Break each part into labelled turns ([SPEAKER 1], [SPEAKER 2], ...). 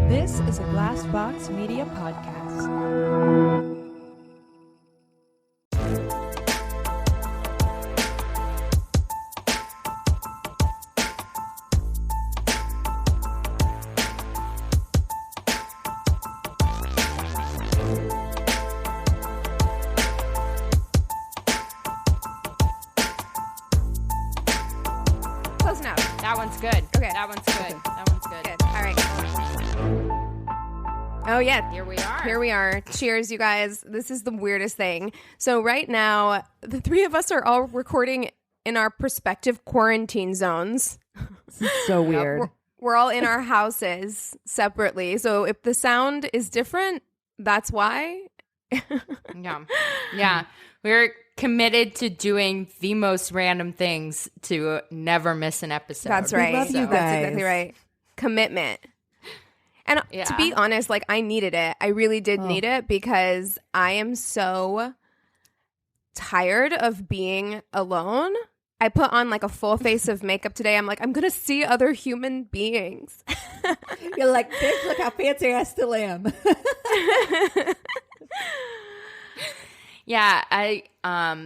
[SPEAKER 1] This is a Glass Box Media podcast.
[SPEAKER 2] Close enough.
[SPEAKER 3] That one's good.
[SPEAKER 2] Okay.
[SPEAKER 3] That one's good. That one's good.
[SPEAKER 2] Good. All right. Oh, yeah.
[SPEAKER 3] Here we are.
[SPEAKER 2] Here we are. Cheers, you guys. This is the weirdest thing. So right now, the three of us are all recording in our respective quarantine zones.
[SPEAKER 1] This is so weird.
[SPEAKER 2] We're all in our houses separately. So if the sound is different, that's why.
[SPEAKER 3] Yeah. We're committed to doing the most random things to never miss an episode.
[SPEAKER 2] That's right.
[SPEAKER 1] love you
[SPEAKER 2] That's
[SPEAKER 1] guys.
[SPEAKER 2] exactly right. Commitment. And to be honest, like I needed it. I really did need it because I am so tired of being alone. I put on like a full face of makeup today. I'm like, I'm going to see other human beings.
[SPEAKER 1] You're like, bitch, look how fancy I still am.
[SPEAKER 3] Yeah,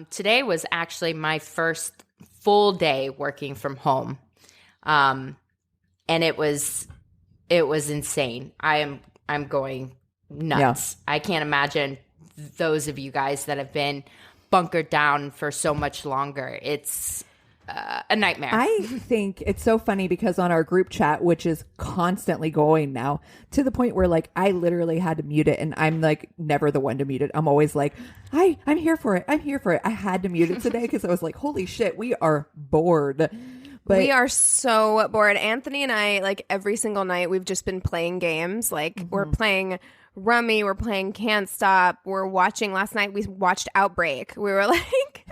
[SPEAKER 3] today was actually my first full day working from home. And it was insane. I'm going nuts. Yeah. I can't imagine those of you guys that have been bunkered down for so much longer. It's a nightmare.
[SPEAKER 1] I think it's so funny because on our group chat, which is constantly going now, to the point where like I literally had to mute it, and I'm like never the one to mute it. I'm always like, I'm here for it. I'm here for it. I had to mute it today because I was like, holy shit, we are bored. But
[SPEAKER 2] we are so bored. Anthony and I, like every single night, we've just been playing games. Like we're playing Rummy, we're playing Can't Stop. We're watching. Last night we watched Outbreak. We were like,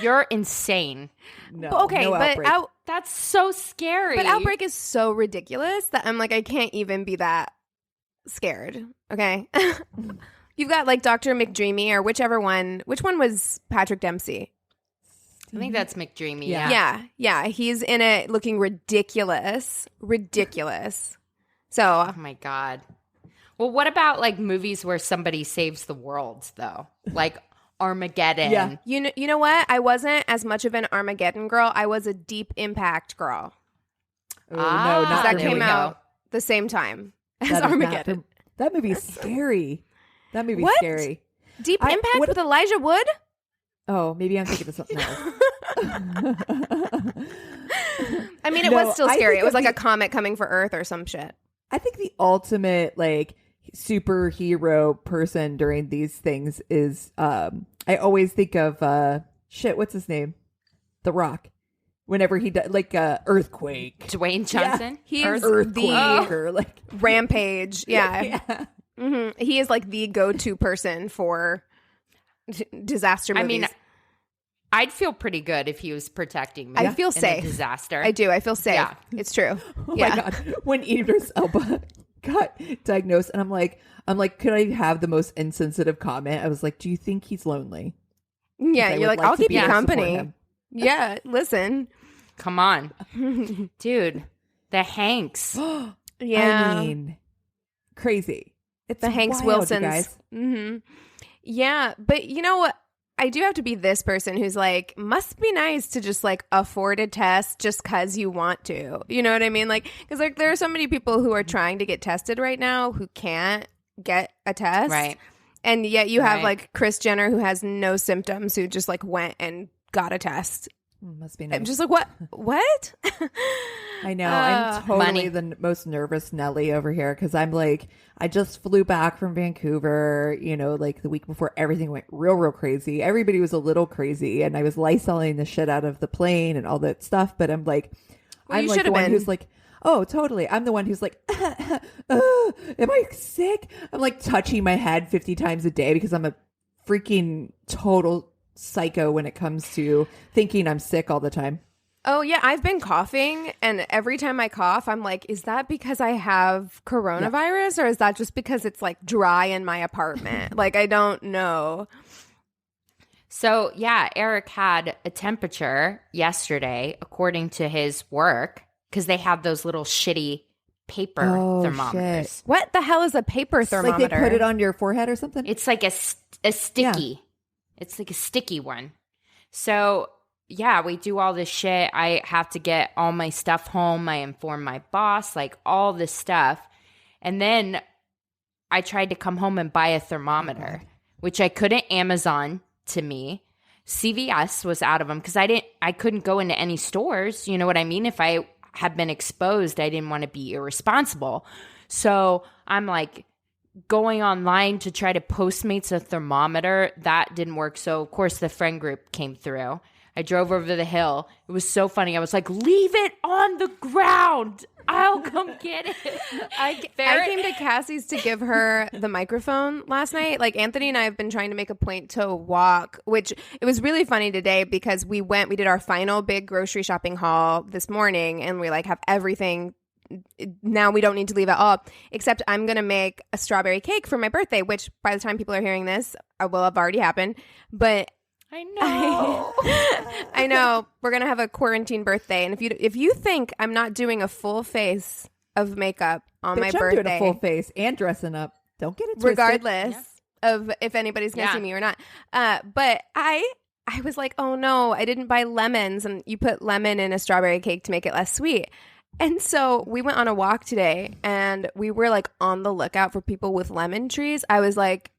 [SPEAKER 3] you're insane.
[SPEAKER 1] no,
[SPEAKER 2] okay,
[SPEAKER 1] no
[SPEAKER 2] but
[SPEAKER 1] Outbreak.
[SPEAKER 3] That's so scary.
[SPEAKER 2] But Outbreak is so ridiculous that I'm like, I can't even be that scared. Okay. You've got like Dr. McDreamy or whichever one. Which one was Patrick Dempsey?
[SPEAKER 3] I think that's McDreamy.
[SPEAKER 2] Yeah. He's in it looking ridiculous. So,
[SPEAKER 3] oh my God. Well, what about like movies where somebody saves the world though? Like Armageddon.
[SPEAKER 1] Yeah.
[SPEAKER 2] You know what? I wasn't as much of an Armageddon girl. I was a Deep Impact girl.
[SPEAKER 1] Oh, no, not
[SPEAKER 2] That
[SPEAKER 1] for me.
[SPEAKER 2] came out the same time as
[SPEAKER 1] That is not
[SPEAKER 2] Armageddon.
[SPEAKER 1] for- that movie's scary. That movie's
[SPEAKER 2] What?
[SPEAKER 1] scary.
[SPEAKER 2] Deep Impact with Elijah Wood?
[SPEAKER 1] Oh, maybe I'm thinking of something else.
[SPEAKER 2] I mean, it
[SPEAKER 1] No,
[SPEAKER 2] was still
[SPEAKER 1] I
[SPEAKER 2] scary.
[SPEAKER 1] think
[SPEAKER 2] It was
[SPEAKER 1] of
[SPEAKER 2] like a
[SPEAKER 1] the-
[SPEAKER 2] comet coming for Earth or some shit.
[SPEAKER 1] I think the ultimate like superhero person during these things is I always think of what's his name? The Rock. Whenever he does like Earthquake.
[SPEAKER 3] Dwayne Johnson.
[SPEAKER 2] He is
[SPEAKER 1] Earthquake
[SPEAKER 2] the
[SPEAKER 1] or like
[SPEAKER 2] Rampage. Yeah. He is like the go-to person for disaster movies.
[SPEAKER 3] I mean, I'd feel pretty good if he was protecting me.
[SPEAKER 2] I feel
[SPEAKER 3] in
[SPEAKER 2] safe.
[SPEAKER 3] A disaster.
[SPEAKER 2] I do. I feel safe.
[SPEAKER 3] Yeah.
[SPEAKER 2] It's true.
[SPEAKER 1] oh
[SPEAKER 2] yeah.
[SPEAKER 1] my god. When Idris Elba got diagnosed and I'm like, could I have the most insensitive comment? I was like, do you think he's lonely?
[SPEAKER 2] Yeah.
[SPEAKER 1] I
[SPEAKER 2] You're
[SPEAKER 1] would
[SPEAKER 2] like, I'll
[SPEAKER 1] to
[SPEAKER 2] keep
[SPEAKER 1] be
[SPEAKER 2] you
[SPEAKER 1] there to support
[SPEAKER 2] company.
[SPEAKER 1] him.
[SPEAKER 2] Yeah. Listen.
[SPEAKER 3] Come on. Dude, the Hanks.
[SPEAKER 2] Yeah.
[SPEAKER 1] I mean, crazy. It's
[SPEAKER 2] the Hanks
[SPEAKER 1] wild,
[SPEAKER 2] Wilsons.
[SPEAKER 1] you guys.
[SPEAKER 2] Mm-hmm. Yeah. But you know what? I do have to be this person who's like, must be nice to just like afford a test just because you want to. You know what I mean? Like, because like there are so many people who are trying to get tested right now who can't get a test.
[SPEAKER 3] Right.
[SPEAKER 2] And yet you have
[SPEAKER 3] Right.
[SPEAKER 2] like Kris Jenner who has no symptoms who just like went and got a test.
[SPEAKER 1] Must be nice.
[SPEAKER 2] I'm just like, what?
[SPEAKER 1] I know. I'm totally
[SPEAKER 3] money.
[SPEAKER 1] the most nervous Nelly over here because I'm like, I just flew back from Vancouver, like the week before everything went real crazy. Everybody was a little crazy and I was Lysoling the shit out of the plane and all that stuff. But I'm like,
[SPEAKER 2] Well,
[SPEAKER 1] I'm
[SPEAKER 2] you
[SPEAKER 1] like
[SPEAKER 2] should
[SPEAKER 1] the
[SPEAKER 2] have
[SPEAKER 1] one
[SPEAKER 2] been.
[SPEAKER 1] who's like, oh, totally. I'm the one who's like, am I sick? I'm like touching my head 50 times a day because I'm a freaking total psycho when it comes to thinking I'm sick all the time.
[SPEAKER 2] Oh, yeah. I've been coughing. And every time I cough, I'm like, is that because I have coronavirus or is that just because it's like dry in my apartment? Like, I don't know.
[SPEAKER 3] So, yeah, Eric had a temperature yesterday, according to his work, because they have those little shitty paper thermometers.
[SPEAKER 1] Shit.
[SPEAKER 2] What the hell is a paper thermometer?
[SPEAKER 1] Like they put it on your forehead or something?
[SPEAKER 3] It's like a sticky. Yeah. It's like a sticky one. So, yeah, we do all this shit. I have to get all my stuff home. I inform my boss, like all this stuff. And then I tried to come home and buy a thermometer, which I couldn't Amazon to me. CVS was out of them because I couldn't go into any stores. You know what I mean? If I had been exposed, I didn't want to be irresponsible. So I'm like going online to try to Postmates a thermometer. That didn't work. So, of course, the friend group came through. I drove over the hill. It was so funny. I was like, leave it on the ground. I'll come get it.
[SPEAKER 2] I came to Cassie's to give her the microphone last night. Like Anthony and I have been trying to make a point to walk, which it was really funny today because we did our final big grocery shopping haul this morning and we like have everything. Now we don't need to leave at all, except I'm going to make a strawberry cake for my birthday, which by the time people are hearing this, will have already happened. But
[SPEAKER 3] I know.
[SPEAKER 2] I know. We're going to have a quarantine birthday. And if you think I'm not doing a full face of makeup on my birthday.
[SPEAKER 1] I'm doing a full face and dressing up. Don't get it twisted.
[SPEAKER 2] Regardless of if anybody's going to see me or not. But I was like, oh no, I didn't buy lemons. And you put lemon in a strawberry cake to make it less sweet. And so we went on a walk today and we were like on the lookout for people with lemon trees. I was like,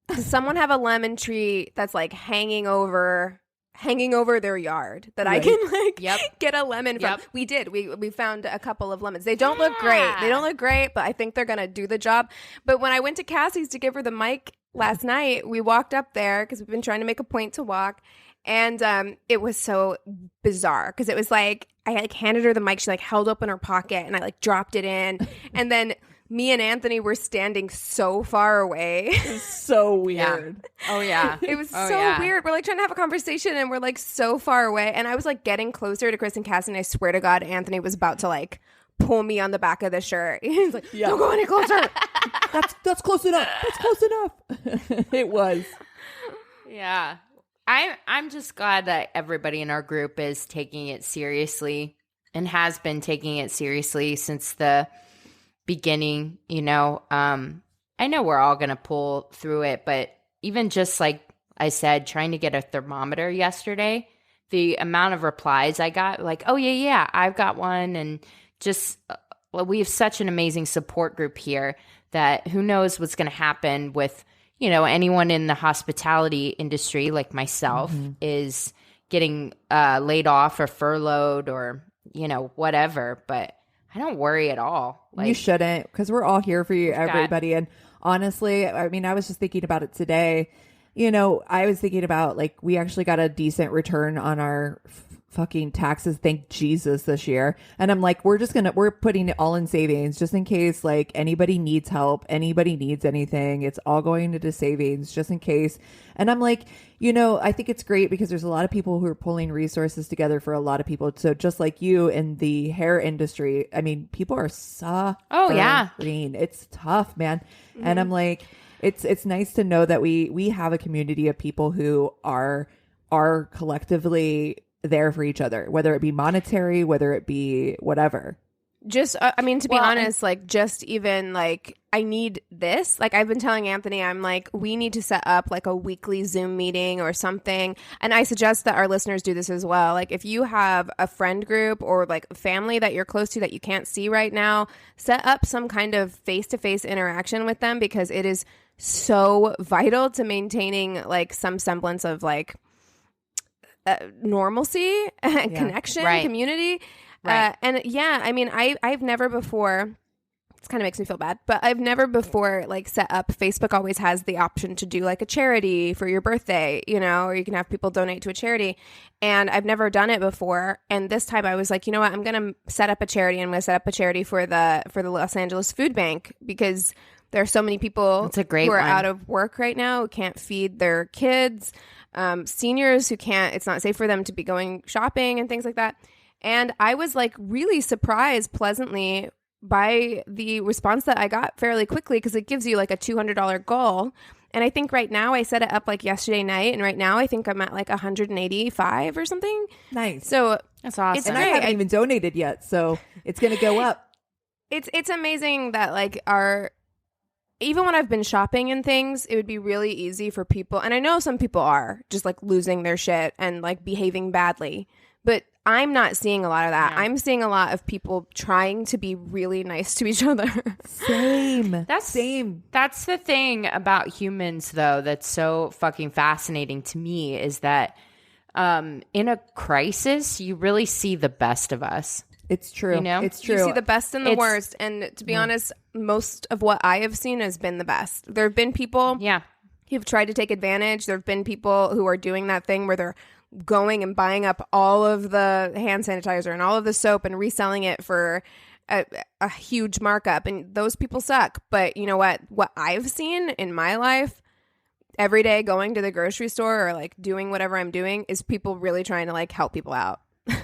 [SPEAKER 2] does someone have a lemon tree that's like hanging over their yard that I can like get a lemon from? We did. We found a couple of lemons. They don't look great, but I think they're going to do the job. But when I went to Cassie's to give her the mic last night, we walked up there because we've been trying to make a point to walk. And it was so bizarre because it was like I like handed her the mic. She like held open her pocket and I like dropped it in. And then me and Anthony were standing so far away.
[SPEAKER 1] It was so weird.
[SPEAKER 3] Yeah. Oh, yeah.
[SPEAKER 2] It was weird. We're like trying to have a conversation and we're like so far away. And I was like getting closer to Chris and Cassie. And I swear to God, Anthony was about to like pull me on the back of the shirt. He's like, don't go any closer.
[SPEAKER 1] That's close enough. That's close enough. It was.
[SPEAKER 3] Yeah. I'm just glad that everybody in our group is taking it seriously and has been taking it seriously since the beginning. You know, I know we're all going to pull through it, but even just like I said, trying to get a thermometer yesterday, the amount of replies I got, like, oh, yeah, I've got one. And just we have such an amazing support group here that who knows what's going to happen with, you know, anyone in the hospitality industry like myself is getting laid off or furloughed or, you know, whatever. But I don't worry at all.
[SPEAKER 1] Like, you shouldn't, because we're all here for you, everybody. And honestly, I mean, I was just thinking about it today. You know, I was thinking about like we actually got a decent return on our fucking taxes, thank Jesus, this year. And I'm like, we're putting it all in savings just in case like anybody needs help, anybody needs anything. It's all going into savings just in case. And I'm like, you know, I think it's great because there's a lot of people who are pulling resources together for a lot of people. So just like you in the hair industry, I mean, people are suffering.
[SPEAKER 3] Oh, yeah.
[SPEAKER 1] It's tough, man. And I'm like, it's nice to know that we have a community of people who are collectively there for each other, whether it be monetary, whether it be whatever.
[SPEAKER 2] Just, I mean, to be honest, like just even like I need this. Like I've been telling Anthony, I'm like, we need to set up like a weekly Zoom meeting or something. And I suggest that our listeners do this as well. Like if you have a friend group or like family that you're close to that you can't see right now, set up some kind of face-to-face interaction with them because it is so vital to maintaining like some semblance of like normalcy and connection, community. Right. And yeah, I mean, I've never before, this kind of makes me feel bad, but I've never before like set up, Facebook always has the option to do like a charity for your birthday, you know, or you can have people donate to a charity. And I've never done it before. And this time I was like, you know what, I'm going to set up a charity. I'm going to set up a charity for the Los Angeles Food Bank because there are so many people who are out of work right now who can't feed their kids. Seniors who can't, it's not safe for them to be going shopping and things like that. And I was like really surprised pleasantly by the response that I got fairly quickly because it gives you like a $200 goal. And I think right now I set it up like yesterday night. And right now I think I'm at like 185 or something.
[SPEAKER 1] Nice.
[SPEAKER 2] So
[SPEAKER 3] that's awesome.
[SPEAKER 2] It's
[SPEAKER 1] and
[SPEAKER 2] great.
[SPEAKER 1] I haven't even donated yet. So it's going to go up.
[SPEAKER 2] It's amazing that like even when I've been shopping and things, it would be really easy for people, and I know some people are just like losing their shit and like behaving badly, but I'm not seeing a lot of that. Yeah. I'm seeing a lot of people trying to be really nice to each other.
[SPEAKER 1] Same.
[SPEAKER 3] That's the thing about humans, though, that's so fucking fascinating to me is that in a crisis, you really see the best of us.
[SPEAKER 1] It's true.
[SPEAKER 3] You know?
[SPEAKER 2] It's true. You see the best and the worst. And to be honest, most of what I have seen has been the best. There have been people who've tried to take advantage. There have been people who are doing that thing where they're going and buying up all of the hand sanitizer and all of the soap and reselling it for a huge markup. And those people suck. But you know what? What I've seen in my life every day going to the grocery store or like doing whatever I'm doing is people really trying to like help people out.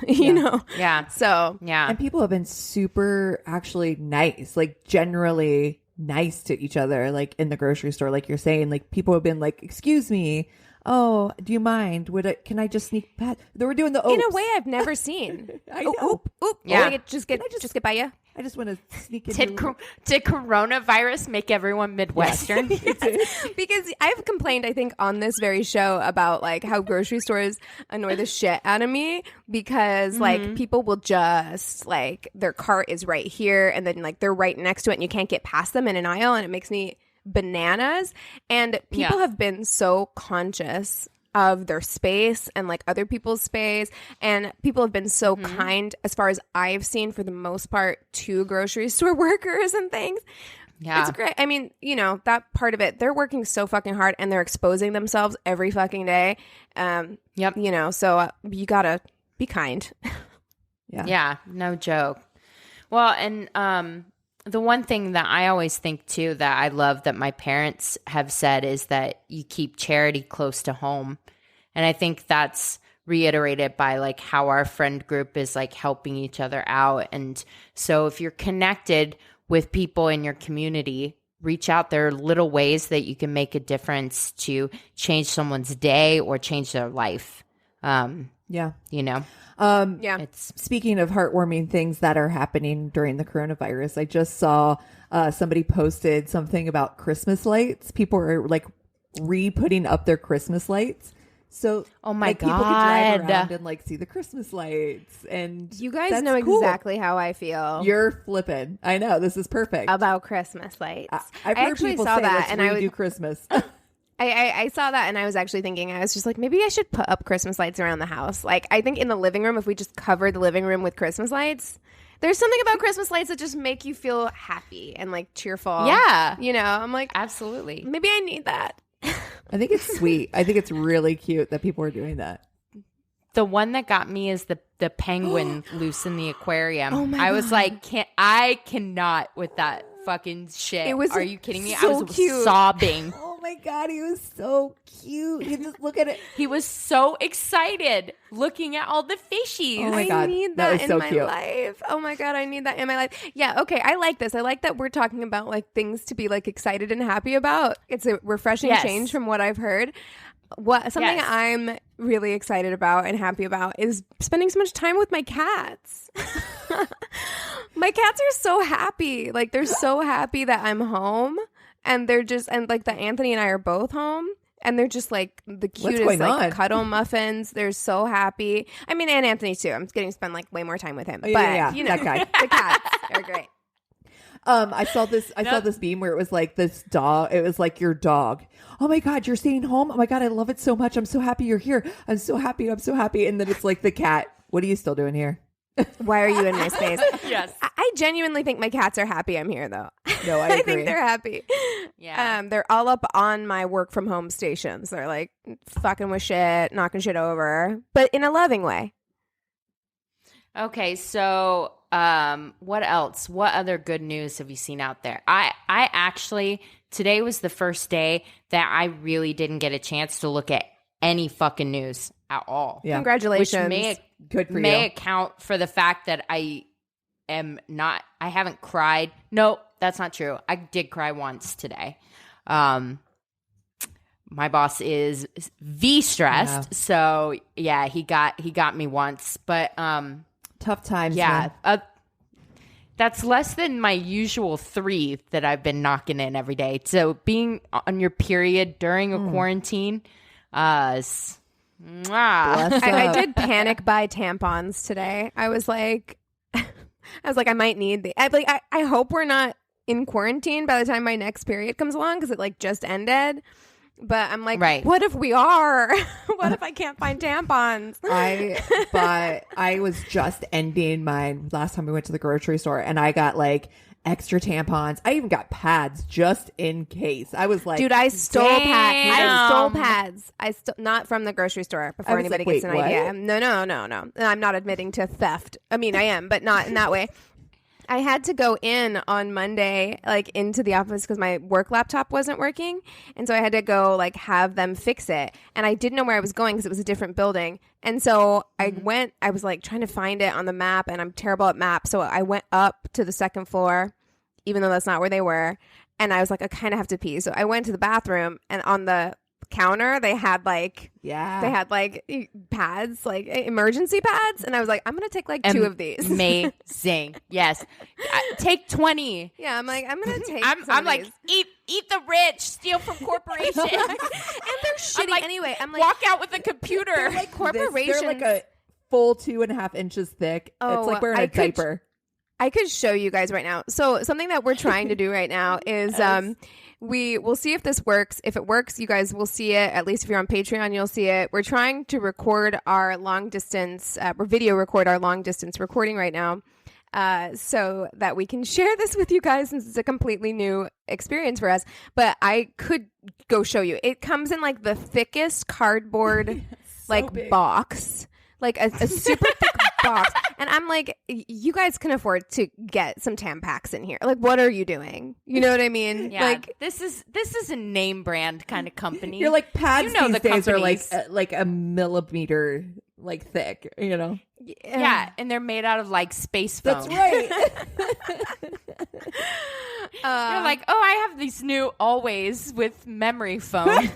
[SPEAKER 2] you know?
[SPEAKER 3] Yeah.
[SPEAKER 2] So,
[SPEAKER 3] yeah.
[SPEAKER 1] And people have been super actually nice, like generally nice to each other, like in the grocery store, like you're saying, like people have been like, excuse me. Oh, do you mind? Can I just sneak past? They were doing the oops.
[SPEAKER 2] In a way I've never seen.
[SPEAKER 1] I know.
[SPEAKER 2] Oop.
[SPEAKER 3] Yeah.
[SPEAKER 2] Just get by you.
[SPEAKER 1] I just want to sneak in.
[SPEAKER 3] Did coronavirus make everyone Midwestern?
[SPEAKER 2] Yes. Because I've complained, I think, on this very show about like how grocery stores annoy the shit out of me because like people will just like their cart is right here and then like they're right next to it and you can't get past them in an aisle and it makes me bananas. And people have been so conscious of their space and like other people's space, and people have been so kind, as far as I've seen, for the most part, to grocery store workers and things. It's great. I mean, you know, that part of it, they're working so fucking hard and they're exposing themselves every fucking day. You know, so you gotta be kind.
[SPEAKER 3] Yeah, no joke. Well, and the one thing that I always think too that I love that my parents have said is that you keep charity close to home. And I think that's reiterated by like how our friend group is like helping each other out. And so if you're connected with people in your community, reach out. There are little ways that you can make a difference to change someone's day or change their life. You know?
[SPEAKER 1] It's speaking of heartwarming things that are happening during the coronavirus. I just saw somebody posted something about Christmas lights. People are like re-putting up their Christmas lights. So
[SPEAKER 3] oh my
[SPEAKER 1] God, people can drive around and like see the Christmas lights. And
[SPEAKER 2] you guys know exactly how I feel.
[SPEAKER 1] You're flipping. I know, this is perfect
[SPEAKER 2] about Christmas lights.
[SPEAKER 1] I've heard
[SPEAKER 2] actually
[SPEAKER 1] people
[SPEAKER 2] saw
[SPEAKER 1] say,
[SPEAKER 2] that,
[SPEAKER 1] and I would do Christmas.
[SPEAKER 2] I saw that and I was actually thinking, I was just like, maybe I should put up Christmas lights around the house. Like, I think in the living room, if we just cover the living room with Christmas lights, there's something about Christmas lights that just make you feel happy and like cheerful.
[SPEAKER 3] Yeah.
[SPEAKER 2] You know, I'm like,
[SPEAKER 3] absolutely.
[SPEAKER 2] Maybe I need that.
[SPEAKER 1] I think it's sweet. I think it's really cute that people are doing that.
[SPEAKER 3] The one that got me is the penguin loose in the aquarium.
[SPEAKER 2] Oh my
[SPEAKER 3] I was
[SPEAKER 2] God.
[SPEAKER 3] like, I cannot with that fucking shit. Are you kidding me?
[SPEAKER 2] So
[SPEAKER 3] I was
[SPEAKER 2] cute.
[SPEAKER 3] sobbing.
[SPEAKER 1] Oh my God, he was so cute. You just look at it.
[SPEAKER 3] He was so excited looking at all the fishies.
[SPEAKER 1] Oh my God,
[SPEAKER 2] I need
[SPEAKER 1] that
[SPEAKER 2] that,
[SPEAKER 1] was
[SPEAKER 2] in
[SPEAKER 1] so
[SPEAKER 2] my
[SPEAKER 1] cute.
[SPEAKER 2] life. Oh my God, I need that in my life. Yeah, okay, I like this. I like that we're talking about like things to be like excited and happy about. It's a refreshing change from what I've heard. Something I'm really excited about and happy about is spending so much time with my cats. My cats are so happy. Like, they're so happy that I'm home, and they're just, and like that Anthony and I are both home, and they're just like the cutest, like cuddle muffins. They're so happy. I mean, and Anthony too. I'm getting to spend like way more time with him.
[SPEAKER 1] Oh,
[SPEAKER 2] but you know,
[SPEAKER 1] that guy.
[SPEAKER 2] The cats are great.
[SPEAKER 1] I saw this meme where it was like this dog. It was like your dog. Oh my God, you're staying home. Oh my God, I love it so much. I'm so happy you're here. I'm so happy. And then it's like the cat. What are you still doing here?
[SPEAKER 2] Why are you in my space?
[SPEAKER 3] Yes.
[SPEAKER 2] I genuinely think my cats are happy I'm here, though.
[SPEAKER 1] No, I agree.
[SPEAKER 2] I think they're happy.
[SPEAKER 3] Yeah.
[SPEAKER 2] They're all up on my work from home stations. They're like fucking with shit, knocking shit over, but in a loving way.
[SPEAKER 3] Okay, so what else? What other good news have you seen out there? I actually, today was the first day that I really didn't get a chance to look at any fucking news at all.
[SPEAKER 2] Yeah. Congratulations.
[SPEAKER 3] Which
[SPEAKER 1] good for
[SPEAKER 3] may
[SPEAKER 1] you.
[SPEAKER 3] account for the fact that I haven't cried. No, that's not true. I did cry once today. My boss is stressed.
[SPEAKER 1] Yeah.
[SPEAKER 3] So yeah, he got me once, but
[SPEAKER 1] tough times.
[SPEAKER 3] yeah.
[SPEAKER 1] Man.
[SPEAKER 3] That's less than my usual 3 that I've been knocking in every day. So being on your period during a quarantine,
[SPEAKER 2] I did panic buy tampons today. I was like, I might need the. I hope we're not in quarantine by the time my next period comes along because it like just ended. But I'm like, what if we are? What if I can't find tampons?
[SPEAKER 1] I was just ending mine last time we went to the grocery store, and I got like extra tampons. I even got pads just in case. I was like,
[SPEAKER 2] dude, I stole pads. I stole pads. Not from the grocery store before anybody gets an idea. No. I'm not admitting to theft. I mean, I am, but not in that way. I had to go in on Monday, like into the office because my work laptop wasn't working. And so I had to go like have them fix it. And I didn't know where I was going because it was a different building. And so I was like trying to find it on the map, and I'm terrible at maps. So I went up to the second floor, even though that's not where they were. And I was like, I kind of have to pee. So I went to the bathroom, and on the counter they had pads, like emergency pads, and I was like, I'm gonna take like 2 of these.
[SPEAKER 3] Amazing. Yes. Take 20.
[SPEAKER 2] Yeah, I'm like, I'm gonna take
[SPEAKER 3] I'm like, eat the rich, steal from corporations.
[SPEAKER 2] And they're shitty
[SPEAKER 3] like,
[SPEAKER 2] anyway. I'm like,
[SPEAKER 3] walk out with a computer.
[SPEAKER 1] They're like corporations. They're like a full 2.5 inches thick. It's like wearing a diaper.
[SPEAKER 2] I could show you guys right now. So something that we're trying to do right now is we will see if this works. If it works, you guys will see it. At least if you're on Patreon, you'll see it. We're trying to record our long distance, video record our long distance recording right now, so that we can share this with you guys, since it's a completely new experience for us. But I could go show you. It comes in like the thickest cardboard box. Like a super thick box. And I'm like, you guys can afford to get some Tampax in here. Like, what are you doing? You know what I mean?
[SPEAKER 3] Yeah.
[SPEAKER 2] Like,
[SPEAKER 3] this is a name brand kind of company.
[SPEAKER 1] You're like, pads these
[SPEAKER 3] the
[SPEAKER 1] days are like a millimeter like thick, you know?
[SPEAKER 3] Yeah, and they're made out of like space foam.
[SPEAKER 1] That's right.
[SPEAKER 3] You're like, oh, I have these new Always with memory foam.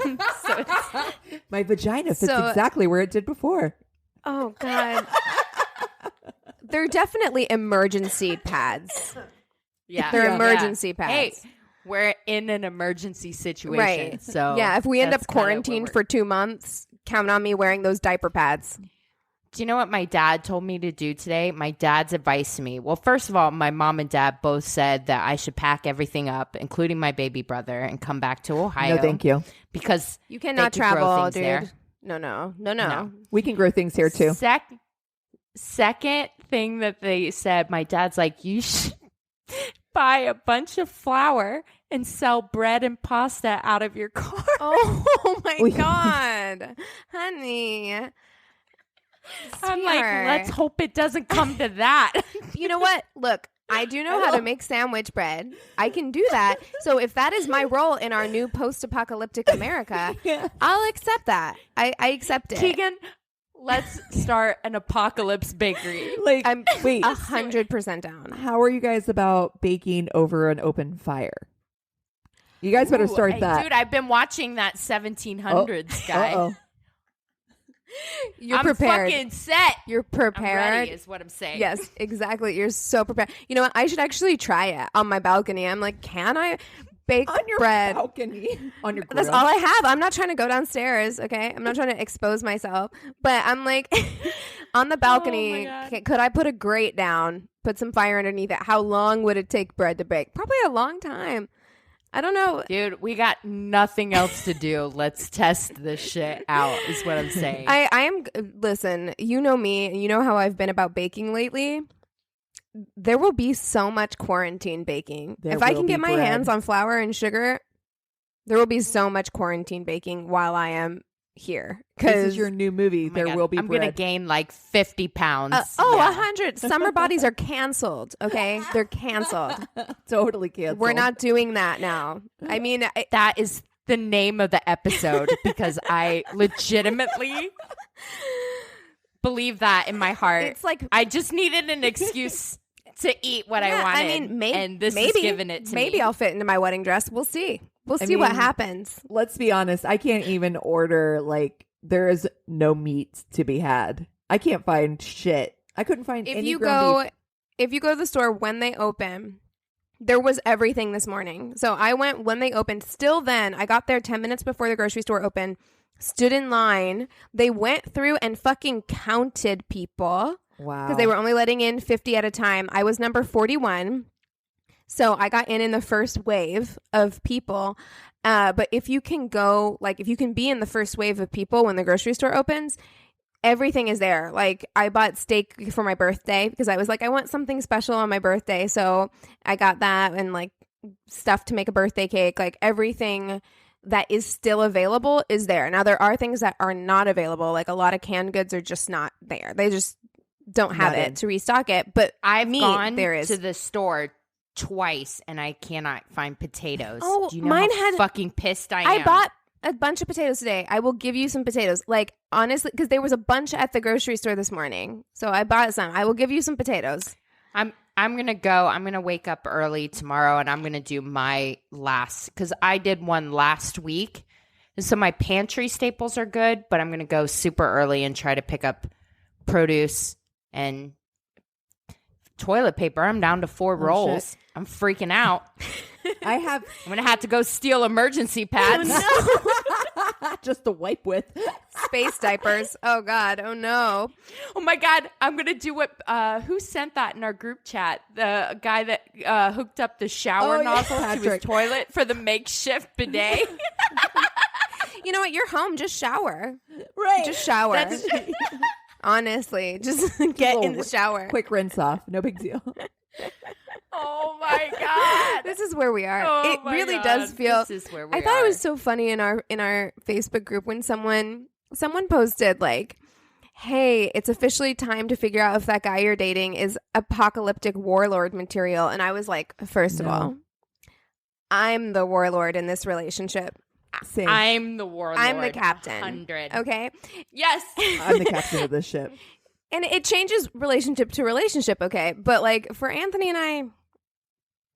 [SPEAKER 1] My vagina fits exactly where it did before.
[SPEAKER 2] Oh, God. They're definitely emergency pads.
[SPEAKER 3] Yeah.
[SPEAKER 2] They're emergency pads.
[SPEAKER 3] Hey, we're in an emergency situation.
[SPEAKER 2] Right.
[SPEAKER 3] So
[SPEAKER 2] yeah, if we end up quarantined for 2 months, count on me wearing those diaper pads.
[SPEAKER 3] Do you know what my dad told me to do today? My dad's advice to me. Well, first of all, my mom and dad both said that I should pack everything up, including my baby brother, and come back to Ohio.
[SPEAKER 1] No, thank you.
[SPEAKER 3] Because
[SPEAKER 2] you cannot travel, dude.
[SPEAKER 3] There.
[SPEAKER 2] No.
[SPEAKER 1] We can grow things here too.
[SPEAKER 3] Second thing that they said, my dad's like, you should buy a bunch of flour and sell bread and pasta out of your car.
[SPEAKER 2] Oh my God, honey.
[SPEAKER 3] I'm like, let's hope it doesn't come to that.
[SPEAKER 2] You know what? Look, I do know how to make sandwich bread. I can do that. So if that is my role in our new post-apocalyptic America, I'll accept that. I accept it.
[SPEAKER 3] Keegan, let's start an apocalypse bakery.
[SPEAKER 1] Like,
[SPEAKER 2] I'm 100% down.
[SPEAKER 1] How are you guys about baking over an open fire? You guys better start that.
[SPEAKER 3] Dude, I've been watching that 1700s guy.
[SPEAKER 1] Uh-oh.
[SPEAKER 2] I'm prepared.
[SPEAKER 3] Fucking set.
[SPEAKER 2] You're prepared.
[SPEAKER 3] I'm ready is what I'm saying.
[SPEAKER 2] Yes, exactly. You're so prepared. You know what? I should actually try it on my balcony. I'm like, can I bake
[SPEAKER 1] on your
[SPEAKER 2] bread?
[SPEAKER 1] Balcony? On your grill?
[SPEAKER 2] That's all I have. I'm not trying to go downstairs, okay? I'm not trying to expose myself. But I'm like, on the balcony, could I put a grate down, put some fire underneath it? How long would it take bread to bake? Probably a long time. I don't know.
[SPEAKER 3] Dude, we got nothing else to do. Let's test this shit out is what I'm saying.
[SPEAKER 2] I am, listen, you know me, and you know how I've been about baking lately. There will be so much quarantine baking. If I can get my hands on flour and sugar, there will be so much quarantine baking while I am here.
[SPEAKER 1] This is your new movie. There will be
[SPEAKER 3] I'm
[SPEAKER 1] bread.
[SPEAKER 3] going to gain like 50 pounds.
[SPEAKER 2] 100. Summer bodies are canceled. Okay. They're canceled.
[SPEAKER 1] Totally canceled.
[SPEAKER 2] We're not doing that now. I mean,
[SPEAKER 3] that is the name of the episode because I legitimately believe that in my heart.
[SPEAKER 2] It's like
[SPEAKER 3] I just needed an excuse to eat what I wanted.
[SPEAKER 2] I mean,
[SPEAKER 3] and this is giving it to me.
[SPEAKER 2] Maybe I'll fit into my wedding dress. We'll see. We'll see what happens.
[SPEAKER 1] Let's be honest. I can't even order, like, there is no meat to be had. I can't find shit. I couldn't find any ground beef.
[SPEAKER 2] if you go to the store when they open, there was everything this morning. So I went when they opened. Still then, I got there 10 minutes before the grocery store opened, stood in line. They went through and fucking counted people.
[SPEAKER 1] Wow.
[SPEAKER 2] Because they were only letting in 50 at a time. I was number 41. So I got in the first wave of people. But if you can go, like, if you can be in the first wave of people when the grocery store opens, everything is there. Like, I bought steak for my birthday because I was like, I want something special on my birthday. So I got that and like stuff to make a birthday cake. Like, everything that is still available is there. Now, there are things that are not available. Like, a lot of canned goods are just not there. They just don't have it to restock it. But
[SPEAKER 3] I've gone to the store twice and I cannot find potatoes.
[SPEAKER 2] Oh,
[SPEAKER 3] do you know how fucking pissed I am?
[SPEAKER 2] I bought a bunch of potatoes today. I will give you some potatoes. Like, honestly, because there was a bunch at the grocery store this morning. So I bought some. I will give you some potatoes.
[SPEAKER 3] I'm going to go. I'm going to wake up early tomorrow and I'm going to do my last, because I did one last week. And so my pantry staples are good, but I'm going to go super early and try to pick up produce and toilet paper. I'm down to 4 rolls. Shit. I'm freaking out. I'm going to have to go steal emergency pads.
[SPEAKER 1] Oh, no. Just to wipe with.
[SPEAKER 2] Space diapers. Oh, God. Oh, no.
[SPEAKER 3] Oh, my God. I'm going to do what, who sent that in our group chat? The guy that hooked up the shower nozzle to his toilet for the makeshift bidet.
[SPEAKER 2] You know what? You're home. Just shower.
[SPEAKER 1] Right.
[SPEAKER 2] Just shower. Honestly, just get in the shower.
[SPEAKER 1] Quick rinse off. No big deal.
[SPEAKER 3] Oh my God.
[SPEAKER 2] This is where we are. It really does feel.
[SPEAKER 3] This is where we are.
[SPEAKER 2] I thought it was so funny in our Facebook group when someone posted like, hey, it's officially time to figure out if that guy you're dating is apocalyptic warlord material. And I was like, first of all, I'm the warlord in this relationship.
[SPEAKER 1] Same.
[SPEAKER 3] I'm the warlord.
[SPEAKER 2] I'm the captain.
[SPEAKER 3] 100.
[SPEAKER 2] Okay.
[SPEAKER 3] Yes.
[SPEAKER 1] I'm the captain of this ship.
[SPEAKER 2] And it changes relationship to relationship, okay? But like for Anthony and I,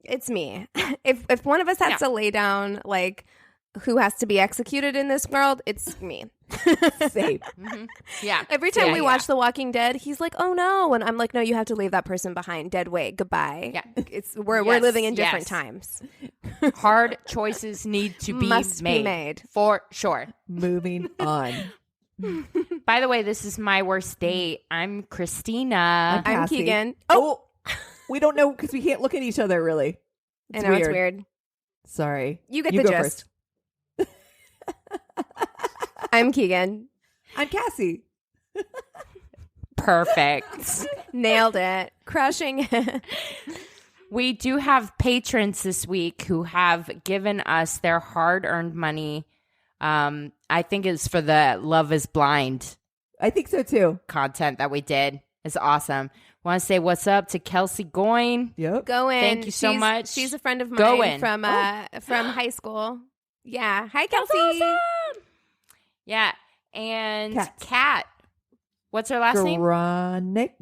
[SPEAKER 2] it's me. If one of us has to lay down like who has to be executed in this world, it's me.
[SPEAKER 1] Same.
[SPEAKER 3] Mm-hmm. Yeah.
[SPEAKER 2] Every time we watch The Walking Dead, he's like, "Oh no," and I'm like, "No, you have to leave that person behind. Dead weight. Goodbye."
[SPEAKER 3] Yeah.
[SPEAKER 2] We're living in different times.
[SPEAKER 3] Hard choices need to be made for sure.
[SPEAKER 1] Moving on.
[SPEAKER 3] By the way, this is my worst date. I'm Christina.
[SPEAKER 2] I'm Keegan.
[SPEAKER 1] Oh, we don't know because we can't look at each other really.
[SPEAKER 2] I know, it's weird.
[SPEAKER 1] Sorry.
[SPEAKER 2] You get the gist.
[SPEAKER 1] First.
[SPEAKER 2] I'm Keegan.
[SPEAKER 1] I'm Cassie.
[SPEAKER 3] Perfect.
[SPEAKER 2] Nailed it. Crushing it.
[SPEAKER 3] We do have patrons this week who have given us their hard-earned money. I think it's for the Love is Blind.
[SPEAKER 1] I think so too.
[SPEAKER 3] Content that we did. It's awesome. Want to say what's up to Kelsey Goyne.
[SPEAKER 1] Yep.
[SPEAKER 2] Goyne.
[SPEAKER 3] Thank you so much.
[SPEAKER 2] She's a friend of mine from high school. Yeah. Hi, Kelsey.
[SPEAKER 3] That's awesome. Yeah. And Kat. What's her last name?
[SPEAKER 1] Gavornik.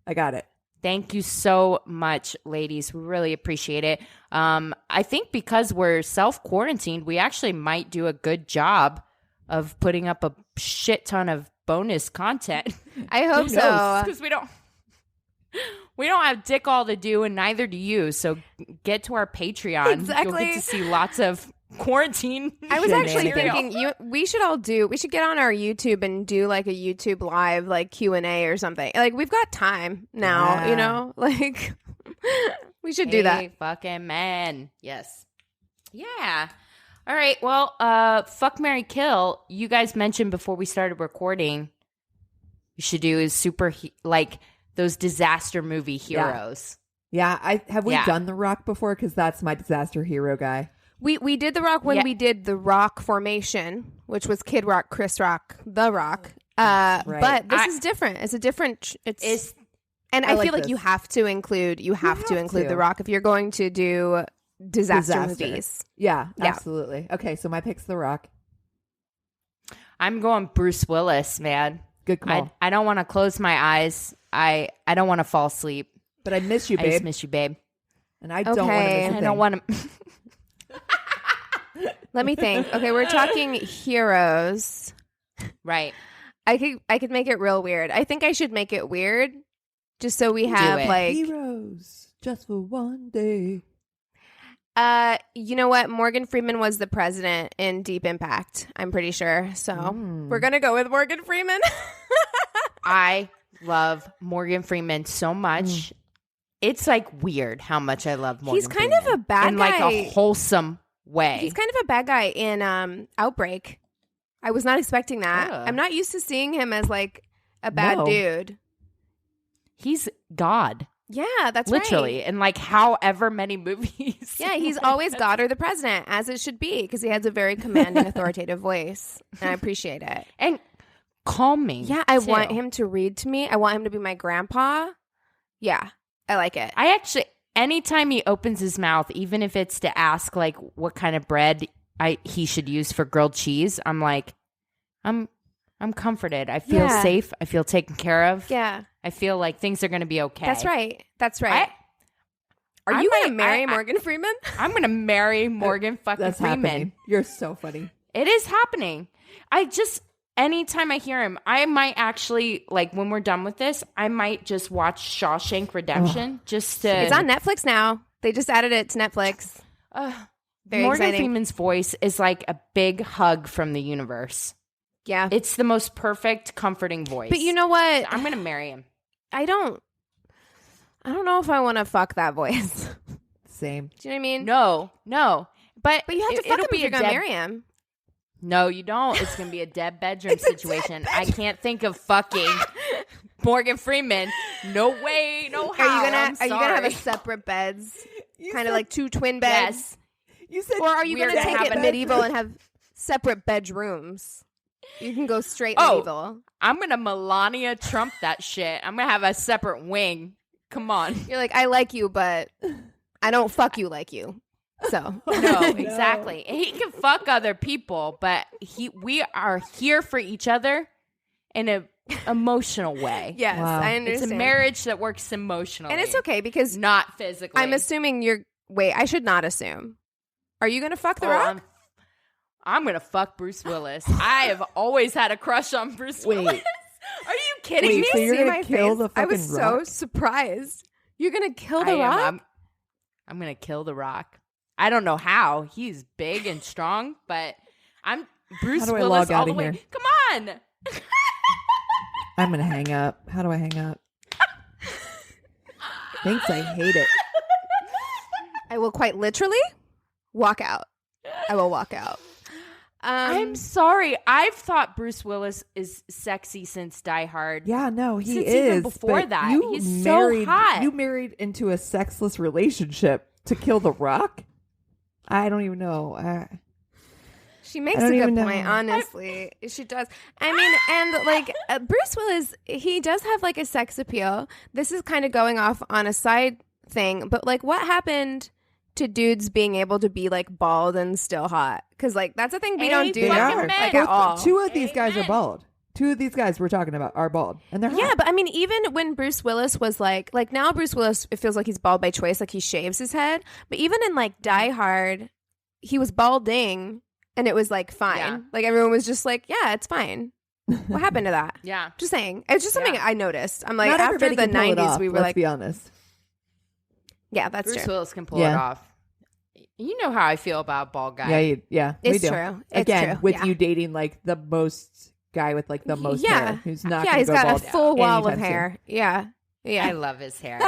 [SPEAKER 1] I got it.
[SPEAKER 3] Thank you so much, ladies. We really appreciate it. I think because we're self-quarantined, we actually might do a good job of putting up a shit ton of bonus content.
[SPEAKER 2] I hope so.
[SPEAKER 3] Because we don't have dick all to do, and neither do you. So get to our Patreon.
[SPEAKER 2] Exactly.
[SPEAKER 3] You'll get to see lots of quarantine.
[SPEAKER 2] I was actually thinking we should get on our YouTube and do like a YouTube live like Q&A or something. Like we've got time now, you know? Like we should do that.
[SPEAKER 3] Fucking man. Yes. Yeah. All right. Well, fuck, marry, kill. You guys mentioned before we started recording, you should do is like those disaster movie heroes.
[SPEAKER 1] Yeah. Have we done The Rock before? Because that's my disaster hero guy.
[SPEAKER 2] We did The Rock when we did The Rock Formation, which was Kid Rock, Chris Rock, The Rock. Right. But this is different. It's a different. And I feel like you have to include The Rock if you're going to do disaster movies.
[SPEAKER 1] Yeah, absolutely. Okay, so my pick's The Rock.
[SPEAKER 3] I'm going Bruce Willis, man.
[SPEAKER 1] Good call.
[SPEAKER 3] I don't want to close my eyes. I don't want to fall asleep.
[SPEAKER 1] But I miss you, babe.
[SPEAKER 3] I just miss you, babe.
[SPEAKER 1] And I don't want to miss a thing.
[SPEAKER 3] I don't want to.
[SPEAKER 2] Let me think. Okay, we're talking heroes.
[SPEAKER 3] Right.
[SPEAKER 2] I could make it real weird. I think I should make it weird just so we have like
[SPEAKER 1] heroes just for one day.
[SPEAKER 2] You know what? Morgan Freeman was the president in Deep Impact, I'm pretty sure. So we're going to go with Morgan Freeman.
[SPEAKER 3] I love Morgan Freeman so much. It's like weird how much I love Morgan Freeman.
[SPEAKER 2] He's kind of a bad guy.
[SPEAKER 3] In like a wholesome way.
[SPEAKER 2] He's kind of a bad guy in Outbreak. I was not expecting that. I'm not used to seeing him as like a bad dude.
[SPEAKER 3] He's God.
[SPEAKER 2] Yeah, that's
[SPEAKER 3] literally,
[SPEAKER 2] right.
[SPEAKER 3] in like however many movies.
[SPEAKER 2] Yeah, he's always God or the president, as it should be, because he has a very commanding, authoritative voice, and I appreciate it.
[SPEAKER 3] And calming.
[SPEAKER 2] Yeah, I want him to read to me. I want him to be my grandpa. Yeah, I like it.
[SPEAKER 3] I actually, anytime he opens his mouth, even if it's to ask like what kind of bread he should use for grilled cheese, I'm like, I'm comforted. I feel safe. I feel taken care of.
[SPEAKER 2] Yeah.
[SPEAKER 3] I feel like things are going to be okay.
[SPEAKER 2] That's right. That's right. Are you going to marry Morgan Freeman?
[SPEAKER 3] I'm going to marry Morgan fucking Freeman.
[SPEAKER 1] Happening. You're so funny.
[SPEAKER 3] It is happening. Anytime I hear him, I might actually, like when we're done with this, I might just watch Shawshank Redemption just to...
[SPEAKER 2] It's on Netflix now. They just added it to Netflix. Very
[SPEAKER 3] Morgan
[SPEAKER 2] exciting.
[SPEAKER 3] Freeman's voice is like a big hug from the universe.
[SPEAKER 2] Yeah.
[SPEAKER 3] It's the most perfect, comforting voice.
[SPEAKER 2] But you know what?
[SPEAKER 3] I'm going to marry him.
[SPEAKER 2] I don't know if I want to fuck that voice.
[SPEAKER 1] Same.
[SPEAKER 2] Do you know what I mean?
[SPEAKER 3] No. But
[SPEAKER 2] you have to fuck him if you're going to marry him.
[SPEAKER 3] No, you don't. It's going to be a dead bedroom situation. I can't think of fucking Morgan Freeman. No way, no how.
[SPEAKER 2] Are you gonna have a separate beds? Kind of like two twin beds?
[SPEAKER 3] Yes.
[SPEAKER 1] You said,
[SPEAKER 2] or are you going to take it medieval and have separate bedrooms? You can go straight medieval.
[SPEAKER 3] I'm going to Melania Trump that shit. I'm going to have a separate wing. Come on.
[SPEAKER 2] You're like, I like you, but I don't fuck you like you. So
[SPEAKER 3] no, exactly. He can fuck other people, but we are here for each other in an emotional way.
[SPEAKER 2] Yes, wow. I understand.
[SPEAKER 3] It's a marriage that works emotionally.
[SPEAKER 2] And it's okay because
[SPEAKER 3] not physically.
[SPEAKER 2] I'm assuming wait, I should not assume. Are you going to fuck The Rock?
[SPEAKER 3] I'm going to fuck Bruce Willis. I have always had a crush on Bruce Willis. Are you kidding me?
[SPEAKER 1] So you're going to kill the fucking
[SPEAKER 2] Rock? I was so surprised. You're going to kill The Rock?
[SPEAKER 3] I'm going to kill The Rock. I don't know how. He's big and strong, but Bruce Willis all the way. Here? Come on.
[SPEAKER 1] I'm going to hang up. How do I hang up? Thanks, I hate it.
[SPEAKER 2] I will quite literally walk out. I will walk out.
[SPEAKER 3] I'm sorry. I've thought Bruce Willis is sexy since Die Hard.
[SPEAKER 1] Yeah, no, he
[SPEAKER 3] since
[SPEAKER 1] is.
[SPEAKER 3] Even before that, he's so hot.
[SPEAKER 1] You married into a sexless relationship to kill The Rock? I don't even know.
[SPEAKER 2] She makes a good point, honestly. She does. I mean, and like Bruce Willis, he does have like a sex appeal. This is kind of going off on a side thing, but like what happened to dudes being able to be like bald and still hot? Because like that's a thing we don't do like at all.
[SPEAKER 1] Two of these guys are bald. Two of these guys we're talking about are bald, and they're hot.
[SPEAKER 2] Yeah, but I mean, even when Bruce Willis was like now Bruce Willis, it feels like he's bald by choice, like he shaves his head. But even in like Die Hard, he was balding, and it was like fine. Yeah. Like everyone was just like, yeah, it's fine. What happened to that?
[SPEAKER 3] Yeah,
[SPEAKER 2] just saying. It's just something I noticed. I'm like,
[SPEAKER 1] not
[SPEAKER 2] after the 90s, we were
[SPEAKER 1] let's be honest.
[SPEAKER 2] Yeah, that's
[SPEAKER 3] Bruce
[SPEAKER 2] true.
[SPEAKER 3] Willis can pull it off. You know how I feel about bald guys.
[SPEAKER 1] Yeah,
[SPEAKER 2] it's
[SPEAKER 1] we do.
[SPEAKER 2] True.
[SPEAKER 1] Again,
[SPEAKER 2] it's true.
[SPEAKER 1] with you dating like the most guy with like the most hair, who's not.
[SPEAKER 2] Yeah, he's got
[SPEAKER 1] bald
[SPEAKER 2] a full wall of hair.
[SPEAKER 1] Soon.
[SPEAKER 2] Yeah.
[SPEAKER 3] I love his hair.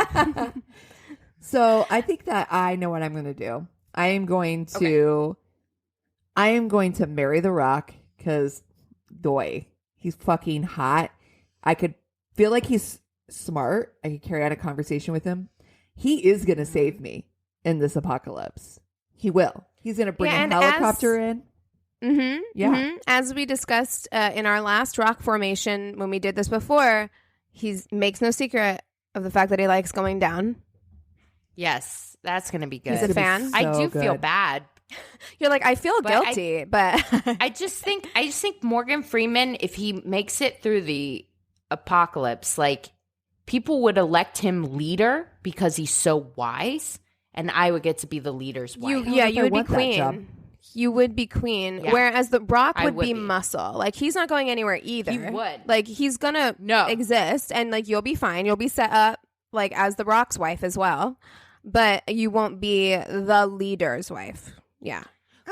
[SPEAKER 1] So I think that I know what I'm going to do. I am going to marry The Rock because, boy, he's fucking hot. I could feel like he's smart. I could carry on a conversation with him. He is going to save me in this apocalypse. He will. He's going to bring a helicopter in.
[SPEAKER 2] Mm-hmm.
[SPEAKER 1] Yeah.
[SPEAKER 2] Mm-hmm. As we discussed in our last rock formation when we did this before, he makes no secret of the fact that he likes going down.
[SPEAKER 3] Yes, that's going to be good.
[SPEAKER 2] He's a fan.
[SPEAKER 3] I do feel bad.
[SPEAKER 2] You're like, I feel guilty, but
[SPEAKER 3] I just think Morgan Freeman, if he makes it through the apocalypse, like people would elect him leader because he's so wise, and I would get to be the leader's wife.
[SPEAKER 2] You would be queen. You would be queen, whereas The Rock would be muscle. Like, he's not going anywhere either.
[SPEAKER 3] He would.
[SPEAKER 2] Like, he's gonna exist, and like you'll be fine. You'll be set up like as The Rock's wife as well, but you won't be the leader's wife. Yeah.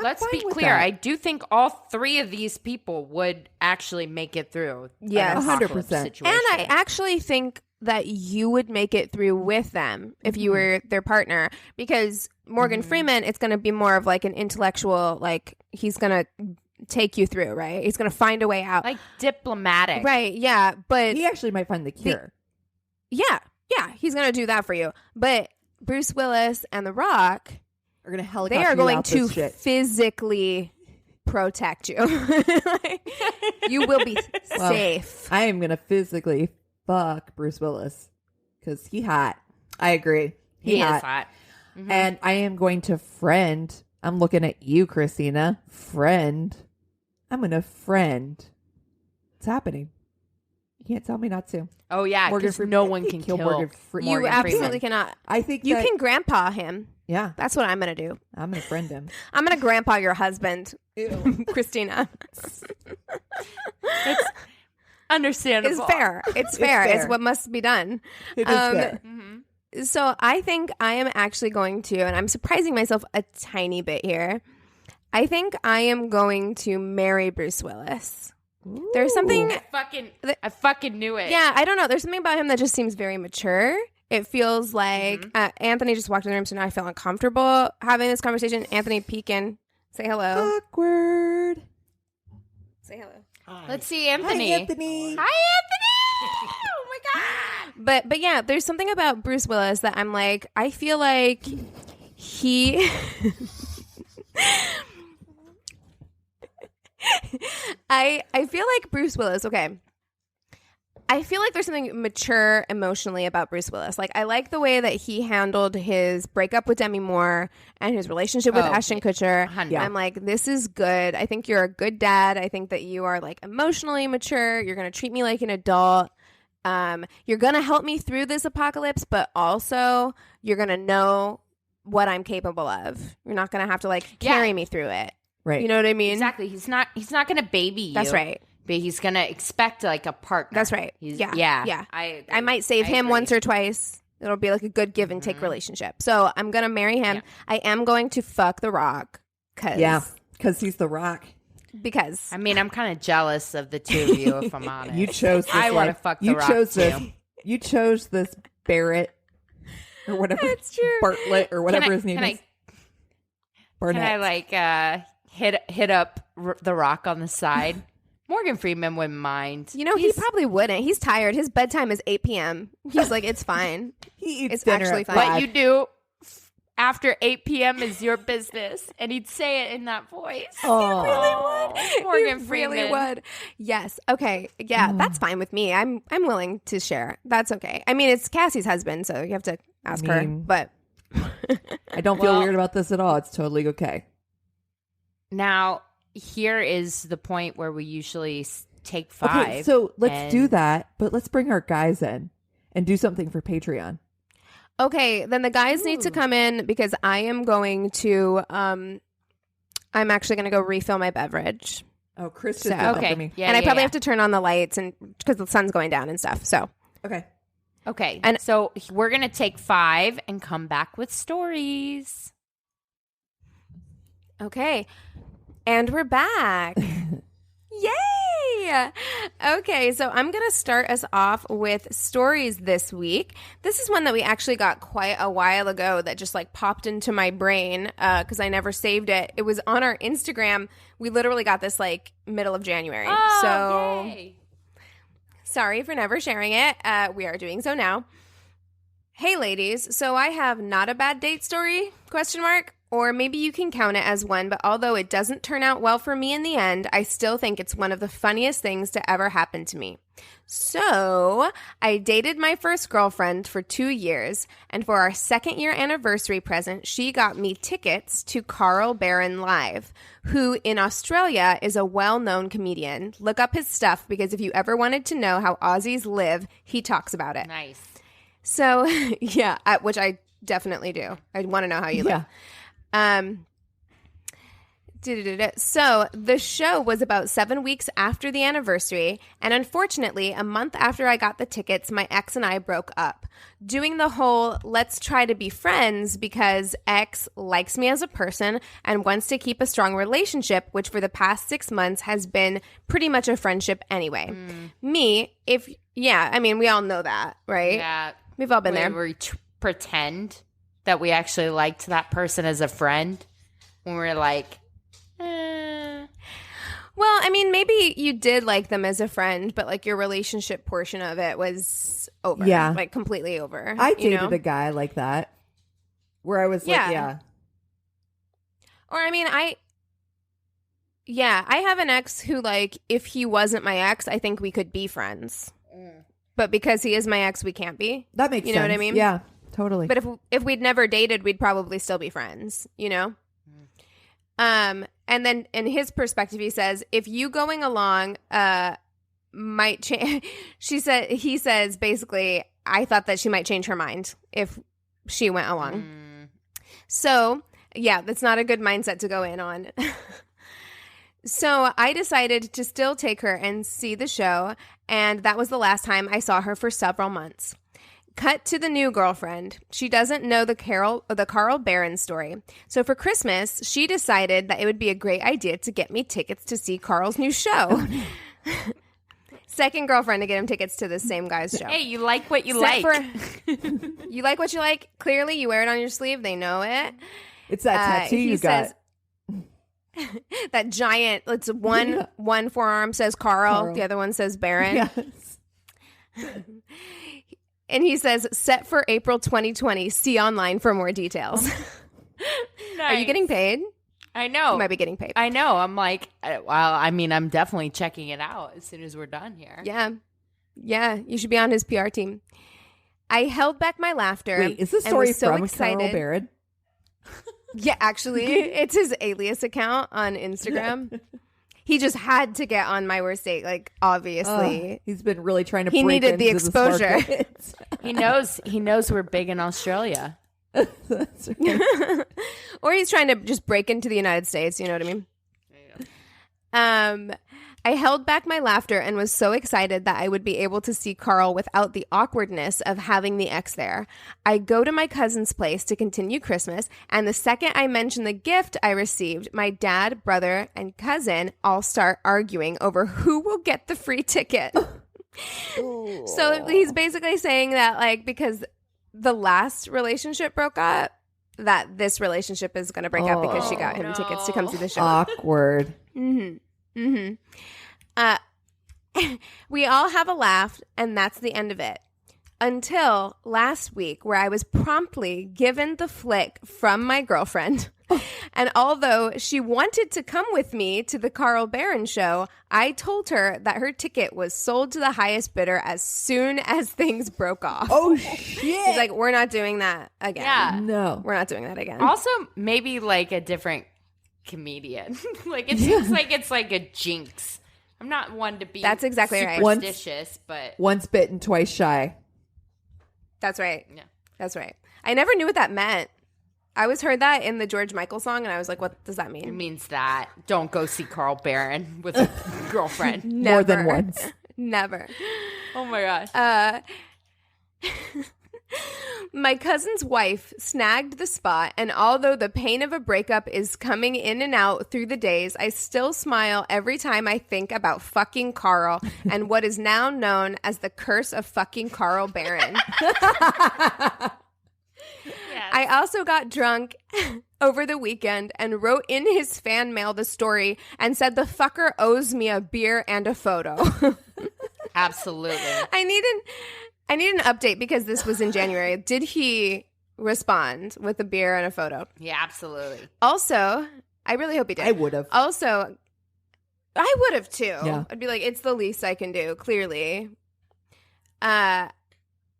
[SPEAKER 3] Let's be clear. I do think all three of these people would actually make it through.
[SPEAKER 2] Yes,
[SPEAKER 1] 100%.
[SPEAKER 2] And I actually think that you would make it through with them if you were their partner, because Morgan Freeman, it's going to be more of like an intellectual, like he's going to take you through, right? He's going to find a way out.
[SPEAKER 3] Like diplomatic.
[SPEAKER 2] Right, yeah. But
[SPEAKER 1] he actually might find the cure.
[SPEAKER 2] Yeah, he's going to do that for you. But Bruce Willis and The Rock
[SPEAKER 1] are going to helicopter
[SPEAKER 2] they are going to
[SPEAKER 1] shit.
[SPEAKER 2] physically protect you. Like, you will be safe.
[SPEAKER 1] I am going to physically fuck Bruce Willis because he hot. I agree.
[SPEAKER 3] He is hot. Mm-hmm.
[SPEAKER 1] And I am going to friend. I'm looking at you, Christina. Friend. I'm going to friend. It's happening. You can't tell me not to.
[SPEAKER 3] Oh, yeah. Because no one can kill
[SPEAKER 1] Morgan
[SPEAKER 2] You absolutely cannot.
[SPEAKER 1] I think
[SPEAKER 2] you can grandpa him.
[SPEAKER 1] Yeah.
[SPEAKER 2] That's what I'm going to do.
[SPEAKER 1] I'm going to friend him.
[SPEAKER 2] I'm going to grandpa your husband, Christina.
[SPEAKER 3] It's understandable.
[SPEAKER 2] It's fair. It's fair. It's what must be done.
[SPEAKER 1] It is fair.
[SPEAKER 2] So I think I am actually going to, and I'm surprising myself a tiny bit here, I think I am going to marry Bruce Willis. Ooh. There's something...
[SPEAKER 3] I fucking knew it.
[SPEAKER 2] Yeah, I don't know. There's something about him that just seems very mature. It feels like... Anthony just walked in the room, so now I feel uncomfortable having this conversation. Anthony Pekin, say hello.
[SPEAKER 1] Awkward.
[SPEAKER 2] Say hello.
[SPEAKER 3] Hi. Let's see Anthony.
[SPEAKER 1] Hi, Anthony.
[SPEAKER 3] Hi, Anthony. Oh, my God.
[SPEAKER 2] But yeah, there's something about Bruce Willis that I'm like, I feel like he... I feel like Bruce Willis, okay. I feel like there's something mature emotionally about Bruce Willis. Like, I like the way that he handled his breakup with Demi Moore and his relationship with Ashton Kutcher.
[SPEAKER 3] Yeah.
[SPEAKER 2] I'm like, this is good. I think you're a good dad. I think that you are like emotionally mature. You're going to treat me like an adult. You're going to help me through this apocalypse, but also you're going to know what I'm capable of. You're not going to have to like carry me through it.
[SPEAKER 1] Right.
[SPEAKER 2] You know what I mean?
[SPEAKER 3] Exactly. He's not going to baby you.
[SPEAKER 2] That's right.
[SPEAKER 3] But he's going to expect like a partner.
[SPEAKER 2] That's right. Yeah. I might save him once or twice. It'll be like a good give and take relationship. So I'm going to marry him. Yeah. I am going to fuck The Rock.
[SPEAKER 1] Because he's The Rock.
[SPEAKER 2] Because.
[SPEAKER 3] I mean, I'm kind of jealous of the two of you, if I'm honest.
[SPEAKER 1] You chose this.
[SPEAKER 3] I want to fuck The Rock too.
[SPEAKER 1] You chose this Barrett or whatever.
[SPEAKER 2] That's true.
[SPEAKER 1] Bartlett or whatever his name is.
[SPEAKER 3] Barnett. Can I like hit up The Rock on the side? Morgan Freeman wouldn't mind.
[SPEAKER 2] You know, he probably wouldn't. He's tired. His bedtime is 8 p.m. He's like, it's fine.
[SPEAKER 1] He eats
[SPEAKER 2] it's
[SPEAKER 1] dinner
[SPEAKER 2] actually fine.
[SPEAKER 3] What you do after 8 p.m. is your business. And he'd say it in that voice.
[SPEAKER 2] Oh, he really would.
[SPEAKER 3] Morgan
[SPEAKER 2] he
[SPEAKER 3] Freeman.
[SPEAKER 2] really would. Yes. Okay. Yeah, that's fine with me. I'm willing to share. That's okay. I mean, it's Cassie's husband, so you have to ask her. But
[SPEAKER 1] I don't feel weird about this at all. It's totally okay.
[SPEAKER 3] Now, here is the point where we usually take 5.
[SPEAKER 1] Okay, so let's do that, but let's bring our guys in and do something for Patreon.
[SPEAKER 2] Okay, then the guys need to come in because I am going to, I'm actually going to go refill my beverage.
[SPEAKER 1] Oh, Chris just did that for me.
[SPEAKER 2] Yeah, and I probably have to turn on the lights and because the sun's going down and stuff. So
[SPEAKER 3] okay, and so we're going to take 5 and come back with stories.
[SPEAKER 2] Okay. And we're back. Yay! Okay, so I'm going to start us off with stories this week. This is one that we actually got quite a while ago that just like popped into my brain because I never saved it. It was on our Instagram. We literally got this like middle of January.
[SPEAKER 3] Oh, yay.
[SPEAKER 2] Sorry for never sharing it. We are doing so now. Hey, ladies. So I have not a bad date story, ? Or maybe you can count it as one, but although it doesn't turn out well for me in the end, I still think it's one of the funniest things to ever happen to me. So, I dated my first girlfriend for 2 years, and for our 2nd year anniversary present, she got me tickets to Barron Live, who in Australia is a well-known comedian. Look up his stuff because if you ever wanted to know how Aussies live, he talks about it.
[SPEAKER 3] Nice.
[SPEAKER 2] So, yeah, which I definitely do. I want to know how you live. So the show was about 7 weeks after the anniversary, and unfortunately, a month after I got the tickets, my ex and I broke up. Doing the whole let's try to be friends because ex likes me as a person and wants to keep a strong relationship, which for the past 6 months has been pretty much a friendship anyway. We all know that, right?
[SPEAKER 3] Yeah.
[SPEAKER 2] We've all been there.
[SPEAKER 3] We pretend that we actually liked that person as a friend when we're like,
[SPEAKER 2] Well, I mean, maybe you did like them as a friend, but like your relationship portion of it was over.
[SPEAKER 1] Yeah.
[SPEAKER 2] Like completely over.
[SPEAKER 1] I dated a guy like that where I was like, yeah.
[SPEAKER 2] Or I mean, I have an ex who like, if he wasn't my ex, I think we could be friends. But because he is my ex, we can't be.
[SPEAKER 1] That makes sense.
[SPEAKER 2] You know what I mean?
[SPEAKER 1] Yeah, totally.
[SPEAKER 2] But if we'd never dated, we'd probably still be friends, you know? And then in his perspective, he says, if you going along might change. He says, basically, I thought that she might change her mind if she went along. So, yeah, that's not a good mindset to go in on. So I decided to still take her and see the show, and that was the last time I saw her for several months. Cut to the new girlfriend. She doesn't know the Carl Barron story. So for Christmas, she decided that it would be a great idea to get me tickets to see Carl's new show. Second girlfriend to get him tickets to the same guy's show.
[SPEAKER 3] Hey, you like what you like.
[SPEAKER 2] You like what you like. Clearly, you wear it on your sleeve. They know it.
[SPEAKER 1] It's that tattoo you got.
[SPEAKER 2] That giant, it's one forearm says Carl, the other one says Barron.
[SPEAKER 1] Yes.
[SPEAKER 2] And he says, set for April 2020. See online for more details.
[SPEAKER 3] Nice.
[SPEAKER 2] Are you getting paid?
[SPEAKER 3] I know.
[SPEAKER 2] You might be getting paid.
[SPEAKER 3] I know. I'm like, well, I mean, I'm definitely checking it out as soon as we're done here.
[SPEAKER 2] Yeah. Yeah. You should be on his PR team. I held back my laughter.
[SPEAKER 1] Wait, is this story from Carl Barron?
[SPEAKER 2] Yeah, actually, it's his alias account on Instagram. He just had to get on My Worst Date, like, obviously.
[SPEAKER 1] He's been really trying to
[SPEAKER 2] He
[SPEAKER 1] break
[SPEAKER 2] needed the
[SPEAKER 1] into
[SPEAKER 2] exposure.
[SPEAKER 3] He knows we're big in Australia.
[SPEAKER 1] That's right.
[SPEAKER 2] Or he's trying to just break into the United States, you know what I mean? I held back my laughter and was so excited that I would be able to see Carl without the awkwardness of having the ex there. I go to my cousin's place to continue Christmas, and the second I mention the gift I received, my dad, brother, and cousin all start arguing over who will get the free ticket. So he's basically saying that, like, because the last relationship broke up, that this relationship is going to break up because she got him tickets to come see the show.
[SPEAKER 1] Awkward.
[SPEAKER 2] We all have a laugh, and that's the end of it. Until last week, where I was promptly given the flick from my girlfriend. And although she wanted to come with me to the Carl Barron show, I told her that her ticket was sold to the highest bidder as soon as things broke off.
[SPEAKER 1] Oh, shit.
[SPEAKER 2] She's like, we're not doing that again.
[SPEAKER 3] Yeah.
[SPEAKER 1] No.
[SPEAKER 2] We're not doing that again.
[SPEAKER 3] Also, maybe like a different comedian. Like, it seems like it's like a jinx. I'm not one to be
[SPEAKER 2] That's exactly right.
[SPEAKER 3] superstitious, but
[SPEAKER 1] Once bitten, twice shy.
[SPEAKER 2] That's right.
[SPEAKER 3] Yeah.
[SPEAKER 2] That's right. I never knew what that meant. I always heard that in the George Michael song, and I was like, what does that
[SPEAKER 3] it
[SPEAKER 2] mean?
[SPEAKER 3] means that don't go see Carl Barron with a girlfriend.
[SPEAKER 1] More than once.
[SPEAKER 2] Never.
[SPEAKER 3] Oh my gosh.
[SPEAKER 2] My cousin's wife snagged the spot, and although the pain of a breakup is coming in and out through the days, I still smile every time I think about fucking Carl and what is now known as the curse of fucking Carl Barron.
[SPEAKER 3] Yes.
[SPEAKER 2] I also got drunk over the weekend and wrote in his fan mail the story and said the fucker owes me a beer and a photo.
[SPEAKER 3] Absolutely.
[SPEAKER 2] I need an update because this was in January. Did he respond with a beer and a photo?
[SPEAKER 3] Yeah, absolutely.
[SPEAKER 2] Also, I really hope he did.
[SPEAKER 1] I would have.
[SPEAKER 2] Also, I would have too.
[SPEAKER 1] Yeah.
[SPEAKER 2] I'd be like, it's the least I can do, clearly. Blah,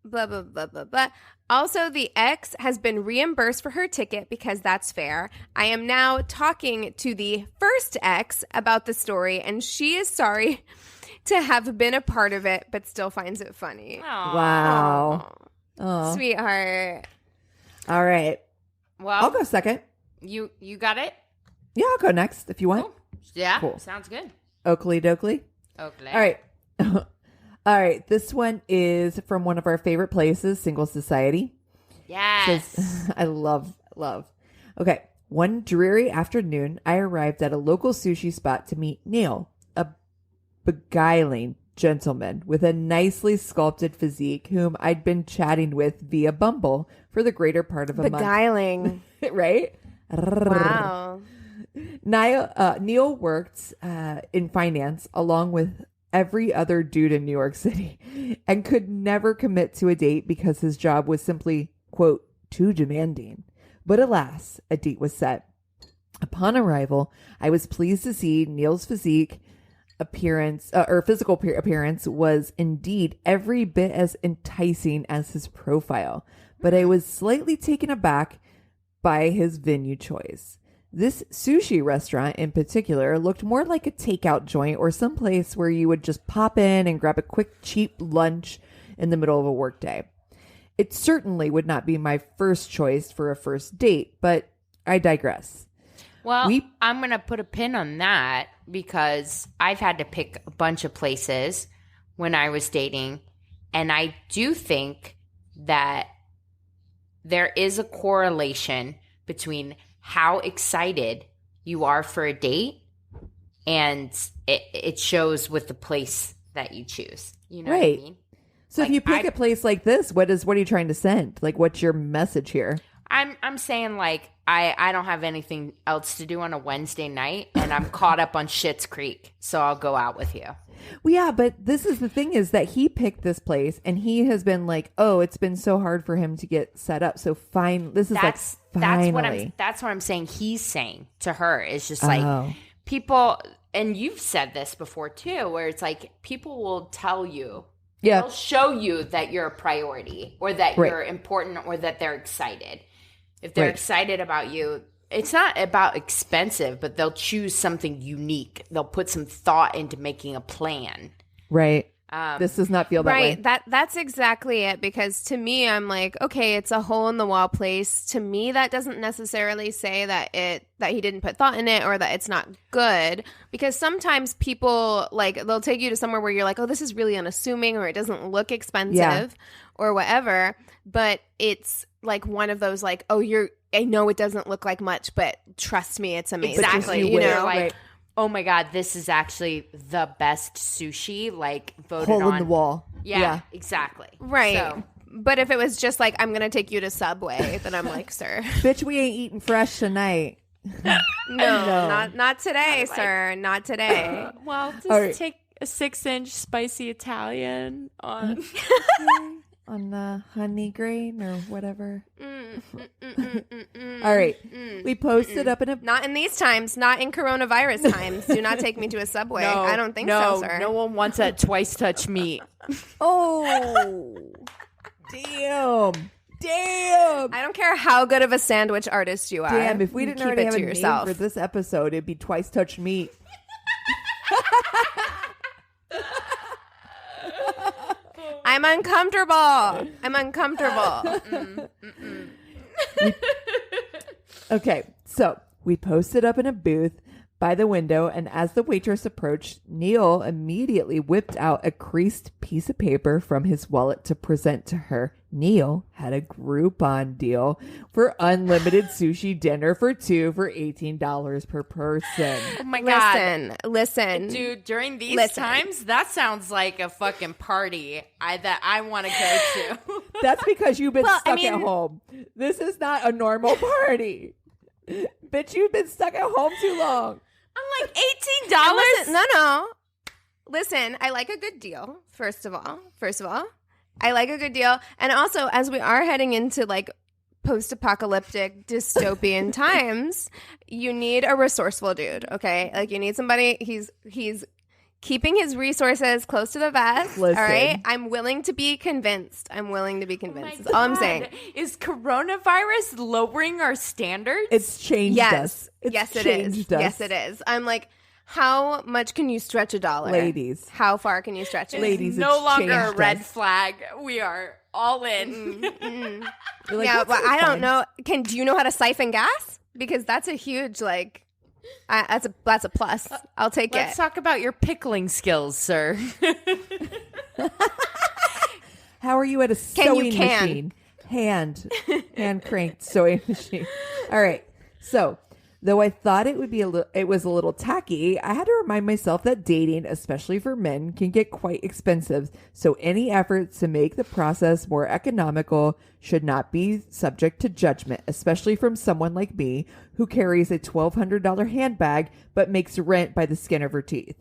[SPEAKER 2] blah, blah, blah, blah. Also, the ex has been reimbursed for her ticket because that's fair. I am now talking to the first ex about the story, and she is sorry to have been a part of it, but still finds it funny.
[SPEAKER 3] Aww.
[SPEAKER 1] Wow. Oh.
[SPEAKER 2] Sweetheart.
[SPEAKER 1] All right.
[SPEAKER 3] Well,
[SPEAKER 1] I'll go second.
[SPEAKER 3] you got it?
[SPEAKER 1] Yeah, I'll go next if you want.
[SPEAKER 3] Cool. Yeah,
[SPEAKER 1] cool.
[SPEAKER 3] Sounds good.
[SPEAKER 1] Oakley dokley.
[SPEAKER 3] Oakley.
[SPEAKER 1] All right. All right. This one is from one of our favorite places, Single Society.
[SPEAKER 3] Yes.
[SPEAKER 1] Says, I love. Okay. One dreary afternoon, I arrived at a local sushi spot to meet Neil, a beguiling gentleman with a nicely sculpted physique whom I'd been chatting with via Bumble for the greater part of a month.
[SPEAKER 2] Beguiling.
[SPEAKER 1] Right?
[SPEAKER 2] Wow.
[SPEAKER 1] Neil worked in finance along with every other dude in New York City and could never commit to a date because his job was simply, quote, too demanding. But alas, a date was set. Upon arrival, I was pleased to see Neil's physical appearance was indeed every bit as enticing as his profile, but I was slightly taken aback by his venue choice. This sushi restaurant in particular looked more like a takeout joint or someplace where you would just pop in and grab a quick cheap lunch in the middle of a workday. It certainly would not be my first choice for a first date, but I digress.
[SPEAKER 3] Well, I'm going to put a pin on that because I've had to pick a bunch of places when I was dating, and I do think that there is a correlation between how excited you are for a date and it shows with the place that you choose. You know what I mean?
[SPEAKER 1] So if you pick a place like this, what are you trying to send? Like, what's your message here?
[SPEAKER 3] I'm saying, like, I don't have anything else to do on a Wednesday night, and I'm caught up on Schitt's Creek, so I'll go out with you.
[SPEAKER 1] Well, yeah, but this is the thing is that he picked this place, and he has been like, oh, it's been so hard for him to get set up. So finally. That's what
[SPEAKER 3] I'm saying. He's saying to her is just like people, and you've said this before too, where it's like people will tell you. Yeah. They'll show you that you're a priority or that you're important or that they're excited. If they're excited about you, it's not about expensive, but they'll choose something unique. They'll put some thought into making a plan.
[SPEAKER 1] Right. This does not feel that way.
[SPEAKER 2] Right. That's exactly it. Because to me, I'm like, okay, it's a hole in the wall place. To me, that doesn't necessarily say that he didn't put thought in it or that it's not good. Because sometimes people they'll take you to somewhere where you're like, oh, this is really unassuming or it doesn't look expensive or whatever. But it's like one of those like, oh, I know it doesn't look like much, but trust me, it's amazing.
[SPEAKER 3] Exactly. You know, like. Oh my God, this is actually the best sushi, like voted on.
[SPEAKER 1] Hole in the wall.
[SPEAKER 3] Yeah, exactly.
[SPEAKER 2] Right. So. But if it was just like, I'm going to take you to Subway, then I'm like, sir.
[SPEAKER 1] Bitch, we ain't eating fresh tonight.
[SPEAKER 2] No, not today, sir. Not today.
[SPEAKER 3] Well, just take a 6-inch spicy Italian on...
[SPEAKER 1] on the honey grain or whatever. All right. We posted up in a...
[SPEAKER 2] Not in these times. Not in coronavirus times. Do not take me to a Subway. No, I don't think so, sir.
[SPEAKER 3] No one wants that twice touch meat.
[SPEAKER 1] Oh. Damn.
[SPEAKER 2] I don't care how good of a sandwich artist you are.
[SPEAKER 1] Damn, if we didn't already have a name for this episode, it'd be twice touch meat.
[SPEAKER 2] I'm uncomfortable.
[SPEAKER 1] Okay, so we posted up in a booth by the window, and as the waitress approached, Neil immediately whipped out a creased piece of paper from his wallet to present to her. Neil had a Groupon deal for unlimited sushi dinner for two for $18 per person.
[SPEAKER 2] Oh my God. Listen.
[SPEAKER 3] Dude, during these times, that sounds like a fucking party that I want to go to.
[SPEAKER 1] That's because you've been stuck at home. This is not a normal party. Bitch, you've been stuck at home too long.
[SPEAKER 3] I'm like, $18?
[SPEAKER 2] No. Listen, I like a good deal, first of all. I like a good deal. And also, as we are heading into like post-apocalyptic dystopian times, you need a resourceful dude, okay? Like you need somebody, he's keeping his resources close to the vest, all right? I'm willing to be convinced. That's all I'm saying.
[SPEAKER 3] Is coronavirus lowering our standards?
[SPEAKER 1] It's changed us.
[SPEAKER 2] Yes, it is. Yes, it is. I'm like, how much can you stretch $1?
[SPEAKER 1] Ladies.
[SPEAKER 2] How far can you stretch it?
[SPEAKER 1] Ladies,
[SPEAKER 3] no longer a red flag. We are all in.
[SPEAKER 2] Like, yeah, but I don't know. Do you know how to siphon gas? Because that's a huge, like... That's a plus. I'll take
[SPEAKER 3] Let's
[SPEAKER 2] it.
[SPEAKER 3] talk about your pickling skills, sir.
[SPEAKER 1] How are you at a sewing machine? Hand cranked sewing machine. All right. So, though I thought it was a little tacky, I had to remind myself that dating, especially for men, can get quite expensive. So any efforts to make the process more economical should not be subject to judgment, especially from someone like me who carries a $1,200 handbag but makes rent by the skin of her teeth.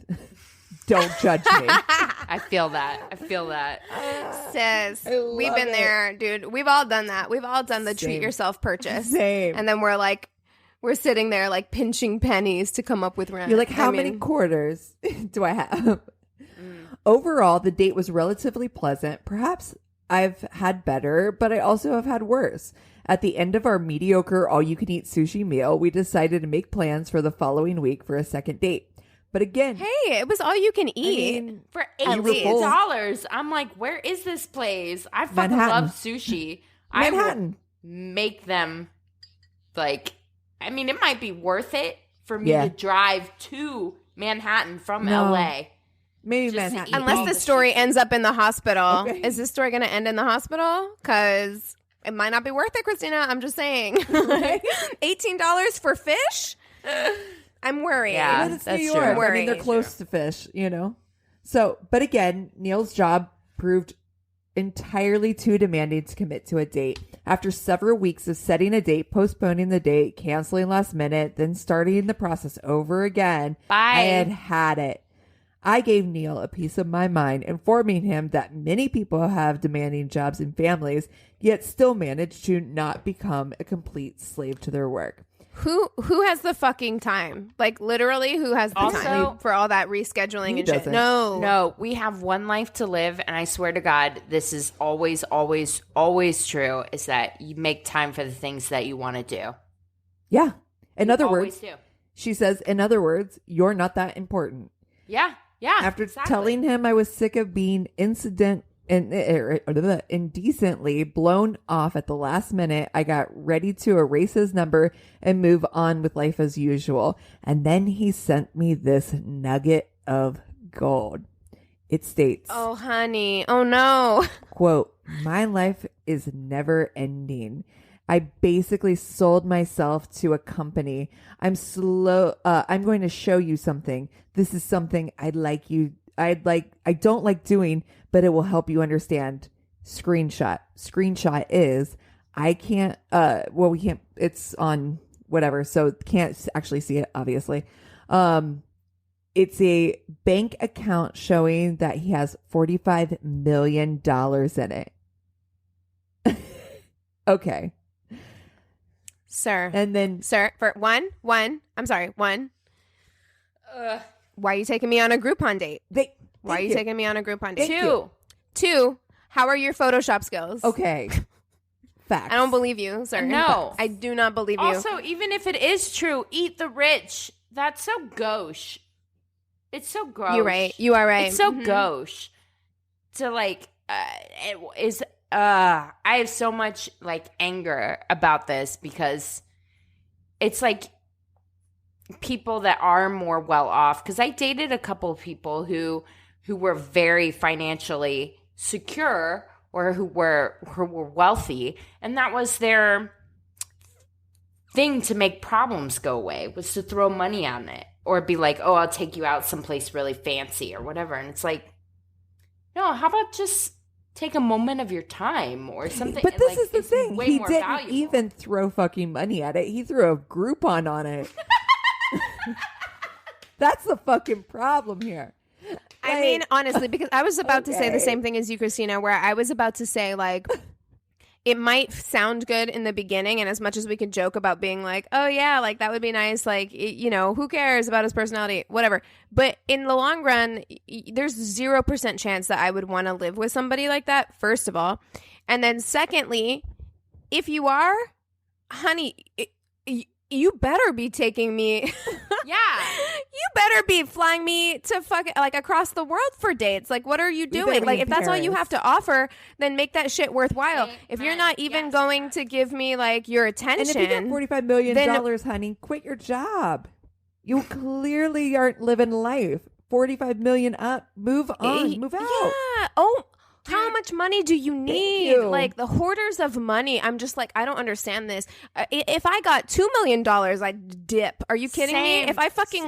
[SPEAKER 1] Don't judge me.
[SPEAKER 3] I feel that.
[SPEAKER 2] Sis, we've been there, dude. We've all done that. We've all done the treat yourself purchase.
[SPEAKER 1] Same.
[SPEAKER 2] And then we're sitting there like pinching pennies to come up with rent.
[SPEAKER 1] You're like, how many quarters do I have? Overall, the date was relatively pleasant. Perhaps I've had better, but I also have had worse. At the end of our mediocre all-you-can-eat sushi meal, we decided to make plans for the following week for a second date. But again,
[SPEAKER 2] hey, it was all you can eat
[SPEAKER 3] for $8. I'm like, where is this place? I fucking love sushi.
[SPEAKER 1] Manhattan.
[SPEAKER 3] I make them like, I mean, it might be worth it for me to drive to Manhattan from LA.
[SPEAKER 1] Maybe Manhattan.
[SPEAKER 2] Unless the story ends up in the hospital. Okay. Is this story going to end in the hospital? Because it might not be worth it, Christina. I'm just saying. $18 for fish? I'm worried.
[SPEAKER 1] Yeah, it's New York.
[SPEAKER 2] True.
[SPEAKER 1] I mean, they're close to fish, you know? So, but again, Neil's job proved entirely too demanding to commit to a date. After several weeks of setting a date, postponing the date, canceling last minute, then starting the process over again, I had it. I gave Neil a piece of my mind, informing him that many people have demanding jobs and families, yet still manage to not become a complete slave to their work.
[SPEAKER 2] Who has the fucking time? Like, literally, who has the time for all that rescheduling and shit?
[SPEAKER 3] No, we have one life to live, and I swear to God, this is always, always, always true, is that you make time for the things that you want to do.
[SPEAKER 1] Yeah. In other words, she says, in other words, you're not that important.
[SPEAKER 3] Yeah.
[SPEAKER 1] After telling him I was sick of being indecently blown off at the last minute, I got ready to erase his number and move on with life as usual. And then he sent me this nugget of gold. It states,
[SPEAKER 2] "Oh, honey. Oh, no."
[SPEAKER 1] Quote, "My life is never ending. I basically sold myself to a company. I'm going to show you something. This is something I don't like doing, but it will help you understand." Screenshot is, we can't, it's on whatever, so can't actually see it, obviously. It's a bank account showing that he has $45 million in it. Okay.
[SPEAKER 2] Sir.
[SPEAKER 1] And then...
[SPEAKER 2] Sir, for one. Why are you taking me on a Groupon date? Why are you taking me on a Groupon date? Two, how are your Photoshop skills?
[SPEAKER 1] Okay. Facts.
[SPEAKER 2] I don't believe you, sir.
[SPEAKER 3] No.
[SPEAKER 2] I do not believe you.
[SPEAKER 3] Also, even if it is true, eat the rich. That's so gauche. It's so gross.
[SPEAKER 2] You're right. You are right.
[SPEAKER 3] It's so gauche. To like, I have so much like anger about this because it's like people that are more well off. Because I dated a couple of people who were very financially secure or who were wealthy, and that was their thing to make problems go away, was to throw money on it or be like, "Oh, I'll take you out someplace really fancy," or whatever. And it's like, no, how about just take a moment of your time or something?
[SPEAKER 1] But this is the thing. He didn't
[SPEAKER 3] valuable.
[SPEAKER 1] even throw fucking money at it. He threw a Groupon on it. That's the fucking problem here.
[SPEAKER 2] I mean, honestly, because I was about to say the same thing as you, Christina, where I was about to say, like, it might sound good in the beginning, and as much as we could joke about being like, oh, yeah, like, that would be nice, like, who cares about his personality, whatever. But in the long run, there's 0% chance that I would want to live with somebody like that, first of all. And then secondly, if you are, honey, you better be taking me.
[SPEAKER 3] Yeah.
[SPEAKER 2] You better be flying me to across the world for dates. Like, what are you doing? Like, if that's all you have to offer, then make that shit worthwhile. If you're not even going to give me like your attention.
[SPEAKER 1] And if you got $45 million, honey, quit your job. You clearly aren't living life. 45 million up. Move on. Move out.
[SPEAKER 2] Yeah. Oh, how much money do you need? Like the hoarders of money. I'm just like, I don't understand this. If I got $2 million, I'd dip. Are you kidding me? If I fucking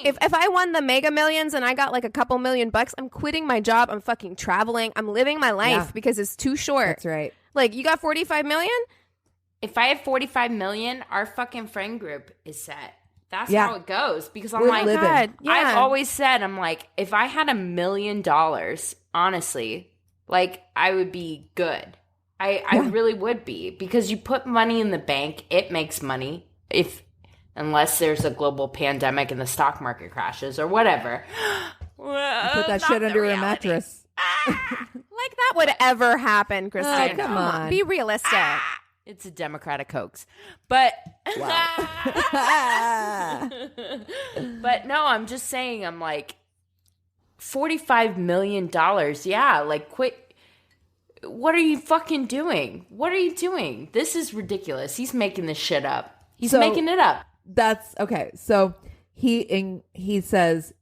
[SPEAKER 2] If I won the Mega Millions and I got like a couple $1,000,000, I'm quitting my job. I'm fucking traveling. I'm living my life because it's too short.
[SPEAKER 1] That's right.
[SPEAKER 2] Like, you got 45 million?
[SPEAKER 3] If I have 45 million, our fucking friend group is set. That's how it goes. Because I'm like,
[SPEAKER 1] God,
[SPEAKER 3] I've always said, I'm like, if I had $1 million, honestly, like, I would be good. I really would be. Because you put money in the bank, it makes money. Unless there's a global pandemic and the stock market crashes or whatever.
[SPEAKER 1] Put that shit under a mattress.
[SPEAKER 2] Like that would ever happen, Christina.
[SPEAKER 1] Oh, come on.
[SPEAKER 2] Be realistic.
[SPEAKER 3] It's a Democratic hoax. But
[SPEAKER 1] Wow.
[SPEAKER 3] but no, I'm just saying, I'm like, $45 million. Yeah, like, quit. What are you fucking doing? What are you doing? This is ridiculous. He's making this shit up. He's making it up.
[SPEAKER 1] That's okay. So he says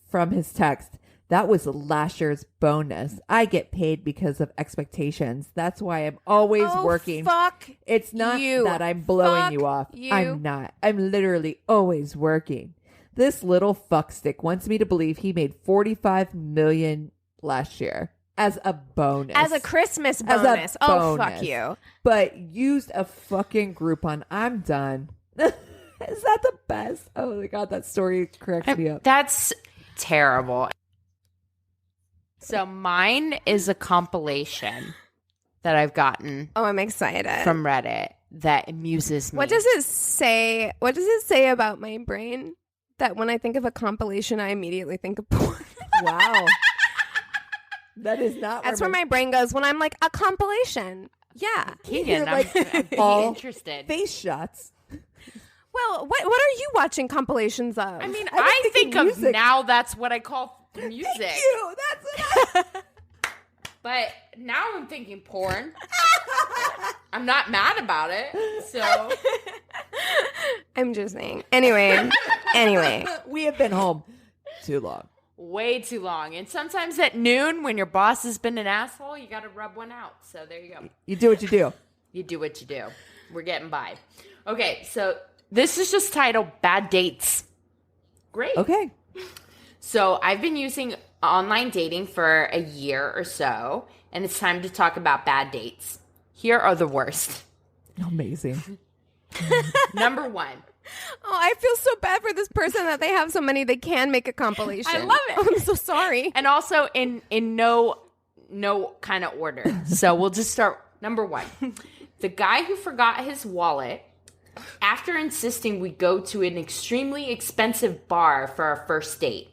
[SPEAKER 1] from his text, that was last year's bonus. I get paid because of expectations. That's why I'm always working.
[SPEAKER 2] Fuck
[SPEAKER 1] it's not
[SPEAKER 2] you.
[SPEAKER 1] that I'm blowing you off. I'm not. I'm literally always working. This little fuckstick wants me to believe he made 45 million last year as a bonus.
[SPEAKER 2] As a Christmas bonus. Oh, fuck you.
[SPEAKER 1] But used a fucking Groupon. I'm done. Is that the best? Oh my God, that story cracks me up.
[SPEAKER 3] That's terrible. So mine is a compilation that I've gotten.
[SPEAKER 2] Oh, I'm excited.
[SPEAKER 3] From Reddit that amuses me.
[SPEAKER 2] What does it say? What does it say about my brain? That when I think of a compilation, I immediately think of porn.
[SPEAKER 1] Wow. That is not.
[SPEAKER 2] That's where my brain goes when I'm like, a compilation. Yeah.
[SPEAKER 3] Keegan,
[SPEAKER 1] like,
[SPEAKER 3] I'm
[SPEAKER 1] all
[SPEAKER 3] interested.
[SPEAKER 1] Face shots.
[SPEAKER 2] Well, what are you watching compilations of?
[SPEAKER 3] I mean, I think of music. Now that's what I call music.
[SPEAKER 1] Thank you. That's what
[SPEAKER 3] But now I'm thinking porn. I'm not mad about it. So
[SPEAKER 2] I'm just saying. Anyway.
[SPEAKER 1] We have been home too long.
[SPEAKER 3] Way too long. And sometimes at noon when your boss has been an asshole, you got to rub one out. So there you go.
[SPEAKER 1] You do what you do.
[SPEAKER 3] You do what you do. We're getting by. Okay, so this is just titled Bad Dates. Great.
[SPEAKER 1] Okay.
[SPEAKER 3] So I've been using online dating for a year or so, and it's time to talk about bad dates. Here are the worst.
[SPEAKER 1] Amazing.
[SPEAKER 3] Number one.
[SPEAKER 2] Oh, I feel so bad for this person that they have so many they can make a compilation.
[SPEAKER 3] I love it.
[SPEAKER 2] Oh, I'm so sorry.
[SPEAKER 3] And also in no kind of order. So we'll just start. Number one. The guy who forgot his wallet after insisting we go to an extremely expensive bar for our first date.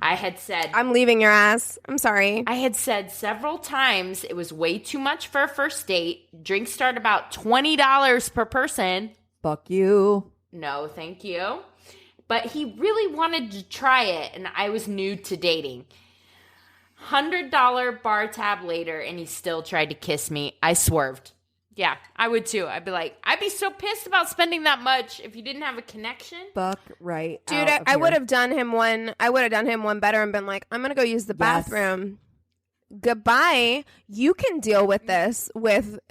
[SPEAKER 3] I had said,
[SPEAKER 2] I'm leaving your ass. I'm sorry.
[SPEAKER 3] I had said several times it was way too much for a first date. Drinks start about $20 per person.
[SPEAKER 1] Fuck you.
[SPEAKER 3] No, thank you. But he really wanted to try it, and I was new to dating. $100 bar tab later, and he still tried to kiss me. I swerved. Yeah, I would too. I'd be like, I'd be so pissed about spending that much if you didn't have a connection.
[SPEAKER 1] Fuck right.
[SPEAKER 2] Dude, I would have done him one. I would have done him one better and been like, I'm going to go use the bathroom. Goodbye. You can deal with this with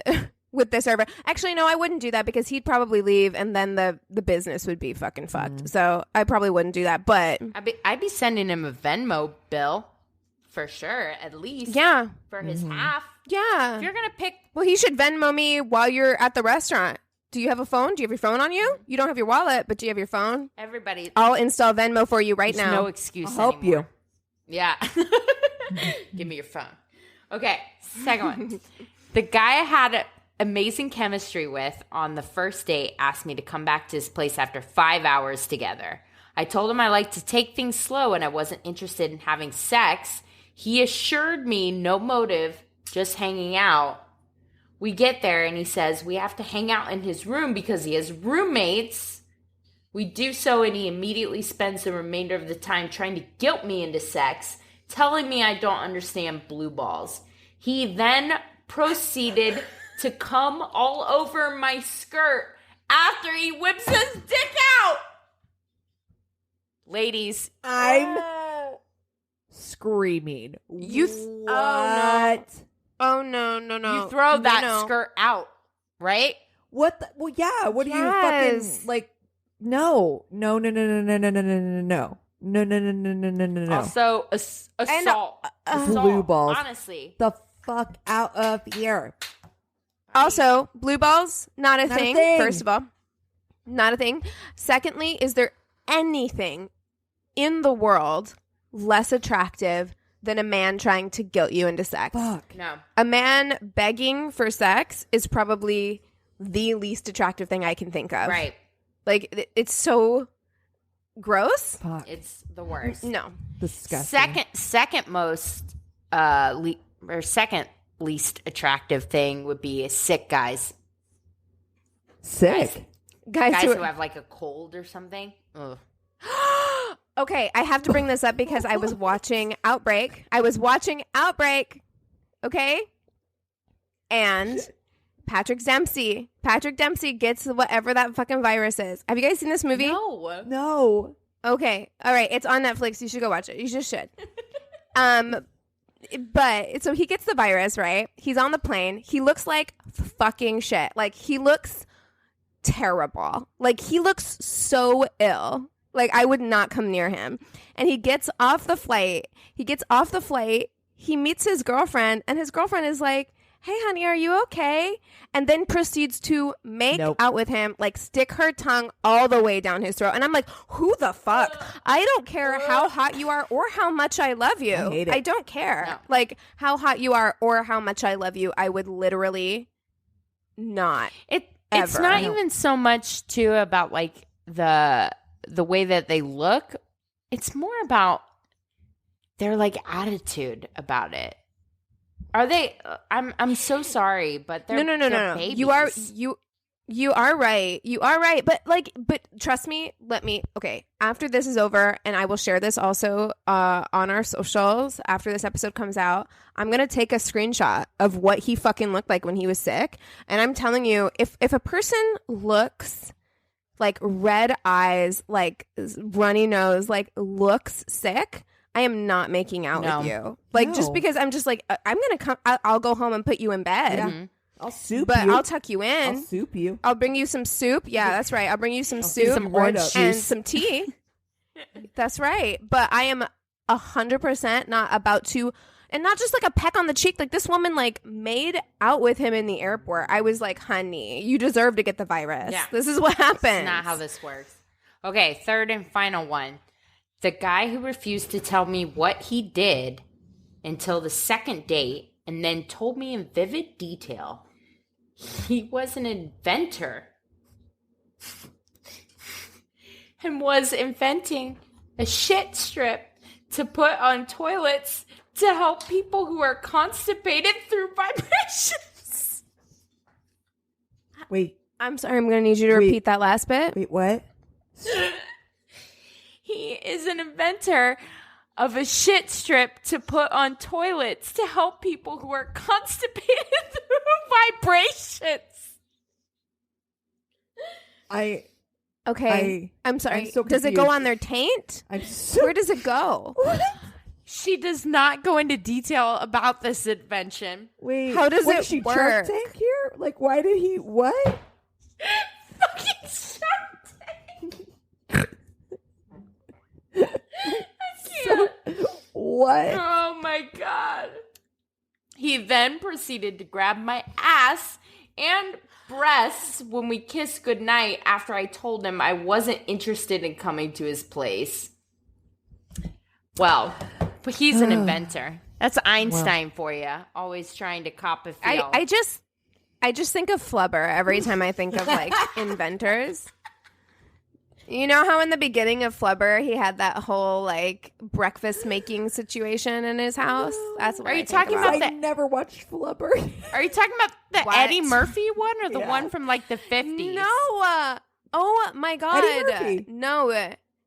[SPEAKER 2] this server. Actually, no, I wouldn't do that because he'd probably leave and then the business would be fucking fucked. So I probably wouldn't do that. But
[SPEAKER 3] I'd be sending him a Venmo bill for sure, at least.
[SPEAKER 2] Yeah.
[SPEAKER 3] For his half.
[SPEAKER 2] Yeah.
[SPEAKER 3] If you're going to pick.
[SPEAKER 2] Well, he should Venmo me while you're at the restaurant. Do you have a phone? Do you have your phone on you? You don't have your wallet, but do you have your phone?
[SPEAKER 3] Everybody.
[SPEAKER 2] I'll install Venmo for you right now.
[SPEAKER 3] No excuse
[SPEAKER 1] I'll help you.
[SPEAKER 3] Yeah. Give me your phone. Okay. Second one. The guy I had amazing chemistry with on the first date asked me to come back to his place after 5 hours together. I told him I like to take things slow and I wasn't interested in having sex. He assured me no motive, just hanging out. We get there and he says we have to hang out in his room because he has roommates. We do so and he immediately spends the remainder of the time trying to guilt me into sex, telling me I don't understand blue balls. He then proceeded to come all over my skirt after he whips his dick out. Ladies,
[SPEAKER 1] I'm screaming. What?
[SPEAKER 2] Oh no.
[SPEAKER 3] You throw that skirt out, right?
[SPEAKER 1] What? Well, yeah. What are you fucking like? No.
[SPEAKER 3] Also, assault.
[SPEAKER 1] Blue balls.
[SPEAKER 3] Honestly,
[SPEAKER 1] the fuck out of here.
[SPEAKER 2] Also, blue balls, not a thing. First of all, not a thing. Secondly, is there anything in the world less attractive than a man trying to guilt you into sex?
[SPEAKER 1] Fuck.
[SPEAKER 3] no.
[SPEAKER 2] A man begging for sex is probably the least attractive thing I can think of.
[SPEAKER 3] Right.
[SPEAKER 2] Like, it's so gross.
[SPEAKER 1] Fuck.
[SPEAKER 3] It's the worst.
[SPEAKER 2] No.
[SPEAKER 1] Disgusting.
[SPEAKER 3] Second most, second least attractive thing would be sick guys.
[SPEAKER 1] Sick.
[SPEAKER 2] Guys
[SPEAKER 3] who have like a cold or something. Ugh.
[SPEAKER 2] Okay, I have to bring this up because I was watching Outbreak. Okay? And Patrick Dempsey gets whatever that fucking virus is. Have you guys seen this movie?
[SPEAKER 1] No.
[SPEAKER 2] Okay. All right. It's on Netflix. You should go watch it. You just should. But so he gets the virus, right? He's on the plane. He looks like fucking shit. Like, he looks terrible. Like, he looks so ill. Like, I would not come near him. And he gets off the flight. He meets his girlfriend, and his girlfriend is like, "Hey, honey, are you okay?" And then proceeds to make out with him, like stick her tongue all the way down his throat. And I'm like, who the fuck? I don't care how hot you are or how much I love you.
[SPEAKER 1] I hate it.
[SPEAKER 2] I don't care.
[SPEAKER 3] No.
[SPEAKER 2] Like, how hot you are or how much I love you. I would literally not.
[SPEAKER 3] It's
[SPEAKER 2] Ever.
[SPEAKER 3] not even so much too about like the way that they look. It's more about their like attitude about it. Are they? I'm so sorry, but they're
[SPEAKER 2] No.
[SPEAKER 3] babies.
[SPEAKER 2] You are right. But trust me. Okay. After this is over, and I will share this also on our socials after this episode comes out. I'm gonna take a screenshot of what he fucking looked like when he was sick, and I'm telling you, if a person looks like red eyes, like runny nose, like looks sick, I am not making out with you. Like, just because I'm just like, I'm going to come, I'll go home and put you in bed.
[SPEAKER 1] Yeah. I'll soup
[SPEAKER 2] but
[SPEAKER 1] you.
[SPEAKER 2] I'll tuck you in.
[SPEAKER 1] I'll soup you.
[SPEAKER 2] I'll bring you some soup. Yeah, that's right. I'll bring you some soup,
[SPEAKER 1] some orange
[SPEAKER 2] and
[SPEAKER 1] juice.
[SPEAKER 2] some tea. That's right. But I am 100% not about to, and not just like a peck on the cheek. Like, this woman like made out with him in the airport. I was like, honey, you deserve to get the virus.
[SPEAKER 3] Yeah.
[SPEAKER 2] This is what happens.
[SPEAKER 3] That's not how this works. Okay, third and final one. The guy who refused to tell me what he did until the second date and then told me in vivid detail he was an inventor and was inventing a shit strip to put on toilets to help people who are constipated through vibrations.
[SPEAKER 1] Wait.
[SPEAKER 2] I'm sorry. I'm going to need you to repeat that last bit.
[SPEAKER 1] Wait, what?
[SPEAKER 3] He is an inventor of a shit strip to put on toilets to help people who are constipated through vibrations.
[SPEAKER 2] Okay. I'm sorry.
[SPEAKER 1] I'm so
[SPEAKER 2] does it go
[SPEAKER 1] confused.
[SPEAKER 2] on their taint?
[SPEAKER 1] Where
[SPEAKER 2] Where does it go?
[SPEAKER 3] She does not go into detail about this invention.
[SPEAKER 1] Wait.
[SPEAKER 2] How does it
[SPEAKER 1] she
[SPEAKER 2] work?
[SPEAKER 1] Shark Tank here? Like, why did he? What?
[SPEAKER 3] Fucking Shark Tank. I can't.
[SPEAKER 1] What?
[SPEAKER 3] Oh my god. He then proceeded to grab my ass and breasts when we kissed goodnight after I told him I wasn't interested in coming to his place. Well, but he's an inventor. That's Einstein for you. Always trying to cop a feel.
[SPEAKER 2] I just think of Flubber every time I think of like inventors. You know how in the beginning of Flubber he had that whole like breakfast making situation in his house? That's what
[SPEAKER 3] Are you
[SPEAKER 2] I think
[SPEAKER 3] talking
[SPEAKER 2] about.
[SPEAKER 3] about
[SPEAKER 1] I never watched Flubber.
[SPEAKER 3] Are you talking about the
[SPEAKER 2] What?
[SPEAKER 3] Eddie Murphy one or the
[SPEAKER 1] Yeah.
[SPEAKER 3] one from like the 50s?
[SPEAKER 2] No. Oh my god.
[SPEAKER 1] Eddie Murphy.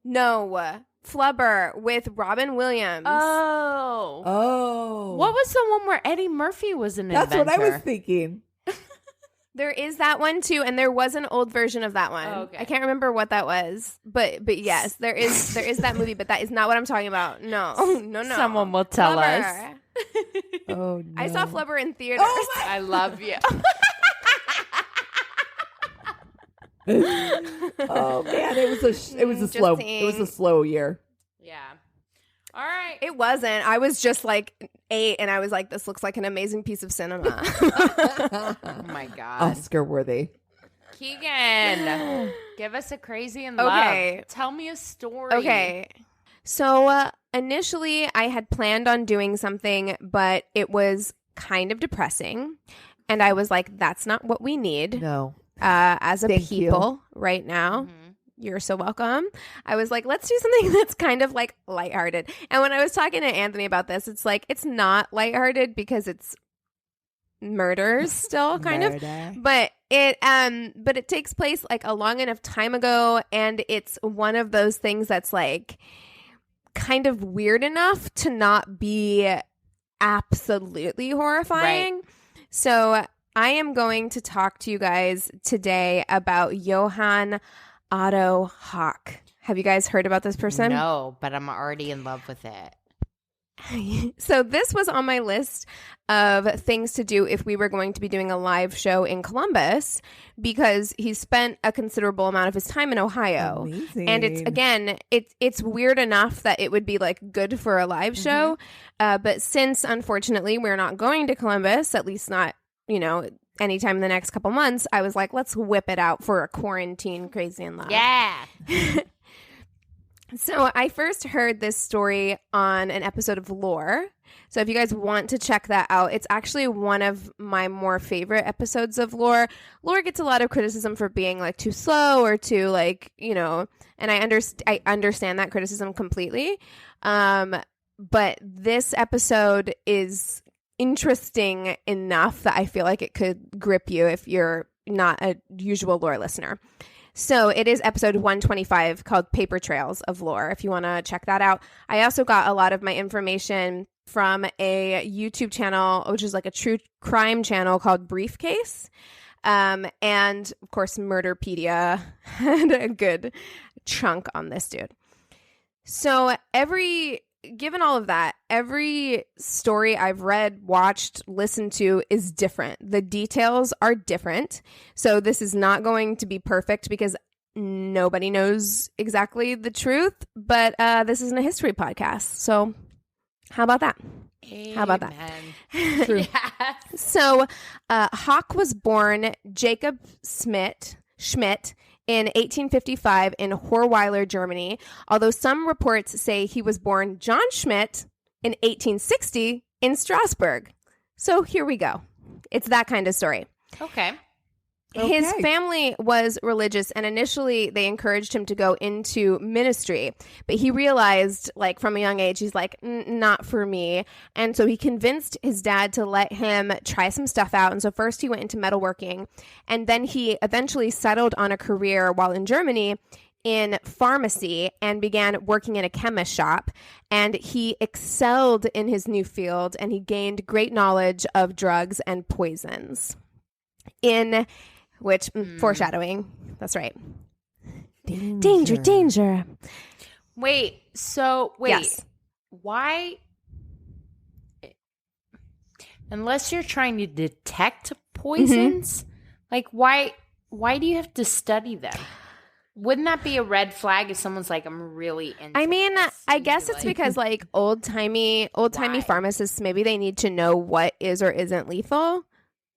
[SPEAKER 2] No. Flubber with Robin Williams.
[SPEAKER 3] Oh.
[SPEAKER 1] Oh.
[SPEAKER 3] What was the one where Eddie Murphy was an
[SPEAKER 1] That's
[SPEAKER 3] inventor?
[SPEAKER 1] what I was thinking.
[SPEAKER 2] There is that one too, and there was an old version of that one.
[SPEAKER 3] Oh, okay.
[SPEAKER 2] I can't remember what that was, but yes, there is that movie, but that is not what I'm talking about. No.
[SPEAKER 3] Someone will tell us.
[SPEAKER 1] Oh, no.
[SPEAKER 2] I saw Flubber in theaters.
[SPEAKER 3] I love you.
[SPEAKER 1] Oh man, it was a slow year.
[SPEAKER 3] Yeah. All right.
[SPEAKER 2] It wasn't. I was just like 8, and I was like, this looks like an amazing piece of cinema.
[SPEAKER 3] Oh my God.
[SPEAKER 1] Oscar worthy.
[SPEAKER 3] Keegan, give us a crazy and
[SPEAKER 2] Okay.
[SPEAKER 3] love. Tell me a story.
[SPEAKER 2] Okay. So initially, I had planned on doing something, but it was kind of depressing. And I was like, that's not what we need
[SPEAKER 1] No.
[SPEAKER 2] as a
[SPEAKER 1] Thank
[SPEAKER 2] people right now.
[SPEAKER 3] Mm-hmm.
[SPEAKER 2] You're so welcome. I was like, let's do something that's kind of like lighthearted. And when I was talking to Anthony about this, it's like, it's not lighthearted because it's murders still kind of, but it takes place like a long enough time ago. And it's one of those things that's like kind of weird enough to not be absolutely horrifying.
[SPEAKER 3] Right.
[SPEAKER 2] So I am going to talk to you guys today about Johann Otto Hawk. Have you guys heard about this person?
[SPEAKER 3] No, but I'm already in love with it.
[SPEAKER 2] So this was on my list of things to do if we were going to be doing a live show in Columbus, because he spent a considerable amount of his time in Ohio.
[SPEAKER 1] Amazing.
[SPEAKER 2] And it's weird enough that it would be like good for a live show. But since unfortunately we're not going to Columbus, at least not, anytime in the next couple months, I was like, let's whip it out for a quarantine crazy and loud.
[SPEAKER 3] Yeah.
[SPEAKER 2] So I first heard this story on an episode of Lore. So if you guys want to check that out, it's actually one of my more favorite episodes of Lore. Lore gets a lot of criticism for being like too slow or too like, and I understand that criticism completely. But this episode is interesting enough that I feel like it could grip you if you're not a usual Lore listener. So it is episode 125 called Paper Trails of Lore, if you want to check that out. I also got a lot of my information from a YouTube channel, which is like a true crime channel called Briefcase. And of course, Murderpedia had a good chunk on this dude. So given all of that, every story I've read, watched, listened to is different. The details are different. So this is not going to be perfect because nobody knows exactly the truth, but this isn't a history podcast. So how about that?
[SPEAKER 3] Amen.
[SPEAKER 2] How about that?
[SPEAKER 3] Yes.
[SPEAKER 2] So Hawk was born Jacob Schmidt in 1855 in Horweiler, Germany, although some reports say he was born John Schmidt in 1860 in Strasbourg. So here we go. It's that kind of story.
[SPEAKER 3] Okay.
[SPEAKER 2] His family was religious, and initially they encouraged him to go into ministry. But he realized, like, from a young age, he's like, not for me. And so he convinced his dad to let him try some stuff out. And so first he went into metalworking, and then he eventually settled on a career while in Germany in pharmacy and began working in a chemist shop. And he excelled in his new field, and he gained great knowledge of drugs and poisons. Foreshadowing. That's right. Danger.
[SPEAKER 3] Wait.
[SPEAKER 2] Yes.
[SPEAKER 3] Why? Unless you're trying to detect poisons, like why do you have to study them? Wouldn't that be a red flag if someone's like, I'm really into this?
[SPEAKER 2] I guess it's because like old-timey pharmacists, maybe they need to know what is or isn't lethal,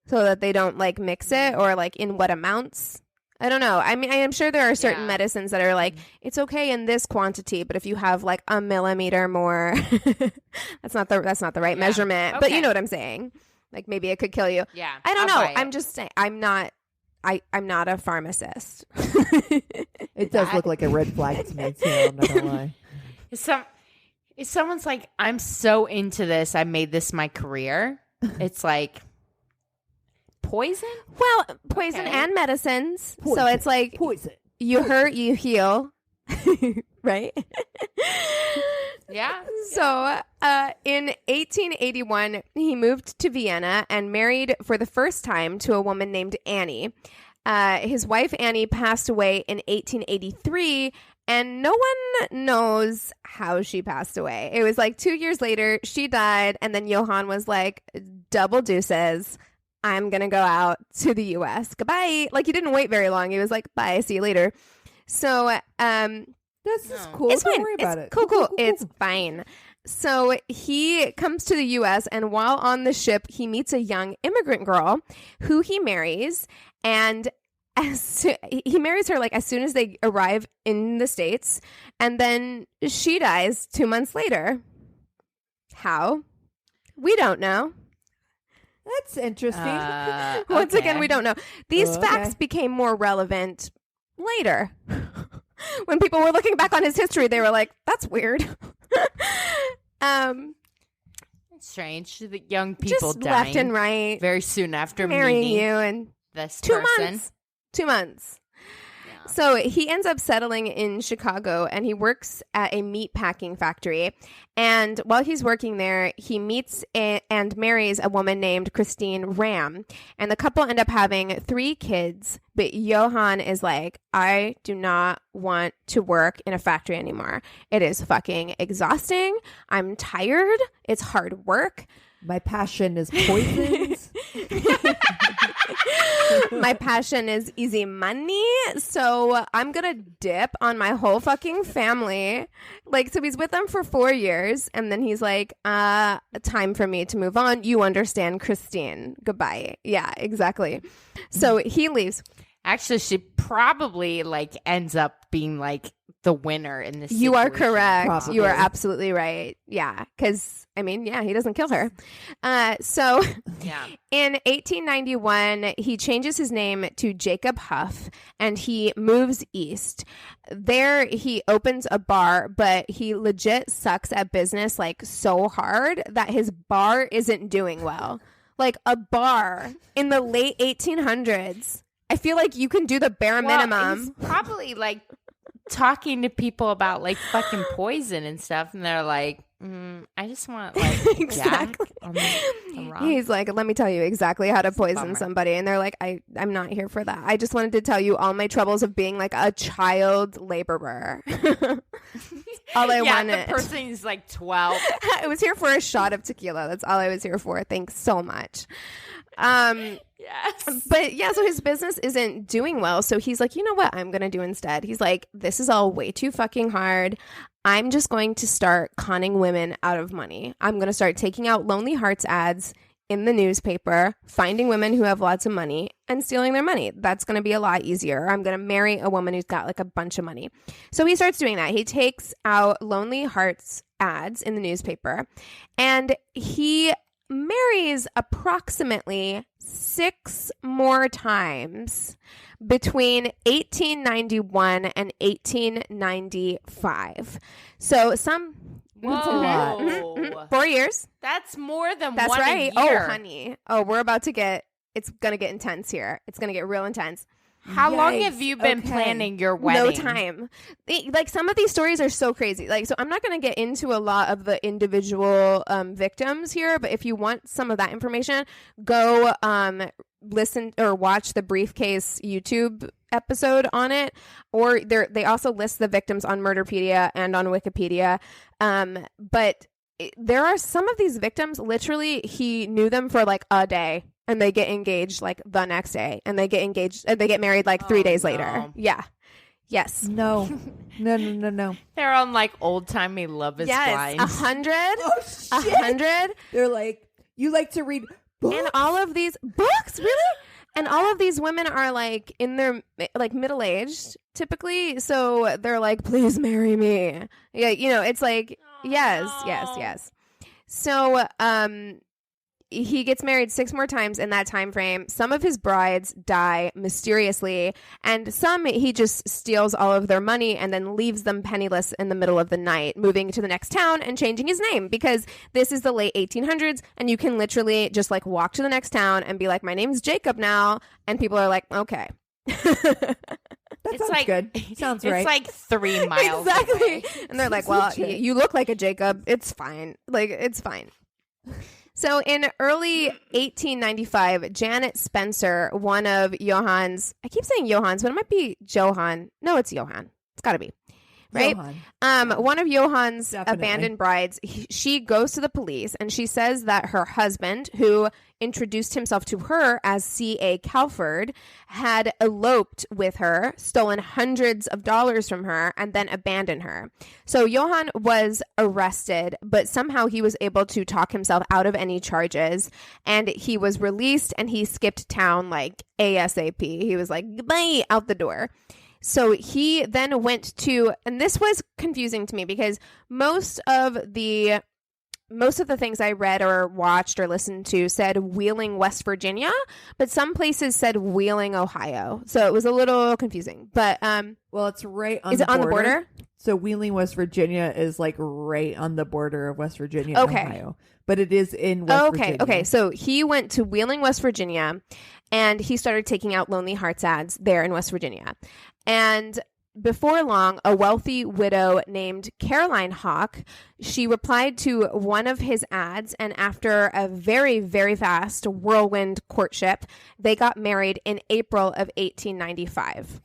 [SPEAKER 2] so that they don't like mix it or like in what amounts. I don't know. I mean, I am sure there are certain medicines that are like, it's okay in this quantity, but if you have like a millimeter more, that's not the right measurement.
[SPEAKER 3] Okay.
[SPEAKER 2] But you know what I'm saying? Like maybe it could kill you.
[SPEAKER 3] Yeah.
[SPEAKER 2] I don't know. I'm just saying I'm not a pharmacist.
[SPEAKER 1] It does look like a red flag to me too, I'm not gonna lie.
[SPEAKER 3] If someone's like, I'm so into this, I made this my career, it's like poison?
[SPEAKER 2] Well, poison and medicines. So it's like
[SPEAKER 1] poison.
[SPEAKER 2] You hurt, you heal. Right?
[SPEAKER 3] Yeah.
[SPEAKER 2] So In 1881, he moved to Vienna and married for the first time to a woman named Annie. His wife Annie passed away in 1883, and no one knows how she passed away. It was like 2 years later, she died, and then Johann was like, double deuces. I'm going to go out to the U.S. Goodbye. Like, he didn't wait very long. He was like, bye, see you later. So,
[SPEAKER 1] this is cool.
[SPEAKER 2] It's
[SPEAKER 1] Don't
[SPEAKER 2] fine.
[SPEAKER 1] worry about it.
[SPEAKER 2] Cool. It's fine. So he comes to the U.S., and while on the ship, he meets a young immigrant girl who he marries, and he marries her like as soon as they arrive in the States, and then she dies 2 months later. How? We don't know.
[SPEAKER 1] That's interesting.
[SPEAKER 2] Once again, we don't know. These facts became more relevant later. When people were looking back on his history, they were like, that's weird.
[SPEAKER 3] It's strange that young people
[SPEAKER 2] just
[SPEAKER 3] dying
[SPEAKER 2] left and right
[SPEAKER 3] very soon after
[SPEAKER 2] marrying
[SPEAKER 3] meeting
[SPEAKER 2] you and
[SPEAKER 3] this
[SPEAKER 2] 2
[SPEAKER 3] person.
[SPEAKER 2] months. 2 months.
[SPEAKER 3] Yeah.
[SPEAKER 2] So he ends up settling in Chicago, and he works at a meat packing factory. And while he's working there, he meets and marries a woman named Christine Ram. And the couple end up having 3 kids. But Johann is like, I do not want to work in a factory anymore. It is fucking exhausting. I'm tired. It's hard work.
[SPEAKER 1] My passion is poisons.
[SPEAKER 2] My passion is easy money. So I'm going to dip on my whole fucking family. Like, so he's with them for 4 years. And then he's like, time for me to move on. You understand, Christine. Goodbye. Yeah, exactly. So he leaves.
[SPEAKER 3] Actually, she probably like ends up being like the winner in this.
[SPEAKER 2] You are
[SPEAKER 3] situation.
[SPEAKER 2] correct.
[SPEAKER 1] Probably.
[SPEAKER 2] You are absolutely right. Yeah. Because, I mean, yeah, he doesn't kill her. So
[SPEAKER 3] Yeah.
[SPEAKER 2] in 1891, he changes his name to Jacob Huff, and he moves east. There, he opens a bar, but he legit sucks at business like so hard that his bar isn't doing well. Like a bar in the late 1800s. I feel like you can do the bare minimum.
[SPEAKER 3] He's probably like talking to people about like fucking poison and stuff, and they're like, I just want like
[SPEAKER 2] Exactly.
[SPEAKER 3] Jack on the rock.
[SPEAKER 2] He's like, let me tell you exactly how to poison
[SPEAKER 3] bummer.
[SPEAKER 2] somebody. And they're like, I'm not here for that. I just wanted to tell you all my troubles of being like a child laborer. All I wanted.
[SPEAKER 3] The person is like 12.
[SPEAKER 2] I was here for a shot of tequila. That's all I was here for. Thanks so much.
[SPEAKER 3] Yes.
[SPEAKER 2] But yeah, so his business isn't doing well. So he's like, you know what I'm going to do instead? He's like, this is all way too fucking hard. I'm just going to start conning women out of money. I'm going to start taking out Lonely Hearts ads in the newspaper, finding women who have lots of money and stealing their money. That's going to be a lot easier. I'm going to marry a woman who's got like a bunch of money. So he starts doing that. He takes out Lonely Hearts ads in the newspaper, and he marries approximately 6 more times between 1891 and 1895. So some...
[SPEAKER 1] That's a lot.
[SPEAKER 3] Whoa.
[SPEAKER 2] 4 years.
[SPEAKER 3] That's more than
[SPEAKER 2] That's
[SPEAKER 3] one
[SPEAKER 2] right.
[SPEAKER 3] a year.
[SPEAKER 2] Oh, honey. Oh, we're about to get... It's going to get intense here. It's going to get real intense.
[SPEAKER 3] How long
[SPEAKER 1] Yikes.
[SPEAKER 3] have you been
[SPEAKER 1] Okay.
[SPEAKER 3] planning your wedding?
[SPEAKER 2] No time. Like, some of these stories are so crazy. Like, so I'm not going to get into a lot of the individual victims here, but if you want some of that information, go listen or watch the Briefcase YouTube episode on it, or they also list the victims on Murderpedia and on Wikipedia. But there are some of these victims, literally, he knew them for like a day. And they get engaged like the next day, and they get married like 3 days later. Yeah. Yes.
[SPEAKER 1] No.
[SPEAKER 3] They're on like old timey Love Is Blind.
[SPEAKER 2] 100.
[SPEAKER 1] Oh, shit.
[SPEAKER 2] 100.
[SPEAKER 1] They're like, you like to read books?
[SPEAKER 2] And all of these books, really? And all of these women are like in their like middle aged typically. So they're like, please marry me. Yeah. You know, it's like, yes. So, he gets married 6 more times in that time frame. Some of his brides die mysteriously, and some he just steals all of their money and then leaves them penniless in the middle of the night, moving to the next town and changing his name, because this is the late 1800s, and you can literally just like walk to the next town and be like, my name's Jacob now, and people are like, okay.
[SPEAKER 1] That's sounds good. Sounds right.
[SPEAKER 3] It's like 3 miles
[SPEAKER 2] Exactly.
[SPEAKER 3] away.
[SPEAKER 2] And they're like, well, you look like a Jacob. It's fine. Like, it's fine. So in early 1895, Janet Spencer, one of Johann's, I keep saying Johann's, but it might be Johann. No, it's Johann. It's got to be. Right? One of Johann's abandoned brides, she goes to the police and she says that her husband, who introduced himself to her as C.A. Calford, had eloped with her, stolen hundreds of dollars from her, and then abandoned her. So Johann was arrested, but somehow he was able to talk himself out of any charges, and he was released and he skipped town like ASAP. He was like, goodbye, out the door. So he then went to, and this was confusing to me because most of the things I read or watched or listened to said Wheeling, West Virginia, but some places said Wheeling, Ohio. So it was a little confusing. But
[SPEAKER 1] well, it's right on.
[SPEAKER 2] Is it on the border?
[SPEAKER 1] So Wheeling, West Virginia is like right on the border of West Virginia and Ohio. But it is in West Virginia.
[SPEAKER 2] Okay. So he went to Wheeling, West Virginia, and he started taking out Lonely Hearts ads there in West Virginia. And before long, a wealthy widow named Caroline Hawk, she replied to one of his ads, and after a very, very fast whirlwind courtship, they got married in April of 1895.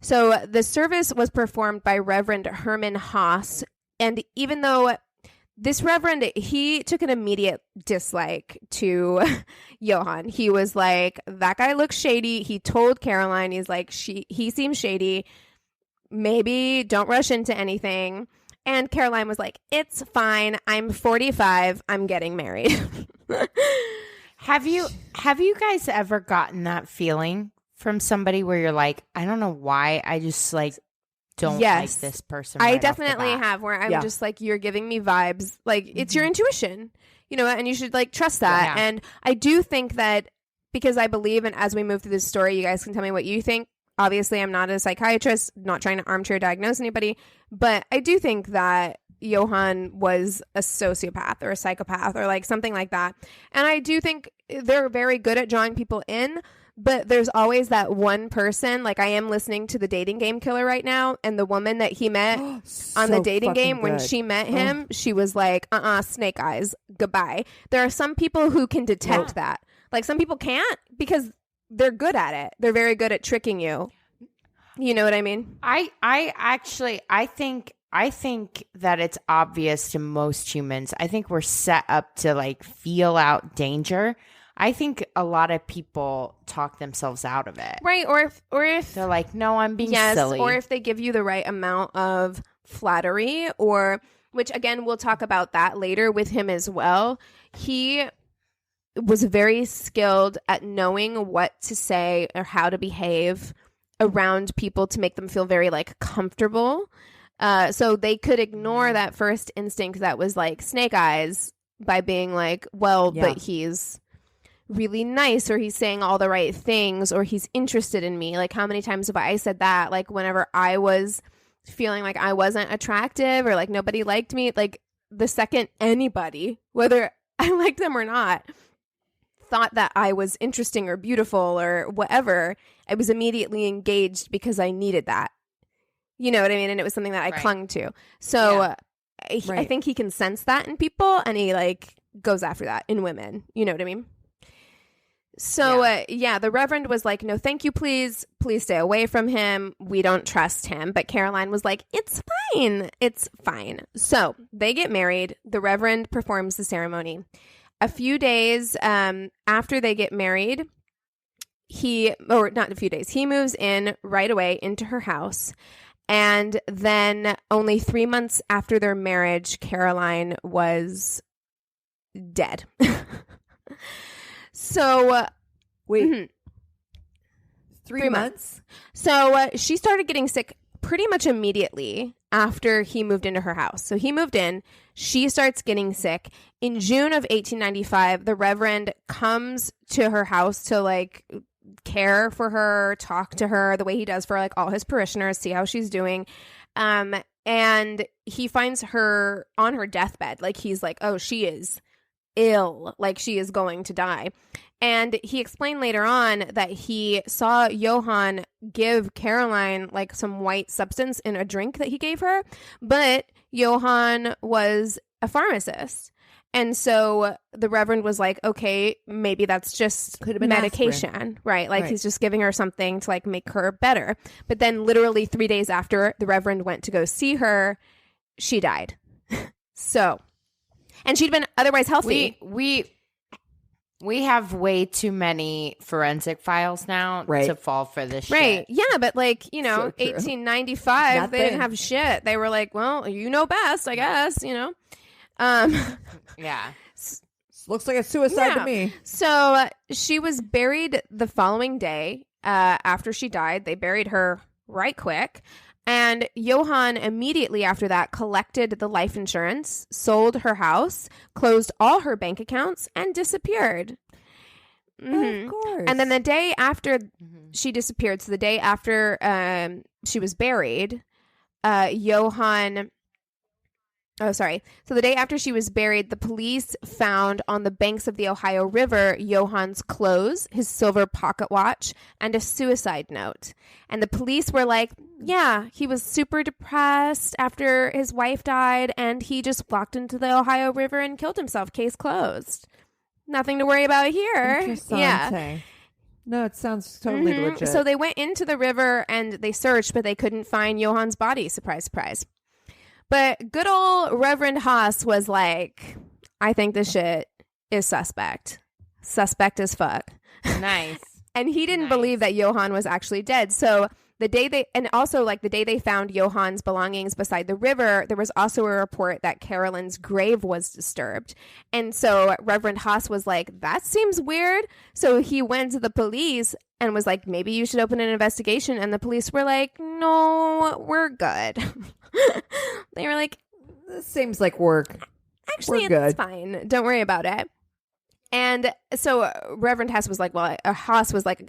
[SPEAKER 2] So the service was performed by Reverend Herman Haas, and even though this reverend, he took an immediate dislike to Johann. He was like, that guy looks shady. He told Caroline, he's like, he seems shady. Maybe don't rush into anything. And Caroline was like, it's fine. I'm 45. I'm getting married.
[SPEAKER 3] Have you guys ever gotten that feeling from somebody where you're like, I don't know why, I just like don't like this person.
[SPEAKER 2] I definitely have, where I'm just like, you're giving me vibes. Like, it's your intuition, you know, and you should like trust that. Yeah. And I do think that, because I believe, and as we move through this story, you guys can tell me what you think. Obviously, I'm not a psychiatrist, not trying to armchair diagnose anybody, but I do think that Johann was a sociopath or a psychopath or like something like that. And I do think they're very good at drawing people in. But there's always that one person, like I am listening to The Dating Game Killer right now, and the woman that he met on the dating game, when she met him, she was like, snake eyes, goodbye. There are some people who can detect that. Like some people can't because they're good at it. They're very good at tricking you. You know what I mean?
[SPEAKER 3] I think that it's obvious to most humans. I think we're set up to like feel out danger. I think a lot of people talk themselves out of it.
[SPEAKER 2] Right. Or if
[SPEAKER 3] they're like, no, I'm being silly.
[SPEAKER 2] Or if they give you the right amount of flattery, or which again, we'll talk about that later with him as well. He was very skilled at knowing what to say or how to behave around people to make them feel very like comfortable. So they could ignore that first instinct that was like snake eyes by being like, well, but he's really nice, or he's saying all the right things, or he's interested in me. Like how many times have I said that? Like whenever I was feeling like I wasn't attractive or like nobody liked me, like the second anybody, whether I liked them or not, thought that I was interesting or beautiful or whatever, I was immediately engaged because I needed that. You know what I mean? And it was something that I clung to. So I think he can sense that in people, and he like goes after that in women. You know what I mean? So, the Reverend was like, no, thank you, please stay away from him. We don't trust him. But Caroline was like, it's fine. It's fine. So they get married. The Reverend performs the ceremony. A few days after they get married, he moves in right away into her house. And then only 3 months after their marriage, Caroline was dead. So,
[SPEAKER 1] wait, 3 months?
[SPEAKER 2] So she started getting sick pretty much immediately after he moved into her house. So he moved in, she starts getting sick. In June of 1895, the Reverend comes to her house to like care for her, talk to her the way he does for like all his parishioners, see how she's doing. And he finds her on her deathbed. Like he's like, oh, she is ill, like she is going to die. And he explained later on that he saw Johann give Caroline like some white substance in a drink that he gave her, but Johann was a pharmacist. And so the Reverend was like, okay, maybe that's just medication, aspirin. Right? Like he's just giving her something to like make her better. But then literally 3 days after the Reverend went to go see her, she died. So, and she'd been otherwise healthy.
[SPEAKER 3] We have way too many forensic files now to fall for this shit. Right.
[SPEAKER 2] Yeah, but like, you know, 1895, they didn't have shit. They were like, well, you know best, I guess, you know.
[SPEAKER 3] Yeah.
[SPEAKER 1] Looks like a suicide to me.
[SPEAKER 2] So she was buried the following day after she died. They buried her right quick. And Johann immediately after that collected the life insurance, sold her house, closed all her bank accounts, and disappeared.
[SPEAKER 1] Of course.
[SPEAKER 2] And then the day after she disappeared, so the day after she was buried, Johann... Oh, sorry. So the day after she was buried, the police found on the banks of the Ohio River Johann's clothes, his silver pocket watch, and a suicide note. And the police were like, yeah, he was super depressed after his wife died, and he just walked into the Ohio River and killed himself. Case closed. Nothing to worry about here. Yeah.
[SPEAKER 1] No, it sounds totally legit.
[SPEAKER 2] So they went into the river and they searched, but they couldn't find Johann's body. Surprise, surprise. But good old Reverend Haas was like, I think this shit is suspect. Suspect as fuck.
[SPEAKER 3] Nice.
[SPEAKER 2] And he didn't believe that Johann was actually dead. So the day they found Johann's belongings beside the river, there was also a report that Carolyn's grave was disturbed. And so Reverend Haas was like, that seems weird. So he went to the police and was like, maybe you should open an investigation. And the police were like, no, we're good. They were like,
[SPEAKER 1] this seems like work.
[SPEAKER 2] Actually, it's fine. Don't worry about it. And so Reverend Haas was like,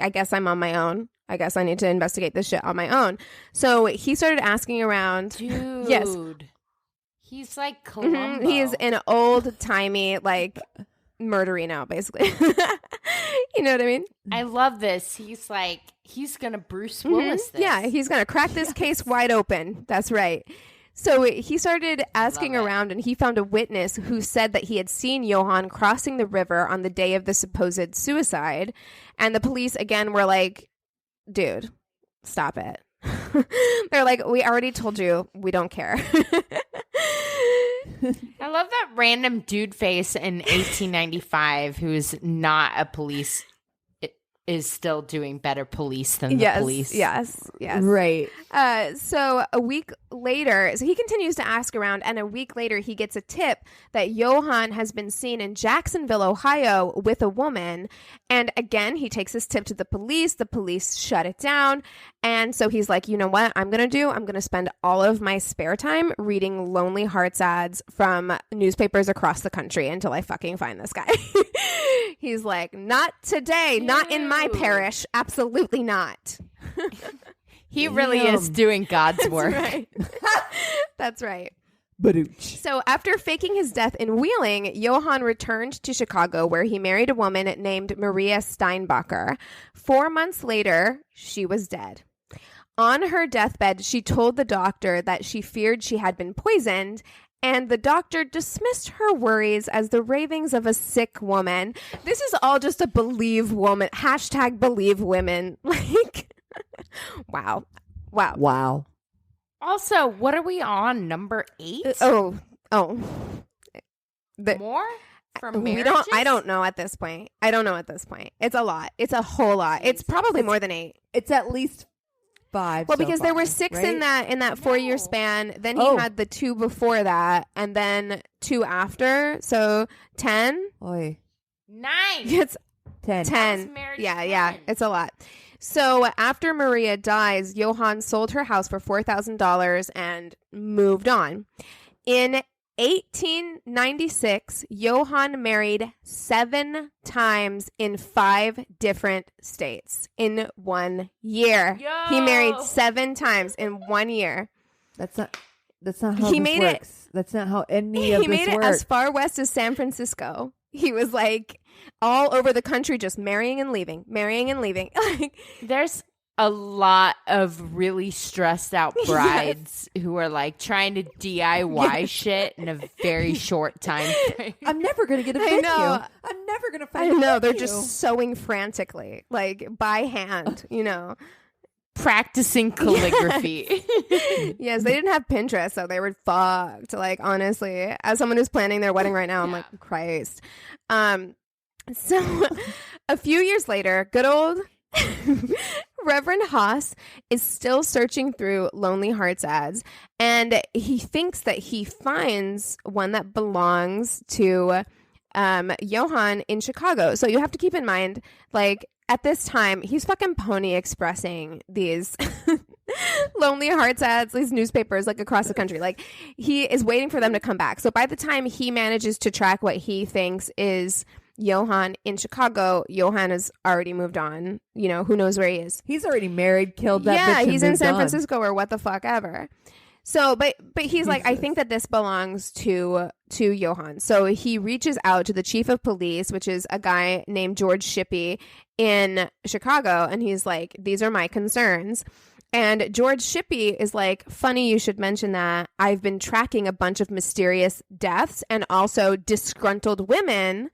[SPEAKER 2] I guess I'm on my own. I guess I need to investigate this shit on my own. So he started asking around.
[SPEAKER 3] Dude.
[SPEAKER 2] Yes.
[SPEAKER 3] He's like Columbo.
[SPEAKER 2] He's an old-timey, like, murderino, basically. You know what I mean?
[SPEAKER 3] I love this. He's like, he's going to Bruce Willis this.
[SPEAKER 2] Yeah, he's going to crack this case wide open. That's right. So he started asking around, and he found a witness who said that he had seen Johann crossing the river on the day of the supposed suicide. And the police, again, were like, dude, stop it. They're like, we already told you. We don't care.
[SPEAKER 3] I love that random dude face in 1895 who's not a police is still doing better police than the police.
[SPEAKER 2] Yes.
[SPEAKER 1] Right.
[SPEAKER 2] So a week later, so he continues to ask around, and a week later he gets a tip that Johann has been seen in Jacksonville, Ohio with a woman. And again, he takes this tip to the police. The police shut it down. And so he's like, you know what I'm going to do? I'm going to spend all of my spare time reading Lonely Hearts ads from newspapers across the country until I fucking find this guy. He's like, not today, not in my parish. Absolutely not.
[SPEAKER 3] He really is doing God's work.
[SPEAKER 2] Right. That's right.
[SPEAKER 1] Badooch.
[SPEAKER 2] So after faking his death in Wheeling, Johann returned to Chicago, where he married a woman named Maria Steinbacher. 4 months later, she was dead. On her deathbed, she told the doctor that she feared she had been poisoned, and the doctor dismissed her worries as the ravings of a sick woman. This is all just a believe woman. # believe women. Like, wow.
[SPEAKER 3] Also, what are we on? Number 8?
[SPEAKER 2] Oh.
[SPEAKER 3] More? From marriages?
[SPEAKER 2] I don't know at this point. It's a lot. It's a whole lot. It's probably more than 8.
[SPEAKER 1] It's at least 5.
[SPEAKER 2] Well, because there were 6 in that 4-year span. Then he had the 2 before that, and then 2 after. So 10.
[SPEAKER 1] Oy.
[SPEAKER 3] 9.
[SPEAKER 2] It's
[SPEAKER 1] 10.
[SPEAKER 2] 10. Yeah. It's a lot. So after Maria dies, Johann sold her house for $4,000 and moved on. In 1896, Johann married 7 times in 5 different states in 1 year.
[SPEAKER 3] Yo!
[SPEAKER 2] He married 7 times in 1 year.
[SPEAKER 1] That's not how this works. That's not how any of this works.
[SPEAKER 2] He made it as far west as San Francisco. He was like, all over the country, just marrying and leaving. Like,
[SPEAKER 3] there's a lot of really stressed out brides who are like trying to DIY shit in a very short time frame.
[SPEAKER 1] I'm never going to get a venue. I'm never going to find a venue.
[SPEAKER 2] They're just sewing frantically, like by hand,
[SPEAKER 3] practicing calligraphy.
[SPEAKER 2] Yes, they didn't have Pinterest, so they were fucked. Like, honestly, as someone who's planning their wedding right now, I'm like, Christ. So a few years later, good old Reverend Haas is still searching through Lonely Hearts ads, and he thinks that he finds one that belongs to Johann in Chicago. So you have to keep in mind, like, at this time, he's fucking Pony Expressing these Lonely Hearts ads, these newspapers, like, across the country. Like, he is waiting for them to come back. So by the time he manages to track what he thinks is Johann in Chicago, Johann has already moved on. Who knows where he is.
[SPEAKER 1] He's already married, killed that bitch.
[SPEAKER 2] Yeah, he's in San
[SPEAKER 1] on.
[SPEAKER 2] Francisco or what the fuck ever. So, but he's like, I think that this belongs to Johann. So he reaches out to the chief of police, which is a guy named George Shippey in Chicago, and he's like, these are my concerns. And George Shippey is like, funny you should mention that. I've been tracking a bunch of mysterious deaths and also disgruntled women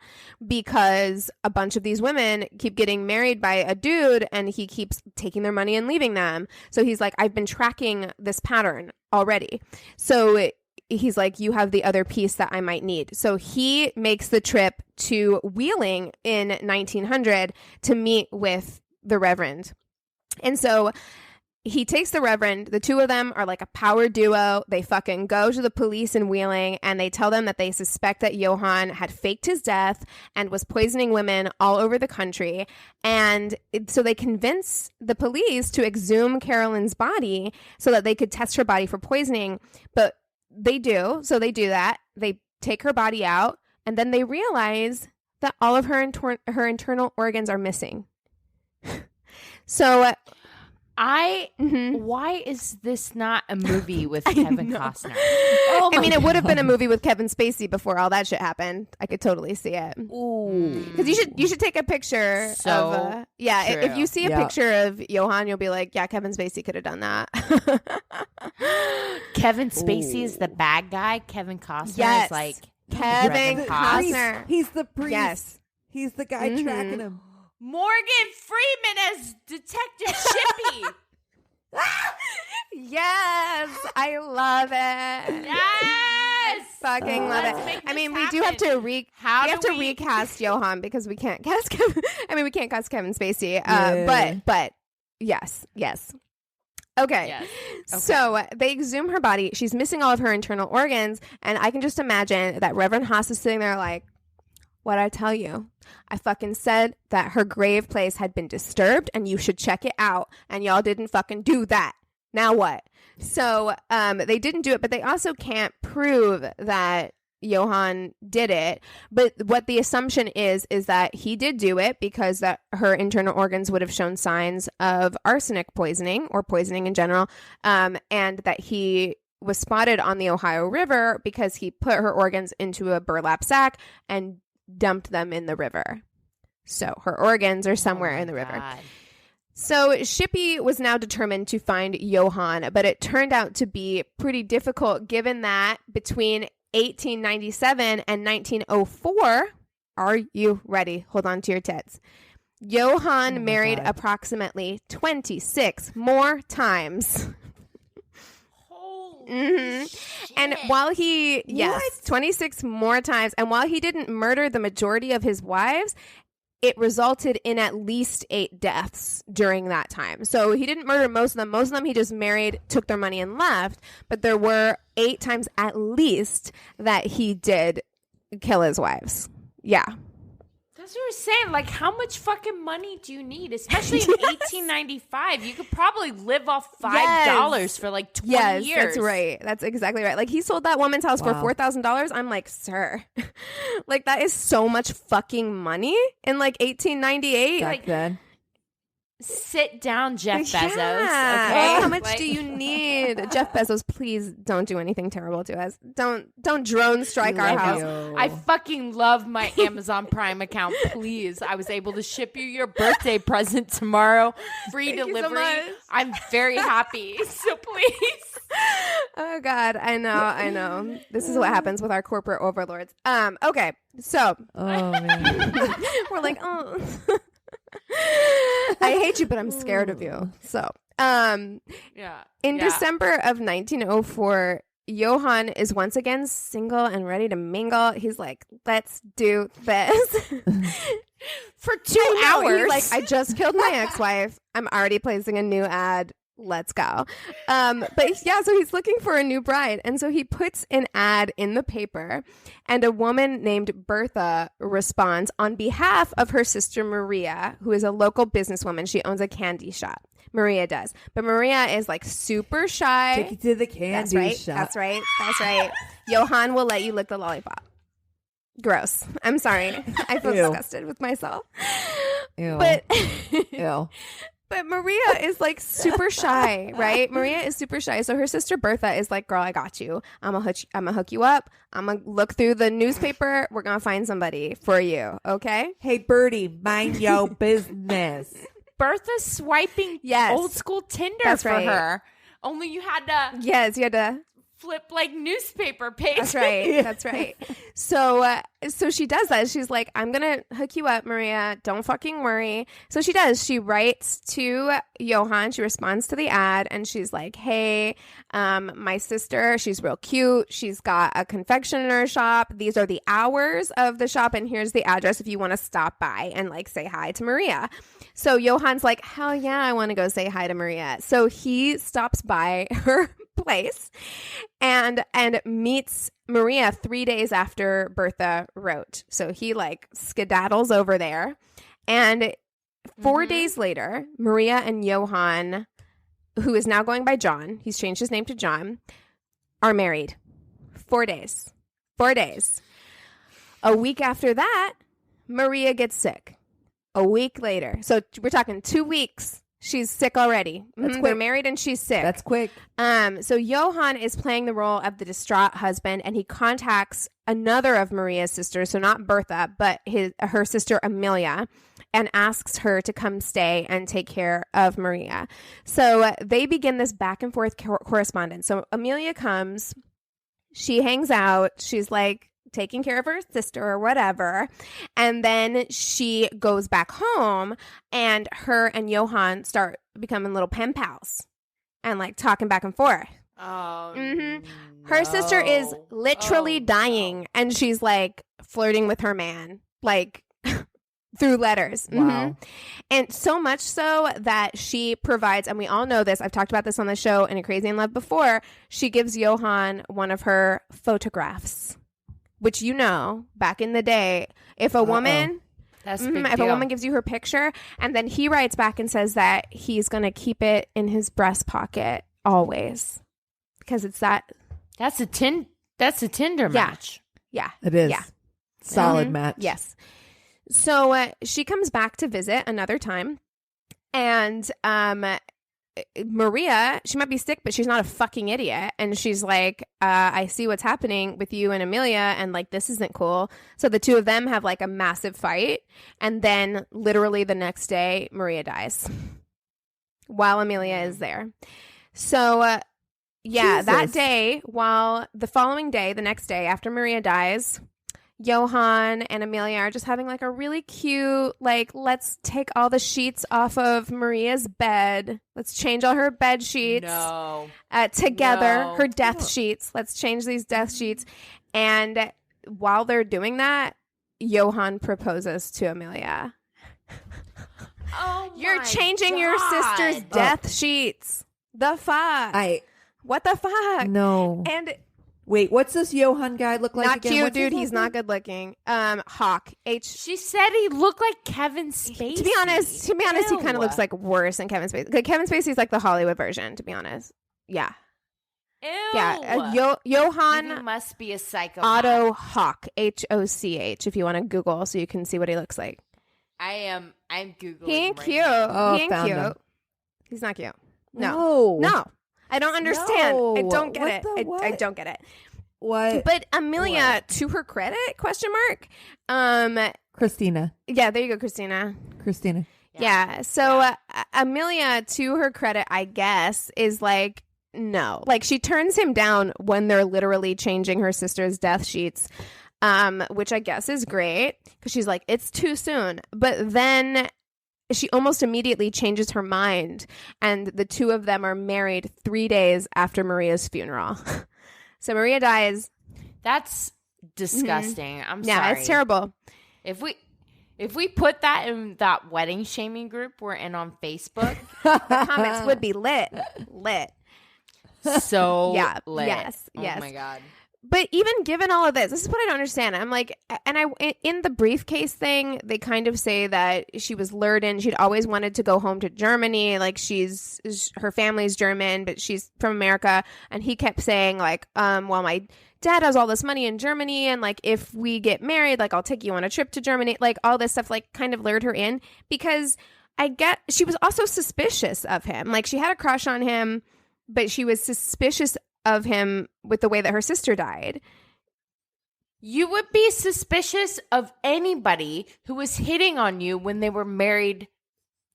[SPEAKER 2] because a bunch of these women keep getting married by a dude and he keeps taking their money and leaving them. So he's like, I've been tracking this pattern already. So he's like, you have the other piece that I might need. So he makes the trip to Wheeling in 1900 to meet with the Reverend. And so he takes the Reverend. The two of them are like a power duo. They fucking go to the police in Wheeling and they tell them that they suspect that Johann had faked his death and was poisoning women all over the country. And so they convince the police to exhume Carolyn's body so that they could test her body for poisoning. But they do. So they do that. They take her body out and then they realize that all of her internal organs are missing. So
[SPEAKER 3] why is this not a movie with Kevin Costner?
[SPEAKER 2] I mean, it would have been a movie with Kevin Spacey before all that shit happened. I could totally see it.
[SPEAKER 1] Ooh,
[SPEAKER 2] because you should take a picture of if you see a picture of Johann, you'll be like, yeah, Kevin Spacey could have done that.
[SPEAKER 3] Kevin Spacey is the bad guy. Kevin Costner is like
[SPEAKER 2] Kevin Costner.
[SPEAKER 1] He's the priest.
[SPEAKER 2] Yes,
[SPEAKER 1] he's the guy tracking him.
[SPEAKER 3] Morgan Freeman as Detective Shippey.
[SPEAKER 2] Yes, I love it.
[SPEAKER 3] Yes,
[SPEAKER 2] fucking love it. I mean, we do have to recast Johann because we can't cast Kevin. I mean, we can't cast Kevin Spacey. But yes. Okay. Yes. So they exhume her body. She's missing all of her internal organs, and I can just imagine that Reverend Haas is sitting there like, what'd I tell you? I fucking said that her grave place had been disturbed and you should check it out. And y'all didn't fucking do that. Now what? So they didn't do it, but they also can't prove that Johann did it. But what the assumption is that he did do it because that her internal organs would have shown signs of arsenic poisoning or poisoning in general. And that he was spotted on the Ohio River because he put her organs into a burlap sack and dumped them in the river. So her organs are somewhere in the river.
[SPEAKER 3] God.
[SPEAKER 2] So Shippey was now determined to find Johann, but it turned out to be pretty difficult given that between 1897 and 1904, are you ready? Hold on to your tits. Johann married approximately 26 more times. And while he 26 more times, and while he didn't murder the majority of his wives, it resulted in at least 8 deaths during that time. So he didn't murder most of them he just married, took their money and left, but there were 8 times at least that he did kill his wives. Yeah.
[SPEAKER 3] That's what we're saying. Like, how much fucking money do you need? Especially in 1895. You could probably live off $5 for like 20 years.
[SPEAKER 2] That's right. That's exactly right. Like, he sold that woman's house for $4,000. I'm like, sir. Like, that is so much fucking money in like 1898.
[SPEAKER 1] Back then.
[SPEAKER 3] Sit down, Jeff Bezos.
[SPEAKER 2] Yeah.
[SPEAKER 3] Okay?
[SPEAKER 2] How much do you need? God, Jeff Bezos, please don't do anything terrible to us. Don't drone strike our house.
[SPEAKER 3] I fucking love my Amazon Prime account. Please, I was able to ship you your birthday present tomorrow, free delivery. I'm very happy. So please.
[SPEAKER 2] Oh God, I know. This is what happens with our corporate overlords. Okay, so
[SPEAKER 1] man.
[SPEAKER 2] we're like, oh, I hate you, but I'm scared of you. So, in December of 1904, Johann is once again single and ready to mingle. He's like, let's do this.
[SPEAKER 3] For 2 hours.
[SPEAKER 2] He's like, I just killed my ex-wife. I'm already placing a new ad. Let's go. But yeah, so he's looking for a new bride. And so he puts an ad in the paper, and a woman named Bertha responds on behalf of her sister Maria, who is a local businesswoman. She owns a candy shop. Maria does. But Maria is like super shy.
[SPEAKER 1] Take you to the candy shop.
[SPEAKER 2] That's right. Johann will let you lick the lollipop. Gross. I'm sorry. I feel disgusted with myself.
[SPEAKER 1] Ew.
[SPEAKER 2] But
[SPEAKER 1] Ew.
[SPEAKER 2] But Maria is like super shy, right? Maria is super shy. So her sister Bertha is like, girl, I got you. I'm gonna hook you up. I'm gonna look through the newspaper. We're gonna find somebody for you. Okay?
[SPEAKER 1] Hey, Birdie, mind your business.
[SPEAKER 3] Bertha's swiping old school Tinder for her. Only you had to.
[SPEAKER 2] Yes, you had to
[SPEAKER 3] flip like newspaper pages.
[SPEAKER 2] That's right. So she does that. She's like, I'm gonna hook you up, Maria. Don't fucking worry. So she does. She writes to Johann. She responds to the ad, and she's like, hey, my sister, she's real cute. She's got a confectioner shop. These are the hours of the shop, and here's the address if you want to stop by and like say hi to Maria. So Johann's like, hell yeah, I want to go say hi to Maria. So he stops by her place and meets Maria 3 days after Bertha wrote. So he like skedaddles over there, and 4 days later, Maria and Johann, who is now going by John, he's changed his name to John, are married. 4 days. A week after that, Maria gets sick. A week later. So we're talking 2 weeks. She's sick already. They're married and she's sick.
[SPEAKER 1] That's quick.
[SPEAKER 2] So Johann is playing the role of the distraught husband, and he contacts another of Maria's sisters, so not Bertha, but her sister Amelia, and asks her to come stay and take care of Maria. So they begin this back and forth correspondence. So Amelia comes, she hangs out, she's like taking care of her sister or whatever, and then she goes back home, and her and Johann start becoming little pen pals and like talking back and forth. Her sister is literally dying, and she's like flirting with her man like through letters.
[SPEAKER 1] Wow.
[SPEAKER 2] And so much so that she provides, and we all know this, I've talked about this on the show in A Crazy in Love before, she gives Johann one of her photographs. Which, you know, back in the day, if a woman,
[SPEAKER 3] a
[SPEAKER 2] woman gives you her picture, and then he writes back and says that he's going to keep it in his breast pocket always, because it's that.
[SPEAKER 3] That's a Tinder match.
[SPEAKER 2] Yeah,
[SPEAKER 1] it is.
[SPEAKER 2] Yeah,
[SPEAKER 1] solid match.
[SPEAKER 2] Yes. So she comes back to visit another time, and Maria, she might be sick, but she's not a fucking idiot. And she's like, I see what's happening with you and Amelia, and like, this isn't cool. So the two of them have like a massive fight. And then literally the next day, Maria dies while Amelia is there. So,
[SPEAKER 1] Jesus.
[SPEAKER 2] That day, the following day, the next day after Maria dies, Johann and Amelia are just having like a really cute, like, let's take all the sheets off of Maria's bed. Let's change all her bed sheets together. Her death sheets. Let's change these death sheets. And while they're doing that, Johann proposes to Amelia. You're changing your sister's death sheets. The fuck? What the fuck?
[SPEAKER 1] No.
[SPEAKER 2] And
[SPEAKER 1] wait, what's this Johann guy look like
[SPEAKER 2] not
[SPEAKER 1] again?
[SPEAKER 2] cute,
[SPEAKER 1] What's
[SPEAKER 2] dude. He's not good looking. Hawk.
[SPEAKER 3] She said he looked like Kevin Spacey.
[SPEAKER 2] To be honest, he kind of looks like worse than Kevin Spacey. Like, Kevin Spacey's like the Hollywood version, to be honest. Yeah.
[SPEAKER 3] Ew.
[SPEAKER 2] Yeah. Johann
[SPEAKER 3] he must be a psychopath.
[SPEAKER 2] Otto Hawk. Hoch. If you want to Google so you can see what he looks like.
[SPEAKER 3] I'm Googling.
[SPEAKER 2] He ain't
[SPEAKER 3] right
[SPEAKER 2] cute.
[SPEAKER 3] now.
[SPEAKER 2] He ain't cute.
[SPEAKER 1] Him.
[SPEAKER 2] He's not cute. No. I don't understand.
[SPEAKER 1] No.
[SPEAKER 2] I don't get
[SPEAKER 1] What
[SPEAKER 2] it.
[SPEAKER 1] the
[SPEAKER 2] I
[SPEAKER 1] what?
[SPEAKER 2] don't get it.
[SPEAKER 1] What?
[SPEAKER 2] But Amelia, to her credit, ?
[SPEAKER 1] Christina.
[SPEAKER 2] Yeah, there you go, Christina.
[SPEAKER 1] Christina.
[SPEAKER 2] Yeah. So Amelia, to her credit, I guess, is like, no. Like, she turns him down when they're literally changing her sister's death sheets, which I guess is great because she's like, it's too soon. But then she almost immediately changes her mind, and the two of them are married 3 days after Maria's funeral. So Maria dies.
[SPEAKER 3] That's disgusting. I'm sorry.
[SPEAKER 2] Yeah, it's terrible.
[SPEAKER 3] If we put that in that wedding shaming group we're in on Facebook,
[SPEAKER 2] The comments would be lit.
[SPEAKER 3] so
[SPEAKER 2] Yeah.
[SPEAKER 3] lit.
[SPEAKER 2] Yes.
[SPEAKER 3] Oh my God.
[SPEAKER 2] But even given all of this is what I don't understand. I'm like, and in the briefcase thing, they kind of say that she was lured in. She'd always wanted to go home to Germany. Like, her family's German, but she's from America. And he kept saying like, well, my dad has all this money in Germany, and like, if we get married, like, I'll take you on a trip to Germany. Like, all this stuff, like, kind of lured her in because she was also suspicious of him. Like, she had a crush on him, but she was suspicious of him with the way that her sister died.
[SPEAKER 3] You would be suspicious of anybody who was hitting on you when they were married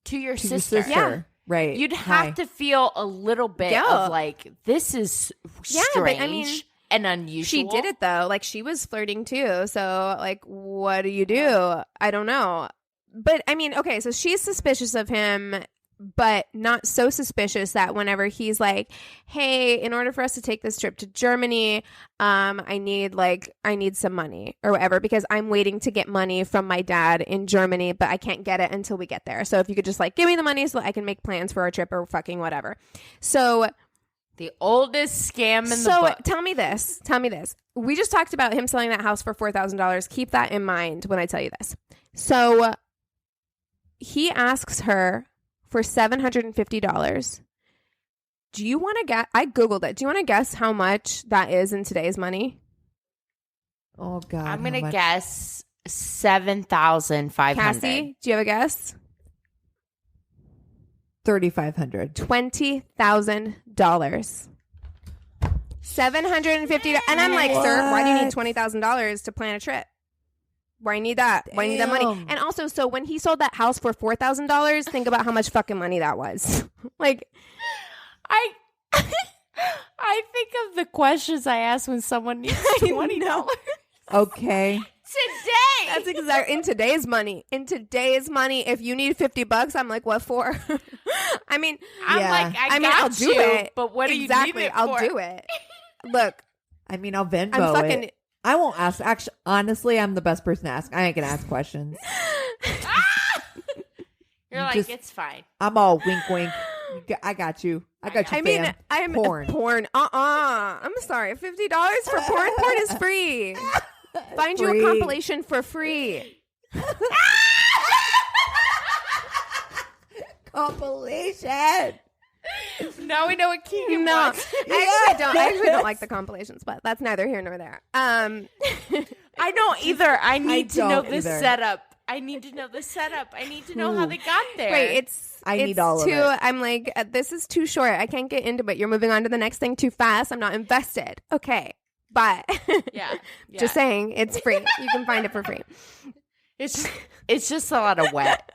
[SPEAKER 3] to your sister.
[SPEAKER 2] Yeah.
[SPEAKER 1] Right.
[SPEAKER 3] You'd have to feel a little bit of like, this is strange
[SPEAKER 2] but I mean,
[SPEAKER 3] and unusual.
[SPEAKER 2] She did it though. Like, she was flirting too. So like, what do you do? I don't know. But I mean, okay, so she's suspicious of him, but not so suspicious that whenever he's like, hey, in order for us to take this trip to Germany, I need some money or whatever, because I'm waiting to get money from my dad in Germany, but I can't get it until we get there. So if you could just like give me the money so I can make plans for our trip or fucking whatever. So
[SPEAKER 3] the oldest scam in the
[SPEAKER 2] so
[SPEAKER 3] book.
[SPEAKER 2] tell me this. We just talked about him selling that house for $4,000. Keep that in mind when I tell you this. So he asks her for $750. Do you want to guess? I Googled it. Do you want to guess how much that is in today's money?
[SPEAKER 1] Oh, God.
[SPEAKER 3] I'm going to guess 7,500.
[SPEAKER 2] Cassie, do you have a guess?
[SPEAKER 1] 3,500.
[SPEAKER 2] $20,000. $750. And I'm like, sir, why do you need $20,000 to plan a trip? Why you need that? Why you need that money? And also, so when he sold that house for $4,000, think about how much fucking money that was. Like,
[SPEAKER 3] I think of the questions I ask when someone needs $20.
[SPEAKER 1] Okay.
[SPEAKER 3] Today.
[SPEAKER 2] That's exactly in today's money. If you need $50, I'm like, what for? I mean,
[SPEAKER 3] I'll do it. But what do you need it for?
[SPEAKER 2] I'll do it. Look,
[SPEAKER 1] I mean, I'll Venmo it. I won't ask. Actually, honestly, I'm the best person to ask. I ain't gonna ask questions.
[SPEAKER 3] You're like, it's fine.
[SPEAKER 1] I'm all wink, wink. I got you. I got you.
[SPEAKER 2] I mean, I'm porn. I'm sorry. $50 for porn. Porn is free. Find you a compilation for free.
[SPEAKER 1] Compilation.
[SPEAKER 3] Now we know what Keegan wants.
[SPEAKER 2] I actually don't like the compilations, but that's neither here nor there.
[SPEAKER 3] I don't either. I need to know the setup. I need to know how they got there.
[SPEAKER 2] Right,
[SPEAKER 1] I need all of it.
[SPEAKER 2] I'm like, this is too short. I can't get into it. You're moving on to the next thing too fast. I'm not invested. Okay, but just saying, it's free. You can find it for free.
[SPEAKER 3] It's just a lot of wet.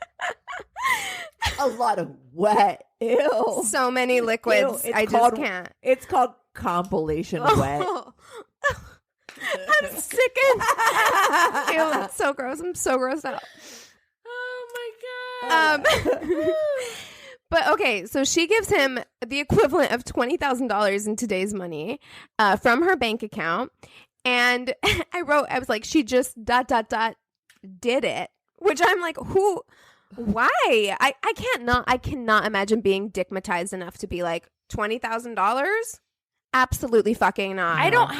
[SPEAKER 1] A lot of wet. Ew.
[SPEAKER 2] So many liquids. I just can't.
[SPEAKER 1] It's called compilation wet.
[SPEAKER 2] I'm sickened. Ew, it's so gross. I'm so grossed out.
[SPEAKER 3] Oh my God.
[SPEAKER 2] But okay, so she gives him the equivalent of $20,000 in today's money from her bank account. And I was like, she just ... did it. Which I'm like, who... Why? I cannot imagine being dickmatized enough to be like $20,000. Absolutely fucking not.
[SPEAKER 3] I don't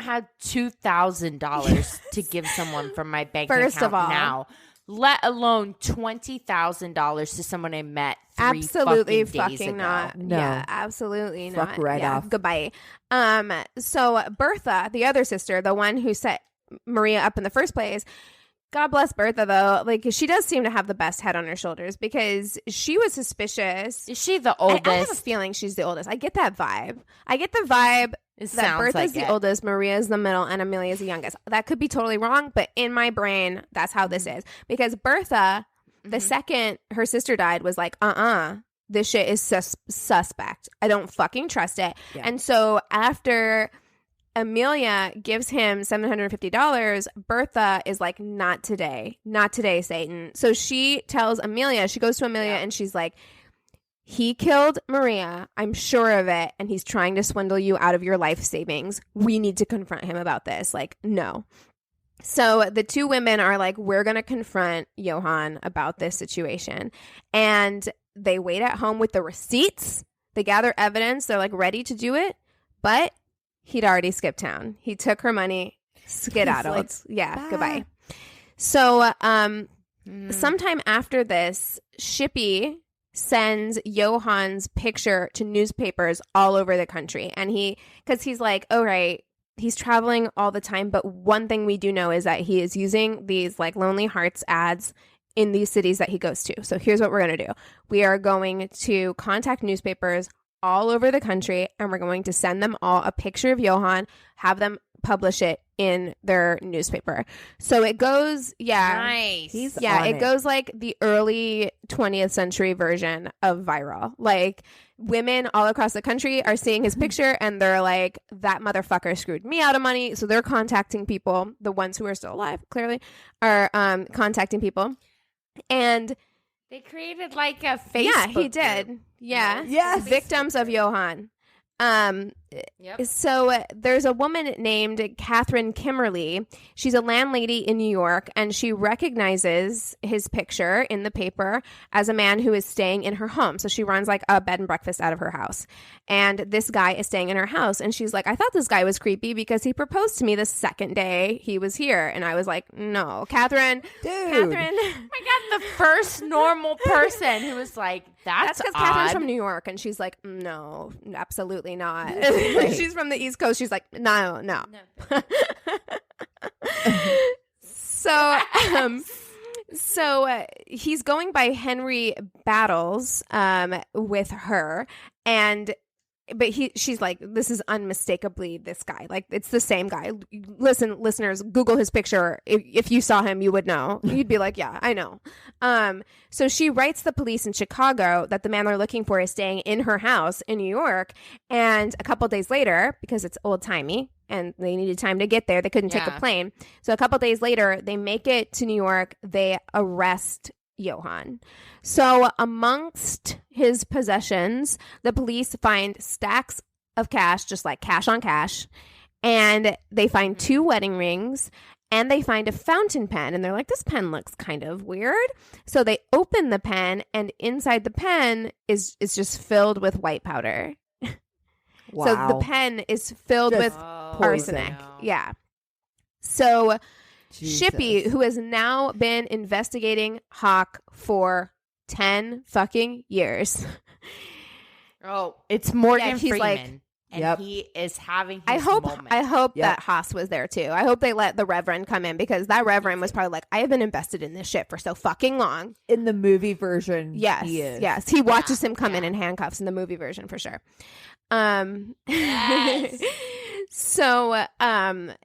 [SPEAKER 3] have $2,000 to give someone from my bank
[SPEAKER 2] First
[SPEAKER 3] account
[SPEAKER 2] of all,
[SPEAKER 3] now, let alone $20,000 to someone I met 3
[SPEAKER 2] absolutely
[SPEAKER 3] fucking days ago.
[SPEAKER 2] not.
[SPEAKER 1] No.
[SPEAKER 2] Yeah, absolutely
[SPEAKER 1] Fuck
[SPEAKER 2] not.
[SPEAKER 1] right off.
[SPEAKER 2] Goodbye. So Bertha, the other sister, the one who set Maria up in the first place, God bless Bertha, though. Like, she does seem to have the best head on her shoulders because she was suspicious.
[SPEAKER 3] Is she the oldest?
[SPEAKER 2] I have a feeling she's the oldest. I get that vibe. I get the vibe that Bertha's the oldest, Maria's the middle, and Amelia's the youngest. That could be totally wrong, but in my brain, that's how this is. Because Bertha, the second her sister died, was like, this shit is suspect. I don't fucking trust it. Yeah. And so after Amelia gives him $750, Bertha is like, not today, Satan. So she tells Amelia, she goes to Amelia and she's like, he killed Maria, I'm sure of it, and he's trying to swindle you out of your life savings. We need to confront him about this. Like, no. So the two women are like, we're going to confront Johan about this situation. And they wait at home with the receipts. They gather evidence. They're like ready to do it. But he'd already skipped town. He took her money, skedaddled. Like, goodbye. So sometime after this, Shippy sends Johan's picture to newspapers all over the country. And because he's like, all right, he's traveling all the time. But one thing we do know is that he is using these like Lonely Hearts ads in these cities that he goes to. So here's what we're going to do. We are going to contact newspapers all over the country, and we're going to send them all a picture of Johan, have them publish it in their newspaper. So it goes,
[SPEAKER 3] nice.
[SPEAKER 2] It goes like the early 20th century version of viral. Like, women all across the country are seeing his picture and they're like, that motherfucker screwed me out of money. So they're contacting people. The ones who are still alive, clearly, are contacting people. And
[SPEAKER 3] they created like a Facebook.
[SPEAKER 2] Yeah, he did. Group. Yeah.
[SPEAKER 1] Yes.
[SPEAKER 2] Victims of Johan. So there's a woman named Catherine Kimmerly. She's a landlady in New York, and she recognizes his picture in the paper as a man who is staying in her home. So she runs like a bed and breakfast out of her house. And this guy is staying in her house. And she's like, I thought this guy was creepy because he proposed to me the second day he was here. And I was like, no, Catherine. Catherine.
[SPEAKER 3] Oh my God, the first normal person who was like, that's
[SPEAKER 2] because
[SPEAKER 3] odd.
[SPEAKER 2] Catherine's from New York, and she's like, no, absolutely not. She's from the East Coast. She's like, no. So he's going by Henry Battles with her, but she's like, this is unmistakably this guy. Like, it's the same guy. Listen, listeners, Google his picture. If you saw him, you would know. You'd be like, yeah, I know. So she writes the police in Chicago that the man they're looking for is staying in her house in New York. And a couple days later, because it's old timey and they needed time to get there, they couldn't take a plane. So a couple days later, they make it to New York. They arrest Johan. So amongst his possessions, the police find stacks of cash, just like cash on cash, and they find 2 wedding rings, and they find a fountain pen, and they're like, this pen looks kind of weird. So they open the pen, and inside the pen is just filled with white powder. Wow. So the pen is filled with arsenic. No. Yeah. So Jesus. Shippy, who has now been investigating Hawk for 10 fucking years.
[SPEAKER 3] Oh, it's Morgan Freeman.
[SPEAKER 2] Like,
[SPEAKER 3] and he is having his moment.
[SPEAKER 2] I hope that Haas was there too. I hope they let the Reverend come in, because that Reverend was probably like, I have been invested in this shit for so fucking long.
[SPEAKER 1] In the movie version,
[SPEAKER 2] yes,
[SPEAKER 1] he is.
[SPEAKER 2] Yes. He watches him come in handcuffs in the movie version for sure.
[SPEAKER 3] Yes.
[SPEAKER 2] So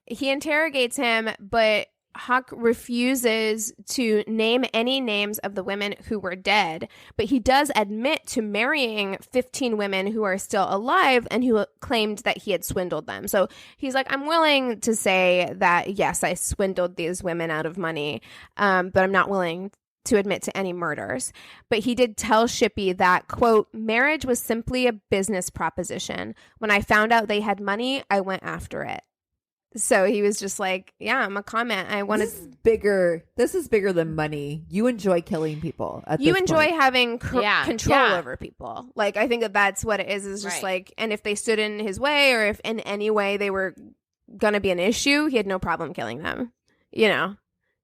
[SPEAKER 2] he interrogates him, but Huck refuses to name any names of the women who were dead, but he does admit to marrying 15 women who are still alive and who claimed that he had swindled them. So he's like, I'm willing to say that, yes, I swindled these women out of money, but I'm not willing to admit to any murders. But he did tell Shippy that, quote, marriage was simply a business proposition. When I found out they had money, I went after it. So he was just like, yeah, I'm a comment. I want to.
[SPEAKER 1] This is bigger than money. You enjoy killing people.
[SPEAKER 2] You enjoy having control over people. Like, I think that's what it is just like, and if they stood in his way, or if in any way they were going to be an issue, he had no problem killing them, you know?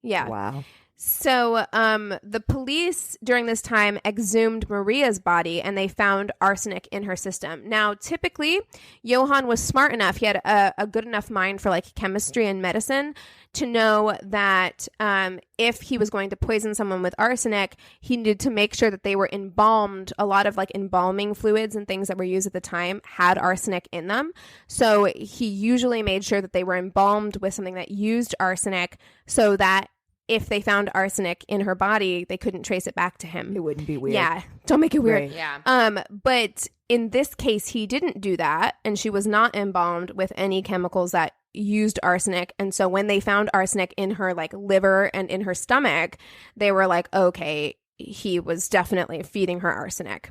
[SPEAKER 2] Yeah.
[SPEAKER 1] Wow.
[SPEAKER 2] So the police during this time exhumed Maria's body and they found arsenic in her system. Now, typically, Johann was smart enough. He had a good enough mind for like chemistry and medicine to know that if he was going to poison someone with arsenic, he needed to make sure that they were embalmed. A lot of like embalming fluids and things that were used at the time had arsenic in them. So he usually made sure that they were embalmed with something that used arsenic so that if they found arsenic in her body, they couldn't trace it back to him.
[SPEAKER 1] It wouldn't be weird.
[SPEAKER 2] Yeah. Don't make it weird.
[SPEAKER 1] Right.
[SPEAKER 3] Yeah.
[SPEAKER 2] But in this case, he didn't do that. And she was not embalmed with any chemicals that used arsenic. And so when they found arsenic in her like liver and in her stomach, they were like, okay, he was definitely feeding her arsenic.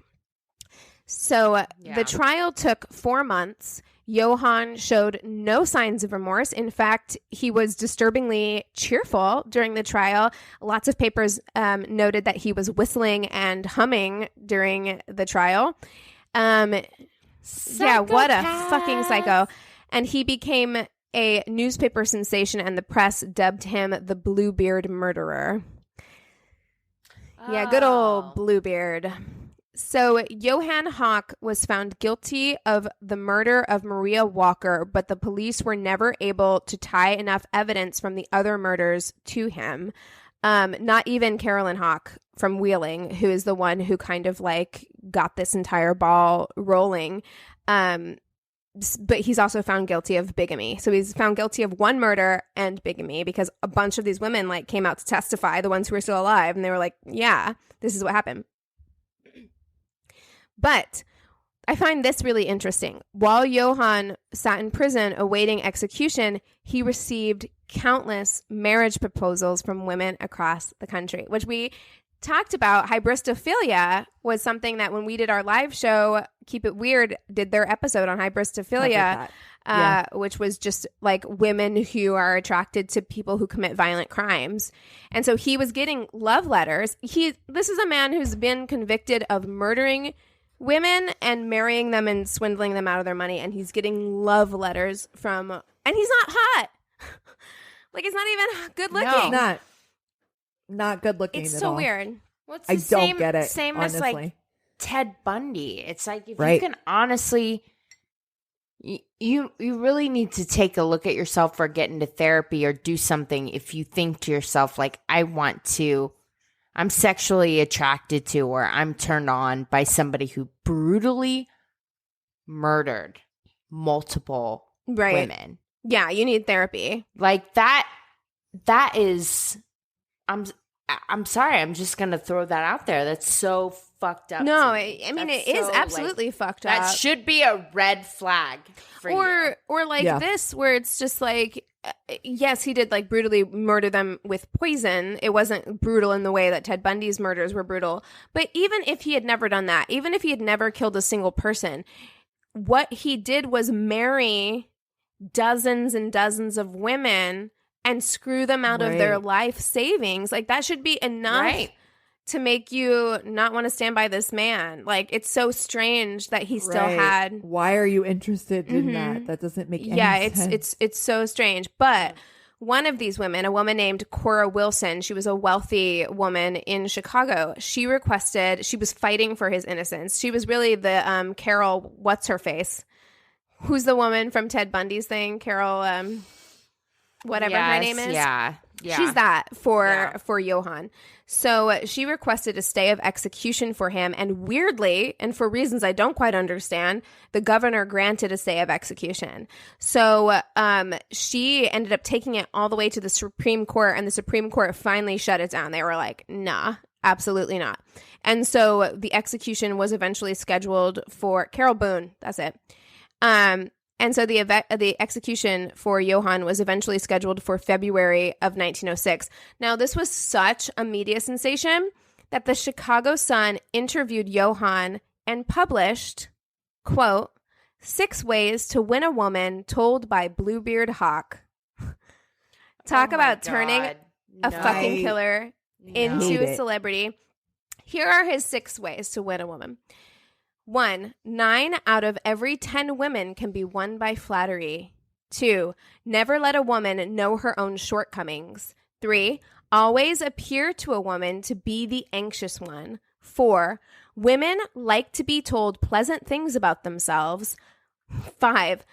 [SPEAKER 2] So the trial took 4 months. Johann showed no signs of remorse. In fact, he was disturbingly cheerful during the trial. Lots of papers noted that he was whistling and humming during the trial. Yeah, what a fucking psycho. And he became a newspaper sensation, and the press dubbed him the Bluebeard murderer. Yeah, good old Bluebeard. So Johann Hawk was found guilty of the murder of Maria Walker, but the police were never able to tie enough evidence from the other murders to him. Not even Carolyn Hawk from Wheeling, who is the one who kind of like got this entire ball rolling. But he's also found guilty of bigamy. So he's found guilty of one murder and bigamy because a bunch of these women like came out to testify, the ones who were still alive, and they were like, yeah, this is what happened. But I find this really interesting. While Johann sat in prison awaiting execution, he received countless marriage proposals from women across the country, which we talked about. Hybristophilia was something that when we did our live show, Keep It Weird did their episode on hybristophilia, which was just like women who are attracted to people who commit violent crimes. And so he was getting love letters. This is a man who's been convicted of murdering women and marrying them and swindling them out of their money, and he's getting love letters from, and he's not hot. Like, he's not even good looking.
[SPEAKER 1] No, not good looking.
[SPEAKER 2] It's
[SPEAKER 1] at
[SPEAKER 2] so
[SPEAKER 1] all.
[SPEAKER 2] weird.
[SPEAKER 3] Well, it's
[SPEAKER 1] I
[SPEAKER 3] the
[SPEAKER 1] don't get it.
[SPEAKER 3] Same
[SPEAKER 1] honestly.
[SPEAKER 3] as like Ted Bundy. It's like if
[SPEAKER 1] Right.
[SPEAKER 3] you can honestly, you really need to take a look at yourself or get into therapy or do something. If you think to yourself like, I'm sexually attracted to or I'm turned on by somebody who brutally murdered multiple women.
[SPEAKER 2] Yeah, you need therapy.
[SPEAKER 3] Like that is, I'm sorry, I'm just going to throw that out there. That's so fucked up.
[SPEAKER 2] No, I mean, it is absolutely fucked up.
[SPEAKER 3] That should be a red flag for you.
[SPEAKER 2] Or like this, where it's just like, yes, he did like brutally murder them with poison. It wasn't brutal in the way that Ted Bundy's murders were brutal. But even if he had never done that, even if he had never killed a single person, what he did was marry dozens and dozens of women and screw them out of their life savings. Like, that should be enough to make you not want to stand by this man. Like, it's so strange that he still had.
[SPEAKER 1] Why are you interested in that? That doesn't make any sense.
[SPEAKER 2] It's so strange. But one of these women, a woman named Cora Wilson, she was a wealthy woman in Chicago. She was fighting for his innocence. She was really the Carol, what's her face? Who's the woman from Ted Bundy's thing? Carol, whatever her name is.
[SPEAKER 3] Yeah.
[SPEAKER 2] She's that for Johann. So she requested a stay of execution for him, and weirdly, and for reasons I don't quite understand, the governor granted a stay of execution. So she ended up taking it all the way to the Supreme Court, and the Supreme Court finally shut it down. They were like, nah, absolutely not. And so the execution was eventually scheduled for Carol Boone. That's it. And so the execution for Johann was eventually scheduled for February of 1906. Now, this was such a media sensation that the Chicago Sun interviewed Johann and published, quote, 6 ways to win a woman told by Bluebeard Hawk. Talk about turning a fucking killer into a celebrity. Here are his 6 ways to win a woman. 1, 9 out of every 10 women can be won by flattery. 2, never let a woman know her own shortcomings. 3, Always appear to a woman to be the anxious one. 4. Women like to be told pleasant things about themselves. 5.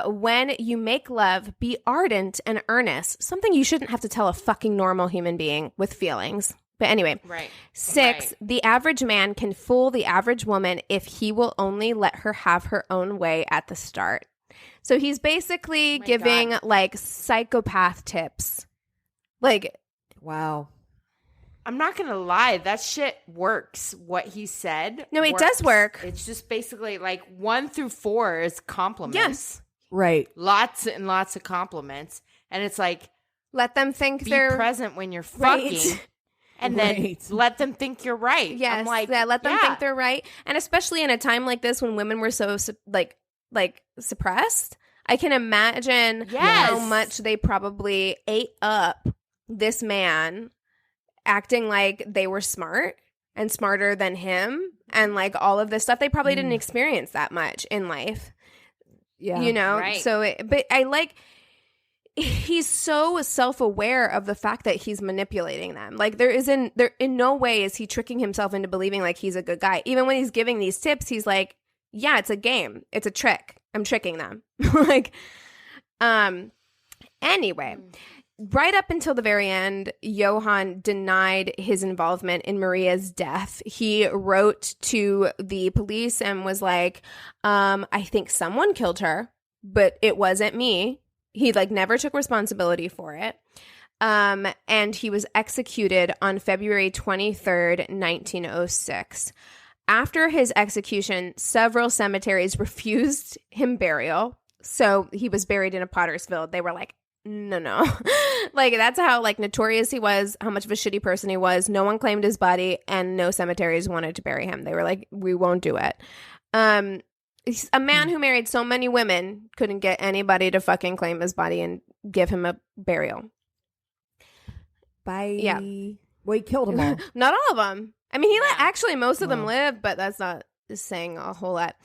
[SPEAKER 2] When you make love, be ardent and earnest. Something you shouldn't have to tell a fucking normal human being with feelings. But anyway.
[SPEAKER 3] Right.
[SPEAKER 2] 6. The average man can fool the average woman if he will only let her have her own way at the start. So he's basically giving like psychopath tips. Like,
[SPEAKER 1] wow.
[SPEAKER 3] I'm not going to lie. That shit works. What he said.
[SPEAKER 2] No, it does work.
[SPEAKER 3] It's just basically like 1 through 4 is compliments.
[SPEAKER 2] Yes.
[SPEAKER 1] Right.
[SPEAKER 3] Lots and lots of compliments. And it's like,
[SPEAKER 2] let them think
[SPEAKER 3] be
[SPEAKER 2] they're
[SPEAKER 3] present when you're fucking. And then let them think you're right.
[SPEAKER 2] Yes.
[SPEAKER 3] I'm like,
[SPEAKER 2] let them think they're right. And especially in a time like this when women were so like suppressed, I can imagine how much they probably ate up this man acting like they were smart and smarter than him and like all of this stuff. They probably didn't experience that much in life.
[SPEAKER 1] Yeah.
[SPEAKER 2] You know?
[SPEAKER 3] Right.
[SPEAKER 2] So, but I like, he's so self-aware of the fact that he's manipulating them. Like there in no way is he tricking himself into believing like he's a good guy. Even when he's giving these tips, he's like, yeah, it's a game. It's a trick. I'm tricking them. Like, anyway, right up until the very end, Johan denied his involvement in Maria's death. He wrote to the police and was like, I think someone killed her, but it wasn't me. He like never took responsibility for it. And he was executed on February 23rd, 1906. After his execution, several cemeteries refused him burial. So he was buried in a potter's field. They were like, no. Like that's how like notorious he was, how much of a shitty person he was. No one claimed his body and no cemeteries wanted to bury him. They were like, we won't do it. A man who married so many women couldn't get anybody to fucking claim his body and give him a burial.
[SPEAKER 1] Yeah. Well, he killed them all.
[SPEAKER 2] Not all of them. I mean, he let actually most of them live, but that's not saying a whole lot.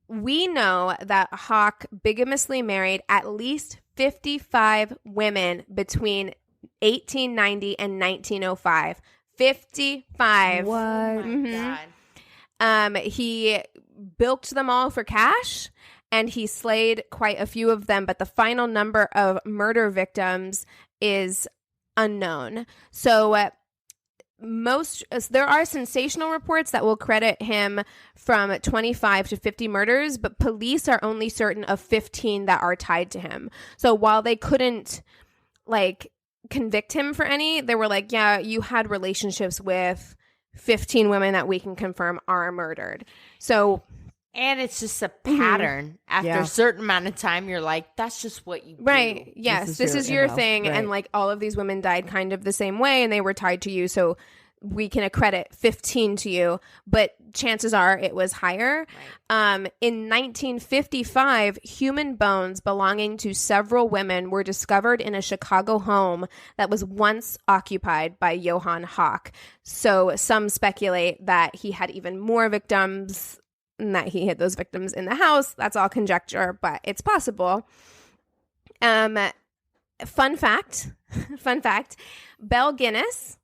[SPEAKER 2] We know that Hawk bigamously married at least 55 women between 1890 and 1905. 55.
[SPEAKER 1] What?
[SPEAKER 3] Oh my God.
[SPEAKER 2] He bilked them all for cash, and he slayed quite a few of them, but the final number of murder victims is unknown. So there are sensational reports that will credit him from 25 to 50 murders, but police are only certain of 15 that are tied to him. So while they couldn't like convict him for any, they were like, yeah, you had relationships with 15 women that we can confirm are murdered. So,
[SPEAKER 3] and it's just a pattern. After a certain amount of time, you're like, that's just what you do.
[SPEAKER 2] Right. Yes. This is your thing. Right. And like all of these women died kind of the same way and they were tied to you. So we can accredit 15 to you, but chances are it was higher. Right. In 1955, human bones belonging to several women were discovered in a Chicago home that was once occupied by Johann Hawk. So some speculate that he had even more victims and that he hid those victims in the house. That's all conjecture, but it's possible. Fun fact, Belle Guinness,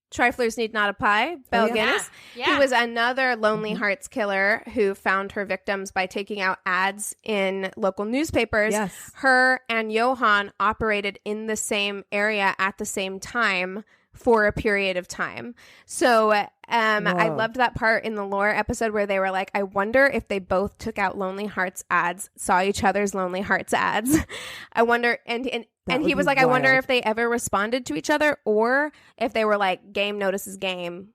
[SPEAKER 2] Triflers Need Not Apply, Belle Guinness. Yeah. He was another Lonely Hearts killer who found her victims by taking out ads in local newspapers.
[SPEAKER 1] Yes.
[SPEAKER 2] Her and Johann operated in the same area at the same time for a period of time. So I loved that part in the lore episode where they were like, I wonder if they both took out Lonely Hearts ads, saw each other's Lonely Hearts ads. I wonder, and he was like, wild. I wonder if they ever responded to each other or if they were like, game notices game.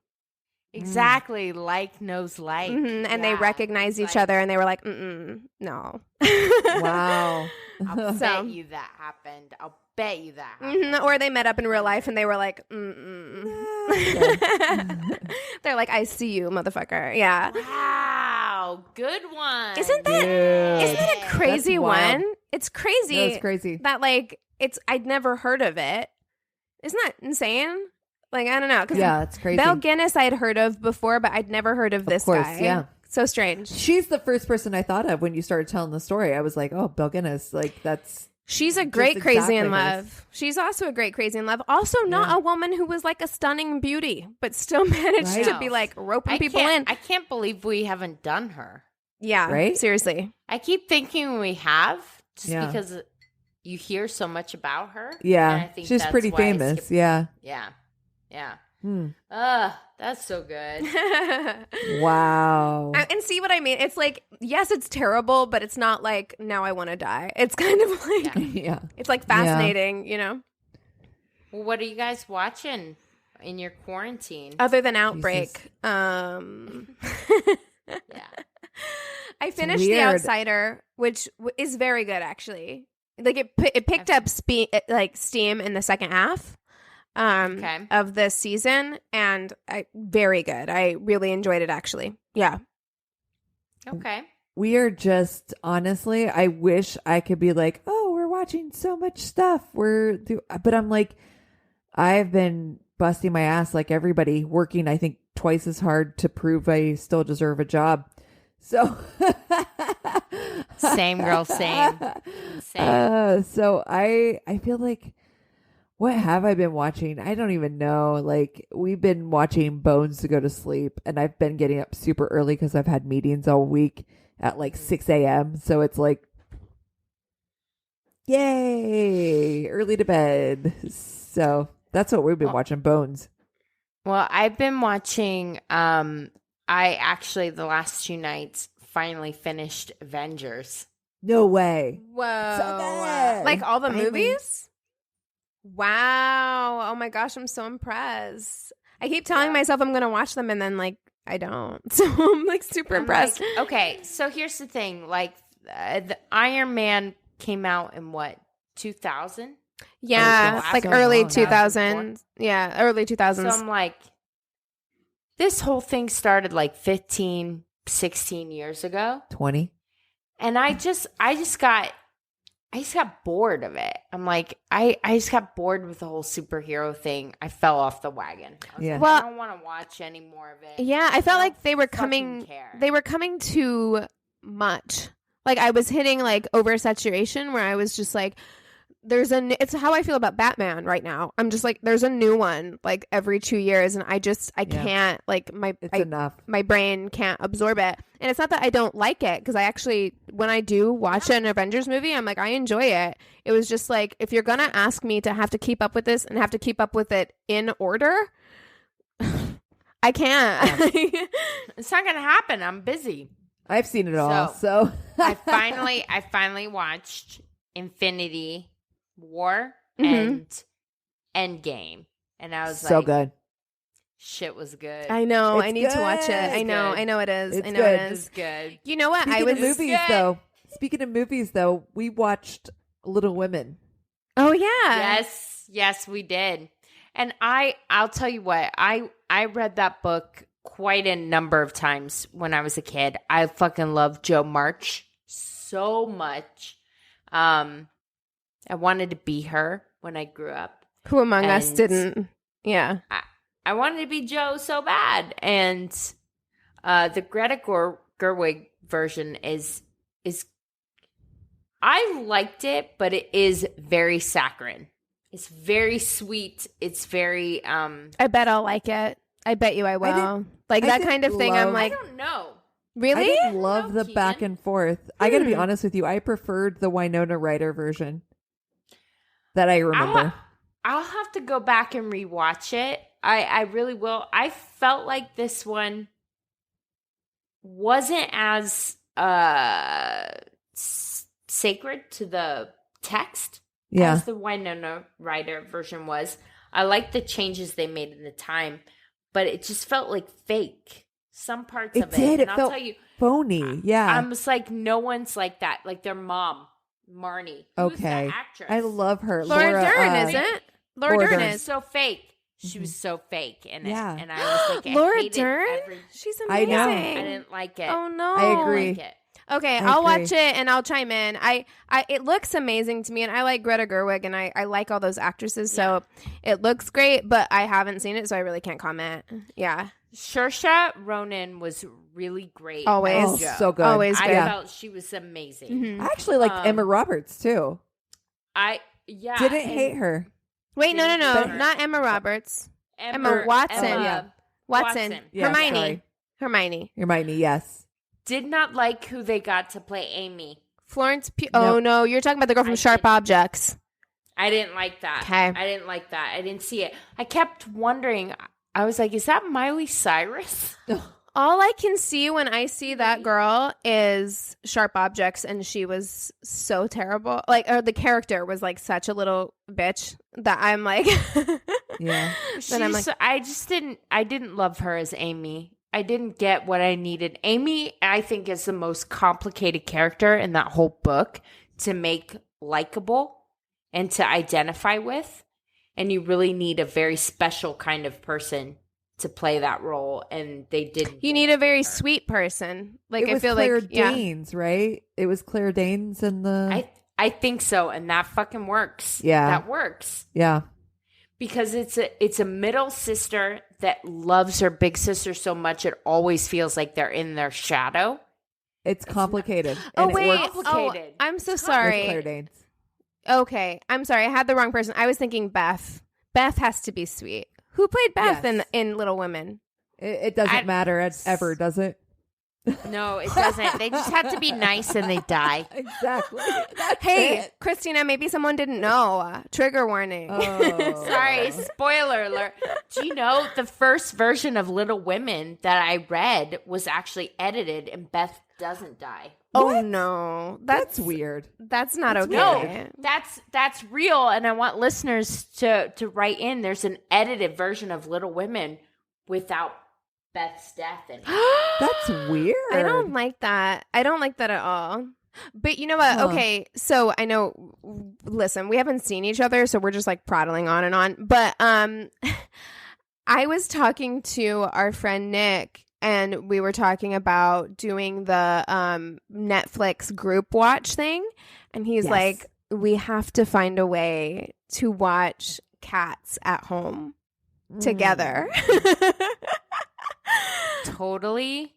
[SPEAKER 3] Exactly. Like knows like.
[SPEAKER 2] Mm-hmm. And they recognized each other and they were like, no.
[SPEAKER 1] Wow.
[SPEAKER 3] I'll bet you that happened. I'll bet you that happened.
[SPEAKER 2] Mm-hmm. Or they met up in real life and they were like, They're like, I see you, motherfucker. Yeah.
[SPEAKER 3] Wow. Good one.
[SPEAKER 2] Isn't that a crazy one? It's crazy.
[SPEAKER 1] That's crazy.
[SPEAKER 2] That like, I'd never heard of it. Isn't that insane? Like, I don't know.
[SPEAKER 1] Yeah, it's crazy.
[SPEAKER 2] Belle Guinness I'd heard of before, but I'd never heard of this guy.
[SPEAKER 1] Yeah.
[SPEAKER 2] So strange.
[SPEAKER 1] She's the first person I thought of when you started telling the story. I was like, oh, Belle Guinness. Like, that's
[SPEAKER 2] She's a great crazy in love. She's also a great crazy in love. Also not a woman who was like a stunning beauty, but still managed to be like roping people in.
[SPEAKER 3] I can't believe we haven't done her.
[SPEAKER 2] Yeah.
[SPEAKER 1] Right?
[SPEAKER 2] Seriously.
[SPEAKER 3] I keep thinking we have just because you hear so much about her.
[SPEAKER 1] Yeah.
[SPEAKER 3] And I think
[SPEAKER 1] she's pretty famous. Yeah.
[SPEAKER 3] Yeah. Yeah.
[SPEAKER 1] Hmm.
[SPEAKER 3] That's so good.
[SPEAKER 1] Wow.
[SPEAKER 2] And see what I mean? It's like, yes, it's terrible, but it's not like, now I want to die. It's kind of like, it's like fascinating, you know?
[SPEAKER 3] Well, what are you guys watching in your quarantine?
[SPEAKER 2] Other than Outbreak. I finished The Outsider, which is very good, actually. Like it picked up steam in the second half. Of this season, and very good. I really enjoyed it, actually. Yeah.
[SPEAKER 3] Okay.
[SPEAKER 1] We are just, honestly, I wish I could be like, oh, we're watching so much stuff. But I'm like, I've been busting my ass like everybody, working, I think, twice as hard to prove I still deserve a job. So
[SPEAKER 3] same girl, same.
[SPEAKER 1] So I feel like, what have I been watching? I don't even know. Like, we've been watching Bones to go to sleep, and I've been getting up super early because I've had meetings all week at like 6 a.m. So it's like, yay, early to bed. So that's what we've been watching, Bones.
[SPEAKER 3] Well, I've been watching, I actually, the last 2 nights, finally finished Avengers.
[SPEAKER 1] No way.
[SPEAKER 2] Whoa.
[SPEAKER 1] So good.
[SPEAKER 2] Like all the movies? Wow. Oh my gosh, I'm so impressed. I keep telling myself I'm going to watch them and then like I don't. So I'm like super impressed.
[SPEAKER 3] Like, okay, so here's the thing. Like the Iron Man came out in what, 2000?
[SPEAKER 2] Yeah, like early 2000s. Yeah, early 2000s.
[SPEAKER 3] So I'm like, this whole thing started like 15, 16 years ago.
[SPEAKER 1] 20.
[SPEAKER 3] And I just got bored of it. I'm like, I just got bored with the whole superhero thing. I fell off the wagon. Like, I don't want to watch any more of it.
[SPEAKER 2] Yeah, I felt like they were coming too much. Like I was hitting like oversaturation where I was just like, it's how I feel about Batman right now. I'm just like, there's a new one like every 2 years, and I can't, like
[SPEAKER 1] enough.
[SPEAKER 2] My brain can't absorb it. And it's not that I don't like it, because I actually, when I do watch an Avengers movie, I'm like, I enjoy it. It was just like, if you're gonna ask me to have to keep up with this and have to keep up with it in order, I can't.
[SPEAKER 3] It's not gonna happen. I'm busy.
[SPEAKER 1] I've seen it all. So
[SPEAKER 3] I finally watched Infinity War and Endgame, and I was
[SPEAKER 1] so good.
[SPEAKER 3] Shit was good.
[SPEAKER 2] I know. I need to watch it. I know it is.
[SPEAKER 1] It's
[SPEAKER 2] I know
[SPEAKER 1] good.
[SPEAKER 2] it is.
[SPEAKER 3] It's good.
[SPEAKER 2] You know what?
[SPEAKER 1] Speaking of movies, though, we watched Little Women.
[SPEAKER 2] Oh yeah.
[SPEAKER 3] Yes, we did. And I'll tell you what, I read that book quite a number of times when I was a kid. I fucking loved Jo March so much. I wanted to be her when I grew up.
[SPEAKER 2] Who among us didn't? Yeah.
[SPEAKER 3] I wanted to be Jo so bad. And the Greta Gerwig version is I liked it, but it is very saccharine. It's very sweet. It's very
[SPEAKER 2] I bet I'll like it. I bet you I will. That kind of thing. I'm like,
[SPEAKER 3] I don't know.
[SPEAKER 2] Really?
[SPEAKER 1] I didn't love the back and forth. I got to be honest with you. I preferred the Winona Ryder version that I remember.
[SPEAKER 3] I'll have to go back and rewatch it. I really will. I felt like this one wasn't as sacred to the text as the Winona Ryder version was. I like the changes they made in the time, but it just felt like fake. Some parts of it.
[SPEAKER 1] It
[SPEAKER 3] and I'll
[SPEAKER 1] felt
[SPEAKER 3] tell you,
[SPEAKER 1] phony. Yeah.
[SPEAKER 3] I'm just like, no one's like that. Like their mom, Marnie. Who's
[SPEAKER 1] Okay.
[SPEAKER 3] that actress?
[SPEAKER 1] I love her.
[SPEAKER 2] Laura Dern, isn't it? Laura Dern is
[SPEAKER 3] so fake. She was so fake in it.
[SPEAKER 1] Yeah.
[SPEAKER 3] And I was like,
[SPEAKER 2] Laura Dern? She's amazing.
[SPEAKER 1] I know.
[SPEAKER 3] I didn't like it.
[SPEAKER 2] Oh no.
[SPEAKER 1] I agree.
[SPEAKER 3] Like it.
[SPEAKER 2] Okay, I'll watch it and I'll chime in. It looks amazing to me, and I like Greta Gerwig, and I like all those actresses, so it looks great, but I haven't seen it, so I really can't comment. Yeah.
[SPEAKER 3] Saoirse Ronan was really great.
[SPEAKER 2] Always.
[SPEAKER 1] So good.
[SPEAKER 2] Always good.
[SPEAKER 3] I felt she was amazing.
[SPEAKER 2] Mm-hmm.
[SPEAKER 1] I actually liked Emma Roberts, too. Didn't hate her.
[SPEAKER 2] Wait, no. Not Emma Roberts. Emma Watson. Watson.
[SPEAKER 1] Yeah,
[SPEAKER 2] Hermione.
[SPEAKER 1] Hermione, yes.
[SPEAKER 3] Did not like who they got to play Amy.
[SPEAKER 2] Florence Pugh. Oh, no. You're talking about the girl from Sharp Objects.
[SPEAKER 3] I didn't like that.
[SPEAKER 2] Okay.
[SPEAKER 3] I didn't like that. I didn't see it. I kept wondering. I was like, is that Miley Cyrus?
[SPEAKER 2] All I can see when I see that girl is Sharp Objects, and she was so terrible. Or the character was like such a little bitch that I'm like,
[SPEAKER 1] yeah.
[SPEAKER 3] I didn't love her as Amy. I didn't get what I needed. Amy, I think, is the most complicated character in that whole book to make likable and to identify with. And you really need a very special kind of person to play that role, and they didn't.
[SPEAKER 2] You need a very sweet person.
[SPEAKER 1] It was Claire Danes, right? It was Claire Danes in the...
[SPEAKER 3] I think so, and that fucking works.
[SPEAKER 1] Yeah.
[SPEAKER 3] That works.
[SPEAKER 1] Yeah.
[SPEAKER 3] Because it's a middle sister that loves her big sister so much it always feels like they're in their shadow.
[SPEAKER 1] It's complicated.
[SPEAKER 2] Oh, wait. Complicated. I'm so sorry.
[SPEAKER 1] Claire Danes.
[SPEAKER 2] Okay. I'm sorry. I had the wrong person. I was thinking Beth. Beth has to be sweet. Who played Beth in Little Women?
[SPEAKER 1] It doesn't matter ever, does it?
[SPEAKER 3] No, it doesn't. They just have to be nice and they die.
[SPEAKER 1] Exactly.
[SPEAKER 2] Hey, Christina, maybe someone didn't know. Trigger warning.
[SPEAKER 3] Oh. Sorry, spoiler alert. Do you know the first version of Little Women that I read was actually edited and Beth doesn't die?
[SPEAKER 2] Oh, no.
[SPEAKER 1] That's weird.
[SPEAKER 2] That's not okay.
[SPEAKER 3] No, that's real. And I want listeners to write in. There's an edited version of Little Women without Beth's death in it.
[SPEAKER 1] That's weird.
[SPEAKER 2] I don't like that. I don't like that at all. But you know what? Okay, so I know, listen, we haven't seen each other, so we're just like prattling on and on. But I was talking to our friend Nick, and we were talking about doing the Netflix group watch thing. And he's like, we have to find a way to watch Cats at home together.
[SPEAKER 3] Totally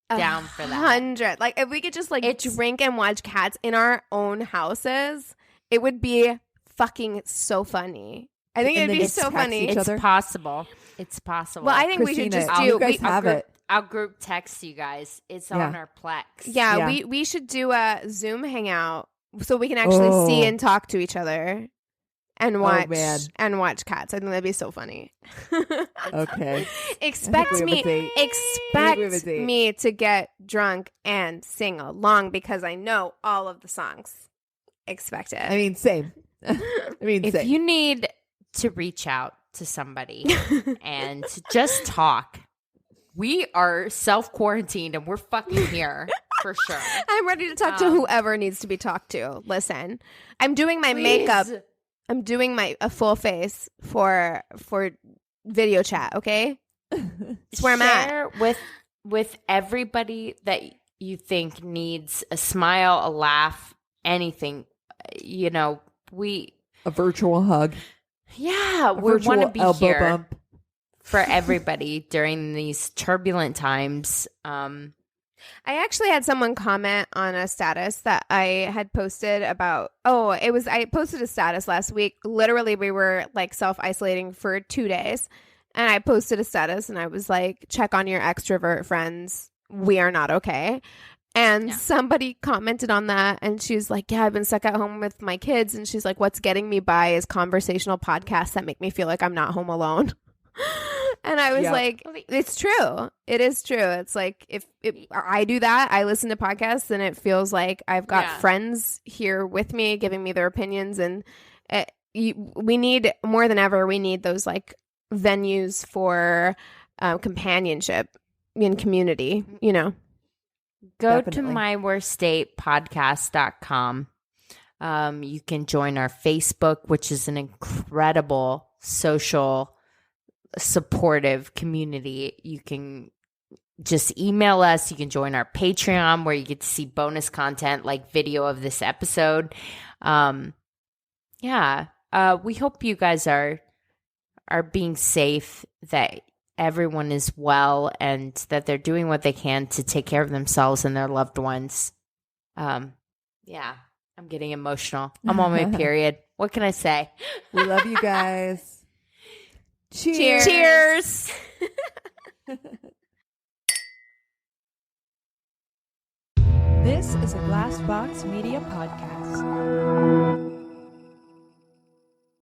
[SPEAKER 3] down for that.
[SPEAKER 2] 100. Like, if we could just drink and watch Cats in our own houses, it would be fucking so funny. I think it'd be so funny.
[SPEAKER 3] It's possible. It's possible.
[SPEAKER 2] Well, I think we should just do.
[SPEAKER 1] You guys have it.
[SPEAKER 3] I'll group text you guys. It's on our Plex.
[SPEAKER 2] Yeah, we should do a Zoom hangout so we can actually see and talk to each other and watch Cats. I think that'd be so funny.
[SPEAKER 1] Okay.
[SPEAKER 2] Expect me to get drunk and sing along because I know all of the songs. Expect it.
[SPEAKER 1] I mean, same.
[SPEAKER 3] If you need to reach out to somebody and just talk, we are self-quarantined and we're fucking here for sure.
[SPEAKER 2] I'm ready to talk to whoever needs to be talked to. Listen, I'm doing my makeup. I'm doing a full face for video chat, okay? That's where I'm at.
[SPEAKER 3] With everybody that you think needs a smile, a laugh, anything, a
[SPEAKER 1] virtual hug.
[SPEAKER 3] Yeah, we want to be here bump for everybody during these turbulent times.
[SPEAKER 2] I actually had someone comment on a status that I had posted about. I posted a status last week. Literally, we were like self-isolating for 2 days. And I posted a status and I was like, check on your extrovert friends. We are not okay. And somebody commented on that and she's like, yeah, I've been stuck at home with my kids. And she's like, what's getting me by is conversational podcasts that make me feel like I'm not home alone. And I was like, it's true. It is true. It's like if I do that, I listen to podcasts and it feels like I've got friends here with me giving me their opinions. And we need, more than ever, we need those like venues for companionship and community,
[SPEAKER 3] Go to myworstdatepodcast.com. You can join our Facebook, which is an incredible social supportive community. You can just email us. You can join our Patreon where you get to see bonus content like video of this episode. We hope you guys are being safe, that everyone is well, and that they're doing what they can to take care of themselves and their loved ones. I'm getting emotional. I'm on my period. What can I say?
[SPEAKER 1] We love you guys. Cheers.
[SPEAKER 2] Cheers.
[SPEAKER 4] This is a Glass Box Media podcast.